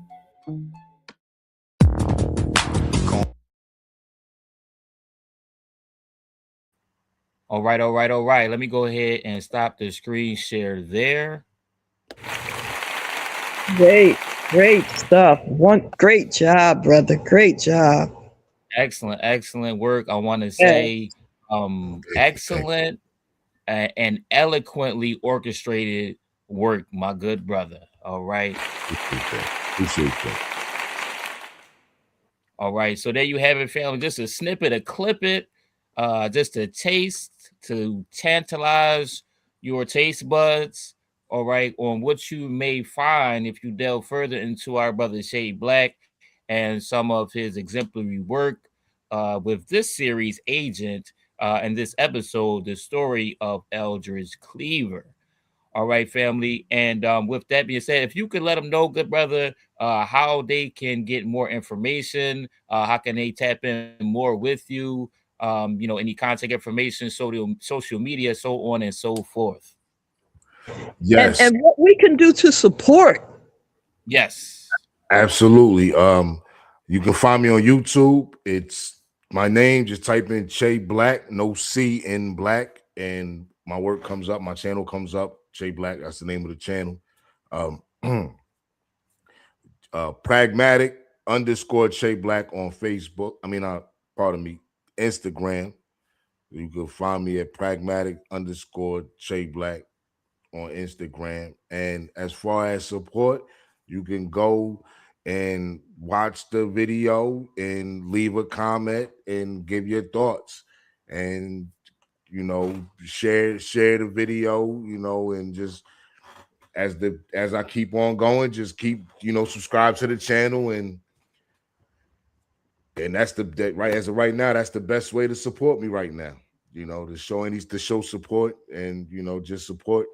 All right, all right, all right. Let me go ahead and stop the screen share there. Great stuff. Great job, brother. Great job. Excellent, excellent work. I want to say excellent and eloquently orchestrated work, my good brother. All right. Appreciate that. All right. So there you have it, family. Just a snippet, a clip it, just a taste to tantalize your taste buds. All right, on what you may find if you delve further into our brother Shay Black and some of his exemplary work. with this series, Agent, in this episode, the story of Eldridge Cleaver. All right, family. And with that being said, if you could let them know, good brother, how they can get more information, how can they tap in more with you, any contact information, social media, so on and so forth. Yes, And what we can do to support. Yes. absolutely. You can find me on YouTube. It's my name. Just type in Che Black, no C in Black, and my work comes up. My channel comes up. Che Black. That's the name of the channel. Pragmatic _ Che Black on Facebook. Pardon me, Instagram. You can find me at Pragmatic _ Che Black on Instagram. And as far as support, you can go and watch the video and leave a comment and give your thoughts, and share the video, and just as I keep on going, just keep subscribe to the channel, and that's right as of right now, that's the best way to support me right now. To show support, and just support.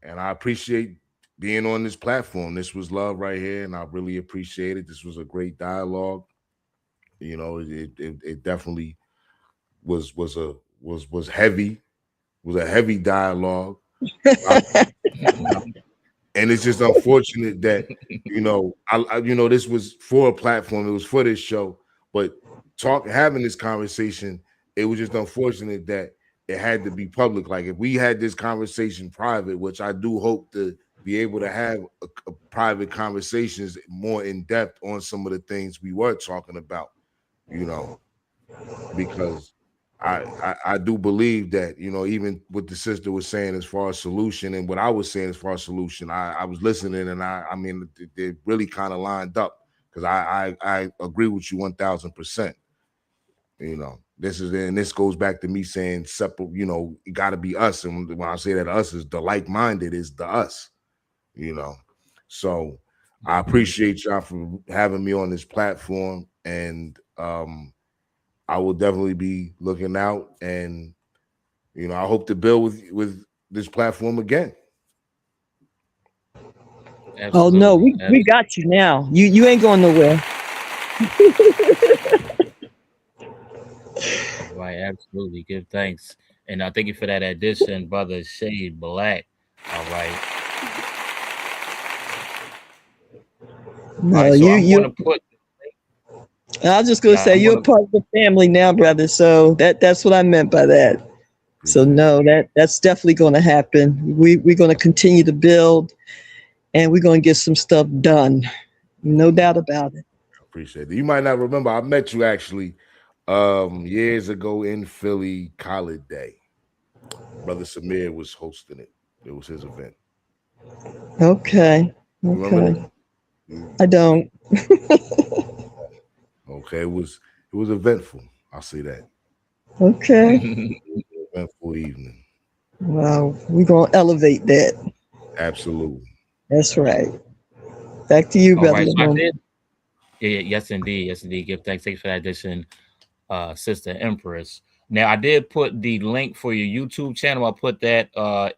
And I appreciate being on this platform. This was love right here, and I really appreciate it. This was a great dialogue. It definitely was heavy. It was a heavy dialogue. And it's just unfortunate that this was for a platform. It was for this show, but having this conversation, it was just unfortunate that it had to be public. Like, if we had this conversation private, which I do hope to be able to have a private conversations more in depth on some of the things we were talking about, because I do believe that, even what the sister was saying as far as solution, and what I was saying as far as solution, I was listening, and they really kind of lined up, because I agree with you 1000%. This goes back to me saying separate, it got to be us. And when I say that us is the like-minded, is the us, So I appreciate y'all for having me on this platform, and I will definitely be looking out, and I hope to build with this platform again. Absolutely. Oh no, we got you now. You ain't going nowhere. Right, absolutely. Give thanks. And I thank you for that addition, brother Che Black. All right. No, All right, so I'm gonna put I was just gonna say you're a part of the family now, brother. So that's what I meant by that. So no, that's definitely gonna happen. We're gonna continue to build, and we're gonna get some stuff done. No doubt about it. I appreciate it. You might not remember, I met you actually years ago in Philly, College Day. Brother Samir was hosting it. It was his event. Okay. I don't. Okay, it was eventful. I'll say that. Okay. Eventful evening. Wow, we're gonna elevate that. Absolutely. That's right. Back to you, brother. Right, so yes, indeed. Give thanks for that addition, Sister Empress. Now, I did put the link for your YouTube channel. I put that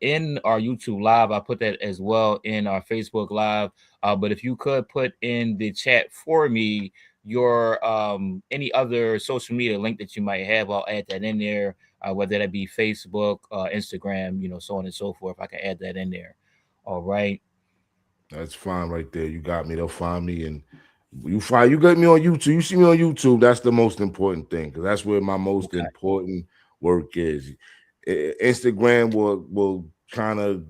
in our YouTube live. I put that as well in our Facebook live. But if you could put in the chat for me your any other social media link that you might have, I'll add that in there. Whether that be Facebook, Instagram, so on and so forth. I can add that in there. All right. That's fine right there. You got me. They'll find me, and you got me on YouTube. You see me on YouTube. That's the most important thing, because that's where my most important work is. Instagram will kind of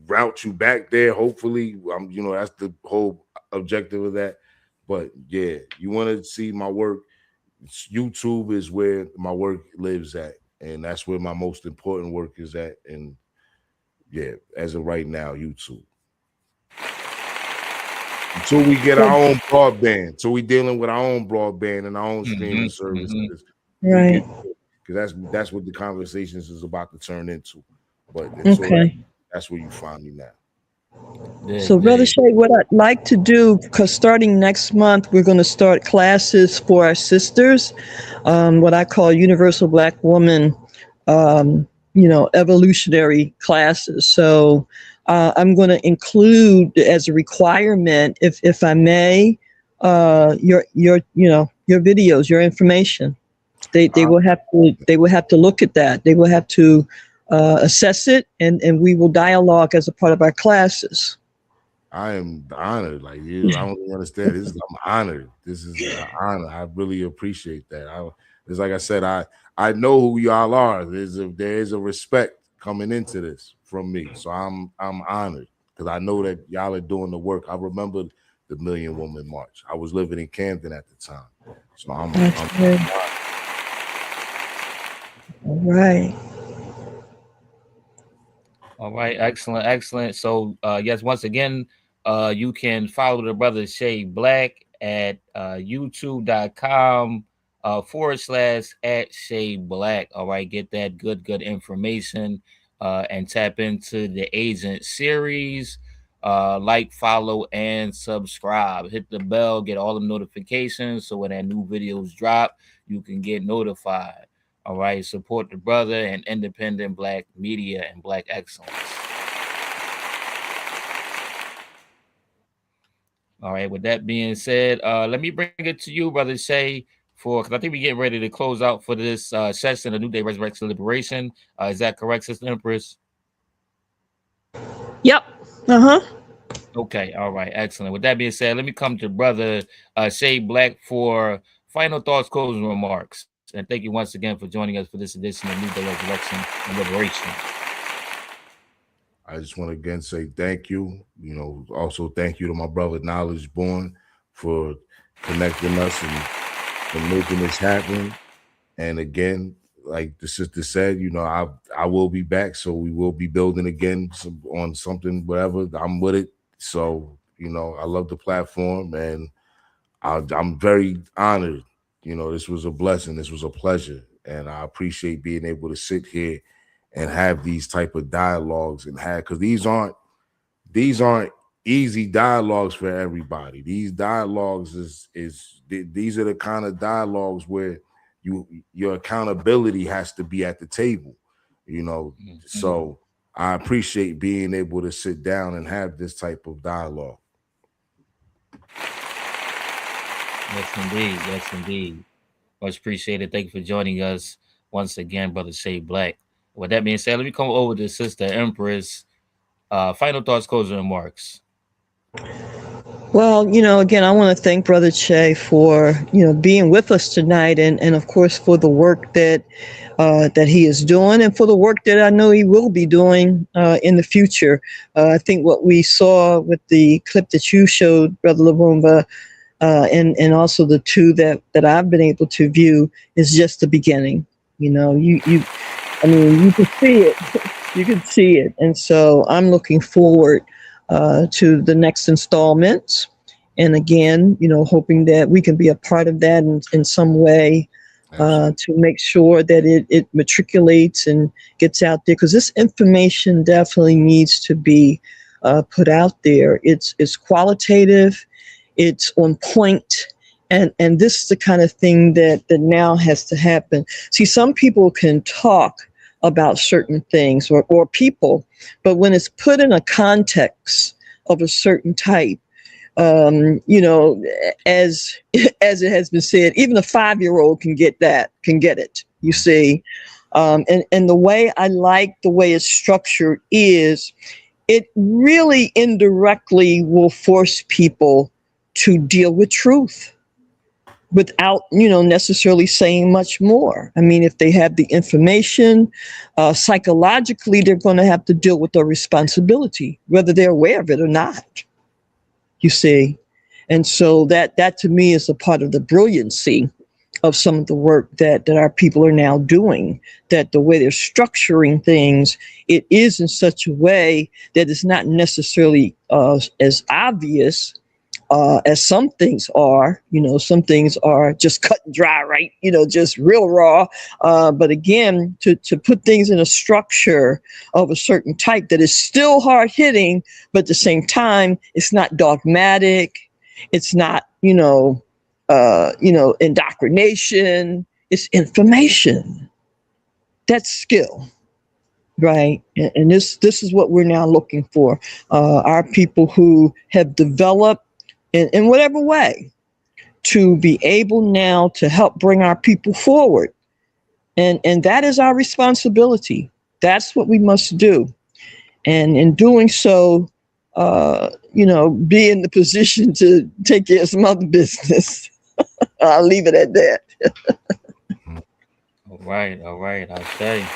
route you back there. Hopefully, that's the whole objective of that. But yeah, you want to see my work. YouTube is where my work lives at, and that's where my most important work is at. And yeah, as of right now, YouTube. Until we get our own broadband, so we dealing with our own broadband and our own streaming services, right? Because that's what the conversations is about to turn into. But okay, that's where you find me now. So, Brother Shay, what I'd like to do, because starting next month, we're going to start classes for our sisters, what I call Universal Black Woman, evolutionary classes. So I'm going to include as a requirement, if I may, your videos, your information. They will have to look at that. They will have to assess it, and we will dialogue as a part of our classes. I am honored. Like you, I don't even understand. I'm honored. This is an honor. I really appreciate that. It's like I said, I know who y'all are. There is a respect coming into this from me. So I'm honored because I know that y'all are doing the work. I remember the Million Woman March. I was living in Camden at the time. So I'm honored. All right. All right, excellent. So yes, once again, you can follow the brother Shay Black at youtube.com /@Shay Black. All right, get that good information and tap into the Agent series. Like, follow, and subscribe. Hit the bell, get all the notifications so when that new videos drop, you can get notified. All right, support the brother and independent Black media and Black excellence. All right, with that being said, let me bring it to you, Brother Shay, because I think we're getting ready to close out for this session of New Day Resurrection Liberation. Is that correct, Sister Empress? Yep. Okay, all right, excellent. With that being said, let me come to Brother Shay Black for final thoughts, closing remarks. And thank you once again for joining us for this edition of New Day Resurrection and Liberation. I just want to again say thank you. Also thank you to my brother Knowledge Born for connecting us and for making this happen. And again, like the sister said, I will be back, so we will be building again on something, whatever. I'm with it. So, I love the platform, and I'm very honored. This was a blessing. This was a pleasure. And I appreciate being able to sit here and have these type of dialogues because these aren't easy dialogues for everybody. These dialogues these are the kind of dialogues where your accountability has to be at the table, Mm-hmm. So I appreciate being able to sit down and have this type of dialogue. Yes, indeed. Much appreciated. Thank you for joining us once again, Brother Shay Black. With that being said, let me come over to Sister Empress. Final thoughts, closing remarks. Well, again, I want to thank Brother Shay for, being with us tonight and of course, for the work that he is doing and for the work that I know he will be doing in the future. I think what we saw with the clip that you showed, Brother Lumumba, and also the two that I've been able to view is just the beginning. You can see it. You can see it. And so I'm looking forward to the next installments. And again, hoping that we can be a part of that in some way to make sure that it matriculates and gets out there, because this information definitely needs to be put out there. It's qualitative. It's on point, and this is the kind of thing that now has to happen. See, some people can talk about certain things or people, but when it's put in a context of a certain type, as it has been said, even a 5-year-old can get it, you see. And the way I like the way it's structured is it really indirectly will force people to deal with truth without, necessarily saying much more. I mean, if they have the information, psychologically, they're going to have to deal with their responsibility, whether they're aware of it or not, you see. And so that to me is a part of the brilliancy of some of the work that our people are now doing, that the way they're structuring things, it is in such a way that it's not necessarily as obvious, as some things are. Some things are just cut and dry, right? Just real raw. But again, to put things in a structure of a certain type that is still hard hitting, but at the same time, it's not dogmatic. It's not, indoctrination. It's information. That's skill. Right. And this is what we're now looking for. Our people who have developed in whatever way to be able now to help bring our people forward. And that is our responsibility. That's what we must do. And in doing so, be in the position to take care of some other business. I'll leave it at that. All right. I'll say.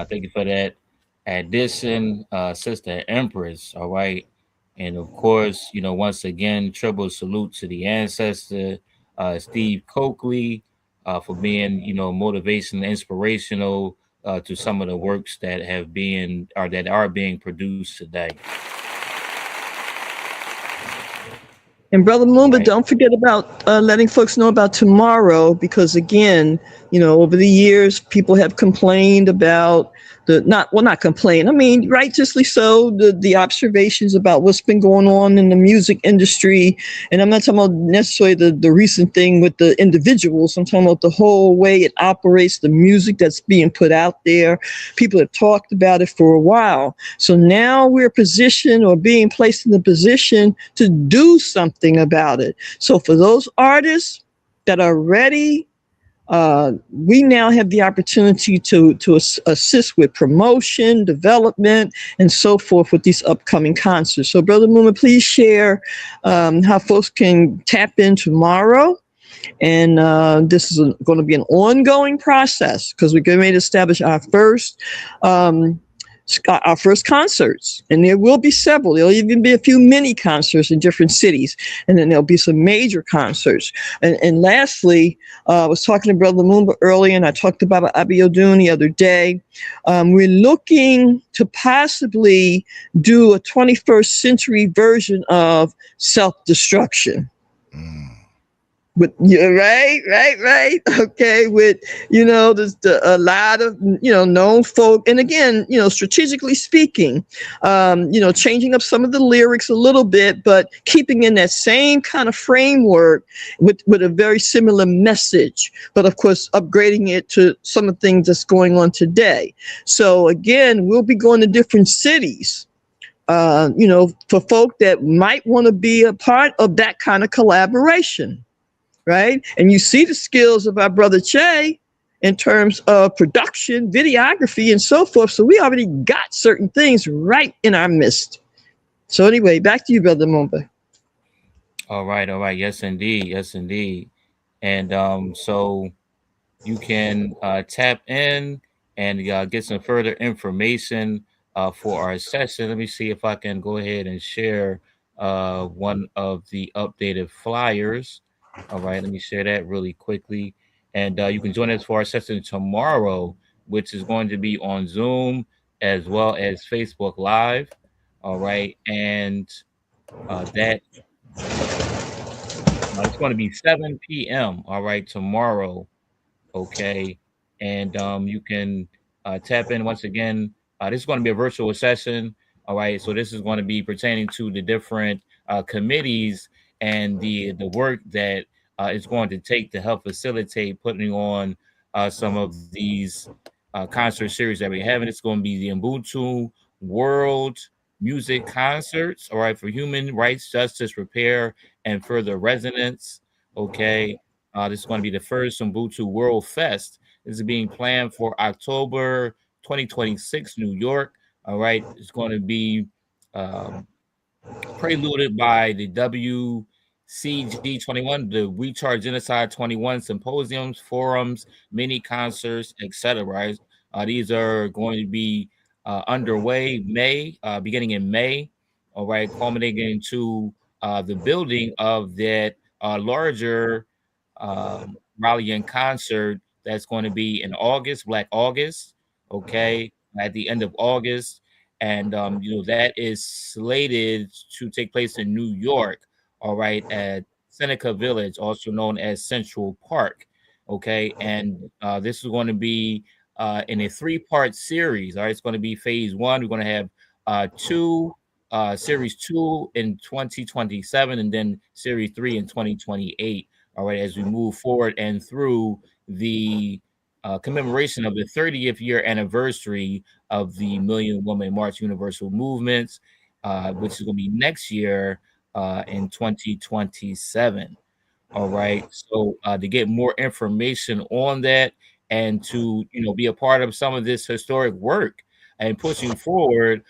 Thank you for that addition, Sister Empress. All right. And of course, once again, triple salute to the ancestor, Steve Coakley, for being, motivational, inspirational to some of the works that are being produced today. And Brother Moomba, Right. don't forget about letting folks know about tomorrow, because again, over the years, people have complained about not complain. I mean, righteously so, the observations about what's been going on in the music industry. And I'm not talking about necessarily the recent thing with the individuals. I'm talking about the whole way it operates, the music that's being put out there. People have talked about it for a while. So now we're positioned or being placed in the position to do something about it. So for those artists that are ready, we now have the opportunity to assist with promotion, development, and so forth with these upcoming concerts. So, Brother Mooma, please share how folks can tap in tomorrow. And this is going to be an ongoing process, because we're getting ready to establish our first concerts, and there will be several. There'll even be a few mini concerts in different cities, and then there'll be some major concerts. And lastly, I was talking to Brother Moomba earlier, and I talked about Abiodun the other day. We're looking to possibly do a 21st century version of self-destruction. With right. Okay, with there's a lot of known folk, and again, strategically speaking, changing up some of the lyrics a little bit, but keeping in that same kind of framework with a very similar message, but of course upgrading it to some of the things that's going on today. So again, we'll be going to different cities. For folk that might want to be a part of that kind of collaboration. Right. And you see the skills of our brother Che in terms of production, videography, and so forth. So we already got certain things right in our midst. So anyway, back to you, Brother Moomba. All right. Yes, indeed. And so you can tap in and get some further information for our session. Let me see if I can go ahead and share one of the updated flyers. All right, let me share that really quickly. And you can join us for our session tomorrow, which is going to be on Zoom as well as Facebook Live. All right, and that it's going to be 7 p.m. All right, tomorrow. Okay, and you can tap in once again. This is going to be a virtual session. All right, so this is going to be pertaining to the different committees and the work that it's going to take to help facilitate putting on some of these concert series that we're having. It's going to be the Ubuntu World Music Concerts, all right, for human rights, justice, repair, and further resonance. Okay, this is going to be the first Ubuntu World Fest. This is being planned for October 2026, New York. All right, it's going to be preluded by the WCG21, the Recharge Genocide 21 symposiums, forums, mini concerts, etc. Right? These are going to be underway beginning in May. All right, culminating into the building of that larger rally and concert that's going to be in August, Black August. Okay, at the end of August. and that is slated to take place in New York. All right, at Seneca Village, also known as Central Park. Okay, and this is going to be in a 3-part series. All right, it's going to be phase 1. We're going to have series 2 in 2027, and then series 3 in 2028. All right, as we move forward and through the commemoration of the 30th year anniversary of the Million Woman March Universal Movements, which is going to be next year in 2027. All right. So to get more information on that and to be a part of some of this historic work and pushing forward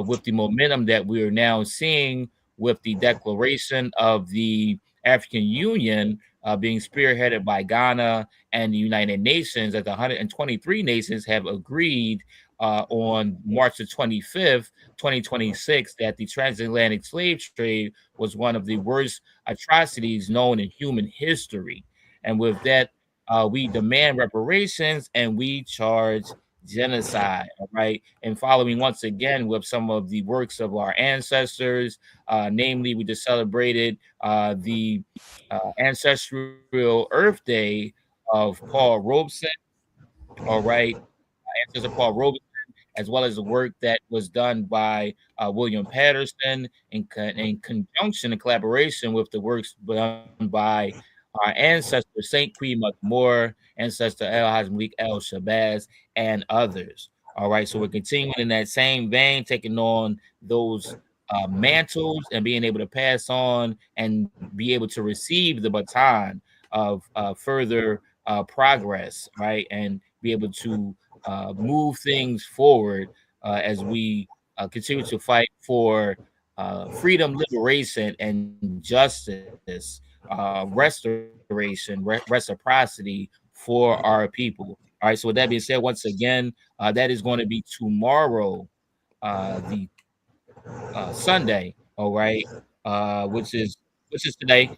with the momentum that we are now seeing with the declaration of the African Union being spearheaded by Ghana and the United Nations, as 123 nations have agreed on March the 25th, 2026, that the transatlantic slave trade was one of the worst atrocities known in human history. And with that, we demand reparations and we charge genocide. All right. And following once again with some of the works of our ancestors, namely, we just celebrated the Ancestral Earth Day of Paul Robeson. All right. Ancestor Paul Robeson, as well as the work that was done by William Patterson in conjunction and collaboration with the works done by our ancestor Saint Kwame Moore, ancestor El Haj Malik El Shabazz, and others. All right, so we're continuing in that same vein, taking on those mantles and being able to pass on and be able to receive the baton of further progress, right, and be able to move things forward as we continue to fight for freedom, liberation, and justice, restoration, reciprocity for our people. All right. So with that being said, once again, that is going to be tomorrow, the Sunday. All right, which is today,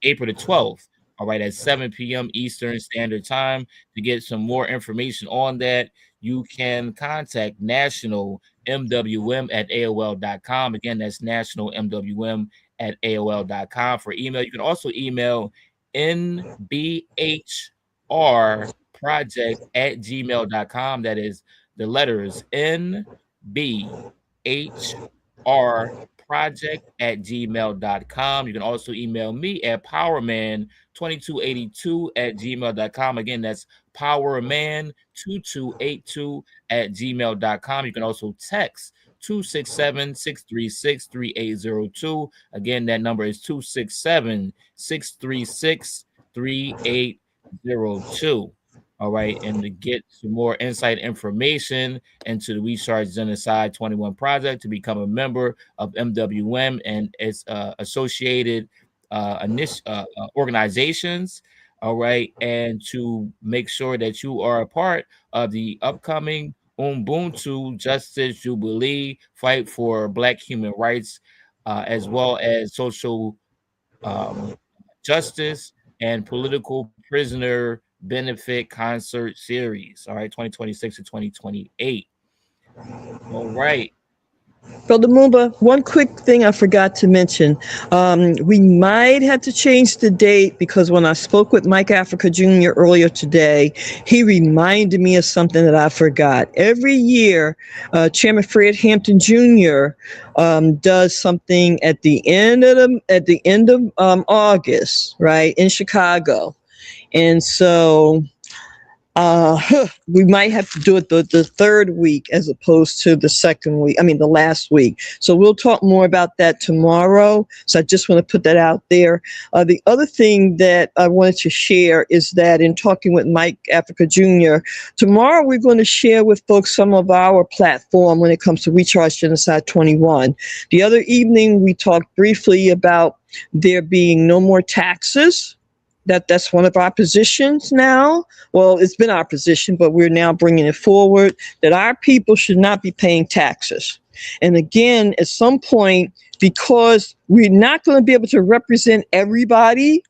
April the 12th. All right, at 7 p.m. Eastern Standard Time. To get some more information on that, you can contact National MWM at AOL.com. Again, that's National MWM at AOL.com for email. You can also email nbhrproject@gmail.com. That is the letters nbhrproject@gmail.com. You can also email me at powerman2282@gmail.com. Again, that's powerman2282@gmail.com. You can also text 267-636-3802. Again, that number is 267-636-3802. All right, and to get some more inside information into the We Charge Genocide 21 project, to become a member of MWM and its associated organizations. All right, and to make sure that you are a part of the upcoming Ubuntu Justice Jubilee fight for Black human rights, as well as social justice and political prisoner benefit concert series. All right, 2026 to 2028. All right. Brother Mumba, one quick thing I forgot to mention. We might have to change the date because when I spoke with Mike Africa Jr. earlier today, he reminded me of something that I forgot. Every year, Chairman Fred Hampton Jr. Does something at the end of August, right, in Chicago, and so we might have to do it the third week as opposed to the last week. So we'll talk more about that tomorrow. So I just want to put that out there. The other thing that I wanted to share is that in talking with Mike Africa Jr., tomorrow we're going to share with folks some of our platform when it comes to We Charge Genocide 21. The other evening, we talked briefly about there being no more taxes. That's one of our positions now. Well, it's been our position, but we're now bringing it forward that our people should not be paying taxes. And again, at some point, because we're not going to be able to represent everybody,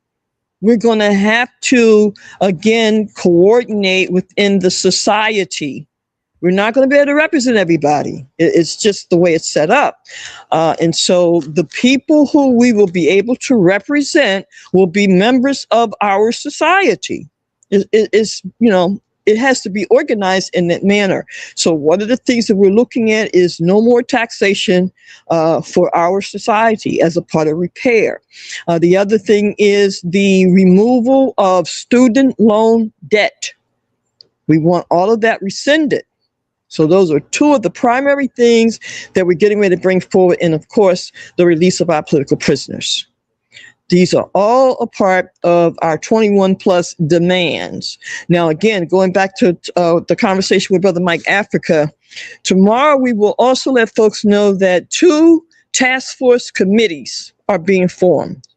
we're going to have to, again, coordinate within the society We're not going to be able to represent everybody. It's just the way it's set up. And so the people who we will be able to represent will be members of our society. It has to be organized in that manner. So one of the things that we're looking at is no more taxation for our society as a part of repair. The other thing is the removal of student loan debt. We want all of that rescinded. So those are two of the primary things that we're getting ready to bring forward. And of course, the release of our political prisoners. These are all a part of our 21 plus demands. Now, again, going back to the conversation with Brother Mike Africa, tomorrow we will also let folks know that 2 task force committees are being formed.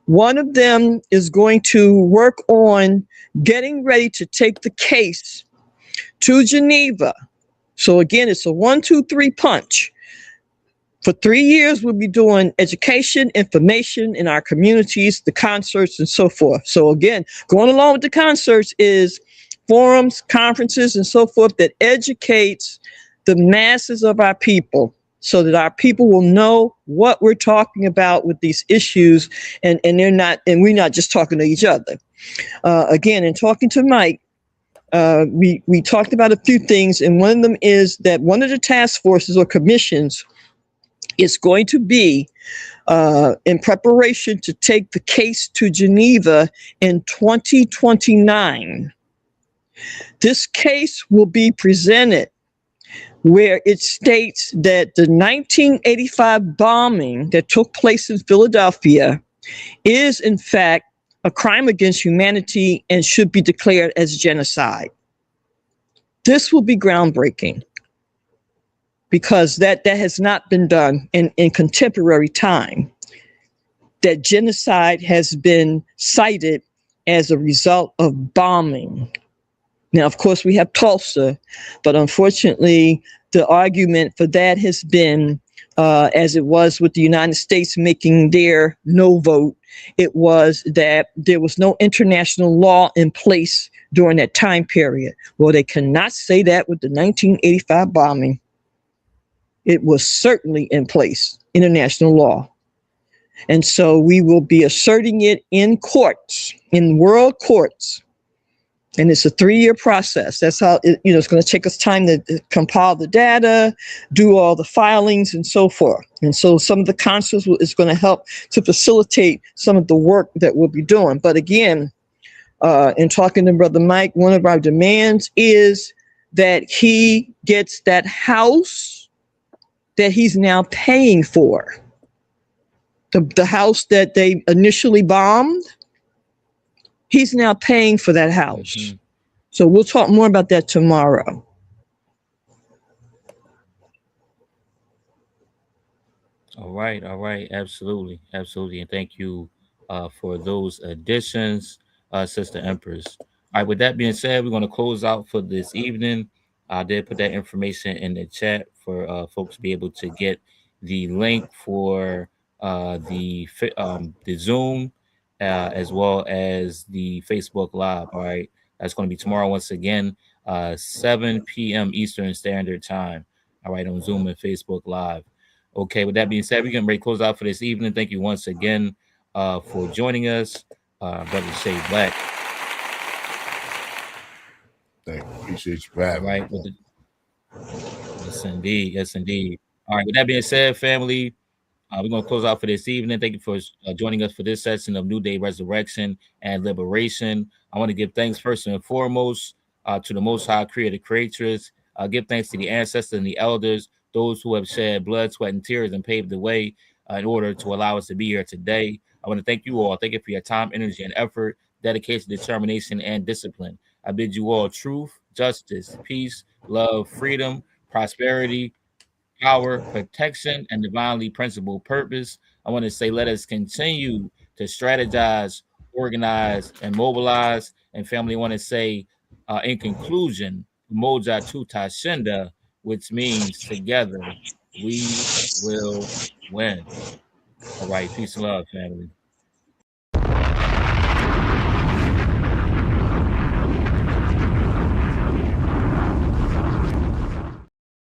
One of them is going to work on getting ready to take the case to Geneva. So again, it's a 1, 2, 3 punch. For 3 years, we'll be doing education, information in our communities, the concerts, and so forth. So again, going along with the concerts is forums, conferences, and so forth that educates the masses of our people so that our people will know what we're talking about with these issues, and we're not just talking to each other. Again, in talking to Mike, we talked about a few things, and one of them is that one of the task forces or commissions is going to be in preparation to take the case to Geneva in 2029. This case will be presented where it states that the 1985 bombing that took place in Philadelphia is, in fact, a crime against humanity and should be declared as genocide. This will be groundbreaking, because that has not been done in contemporary time. That genocide has been cited as a result of bombing. Now, of course, we have Tulsa, but unfortunately, the argument for that has been, as it was with the United States making their no vote, it was that there was no international law in place during that time period. Well, they cannot say that with the 1985 bombing. It was certainly in place, international law. And so we will be asserting it in courts, in world courts. And it's a 3-year process. That's how it's going to take us time to compile the data, do all the filings, and so forth. And so some of the concerts is going to help to facilitate some of the work that we'll be doing. But again, in talking to Brother Mike, one of our demands is that he gets that house that he's now paying for. The house that they initially bombed, he's now paying for that house. Mm-hmm. So we'll talk more about that tomorrow. All right. Absolutely. And thank you for those additions, Sister Empress. All right, with that being said, we're going to close out for this evening. I did put that information in the chat for folks to be able to get the link for the Zoom, as well as the Facebook Live. All right, that's going to be tomorrow once again, 7 p.m. Eastern Standard Time. All right, on Zoom and Facebook Live. Okay, with that being said, we're going to close out for this evening. Thank you once again for joining us, Brother Shay Black. Thank you. Appreciate you for having me. Right. Yes, indeed. All right. With that being said, family, we're going to close out for this evening. Thank you for joining us for this session of New Day Resurrection and Liberation. I want to give thanks first and foremost to the Most High Creator, Creatress. Give thanks to the ancestors and the elders, those who have shed blood, sweat, and tears and paved the way in order to allow us to be here today. I want to thank you all. Thank you for your time, energy, and effort, dedication, determination, and discipline. I bid you all truth, justice, peace, love, freedom, prosperity, power, protection, and divinely principled purpose. I want to say, let us continue to strategize, organize, and mobilize. And family, I want to say, in conclusion, Moja Tuta Shinda, which means together we will win. All right, peace and love, family.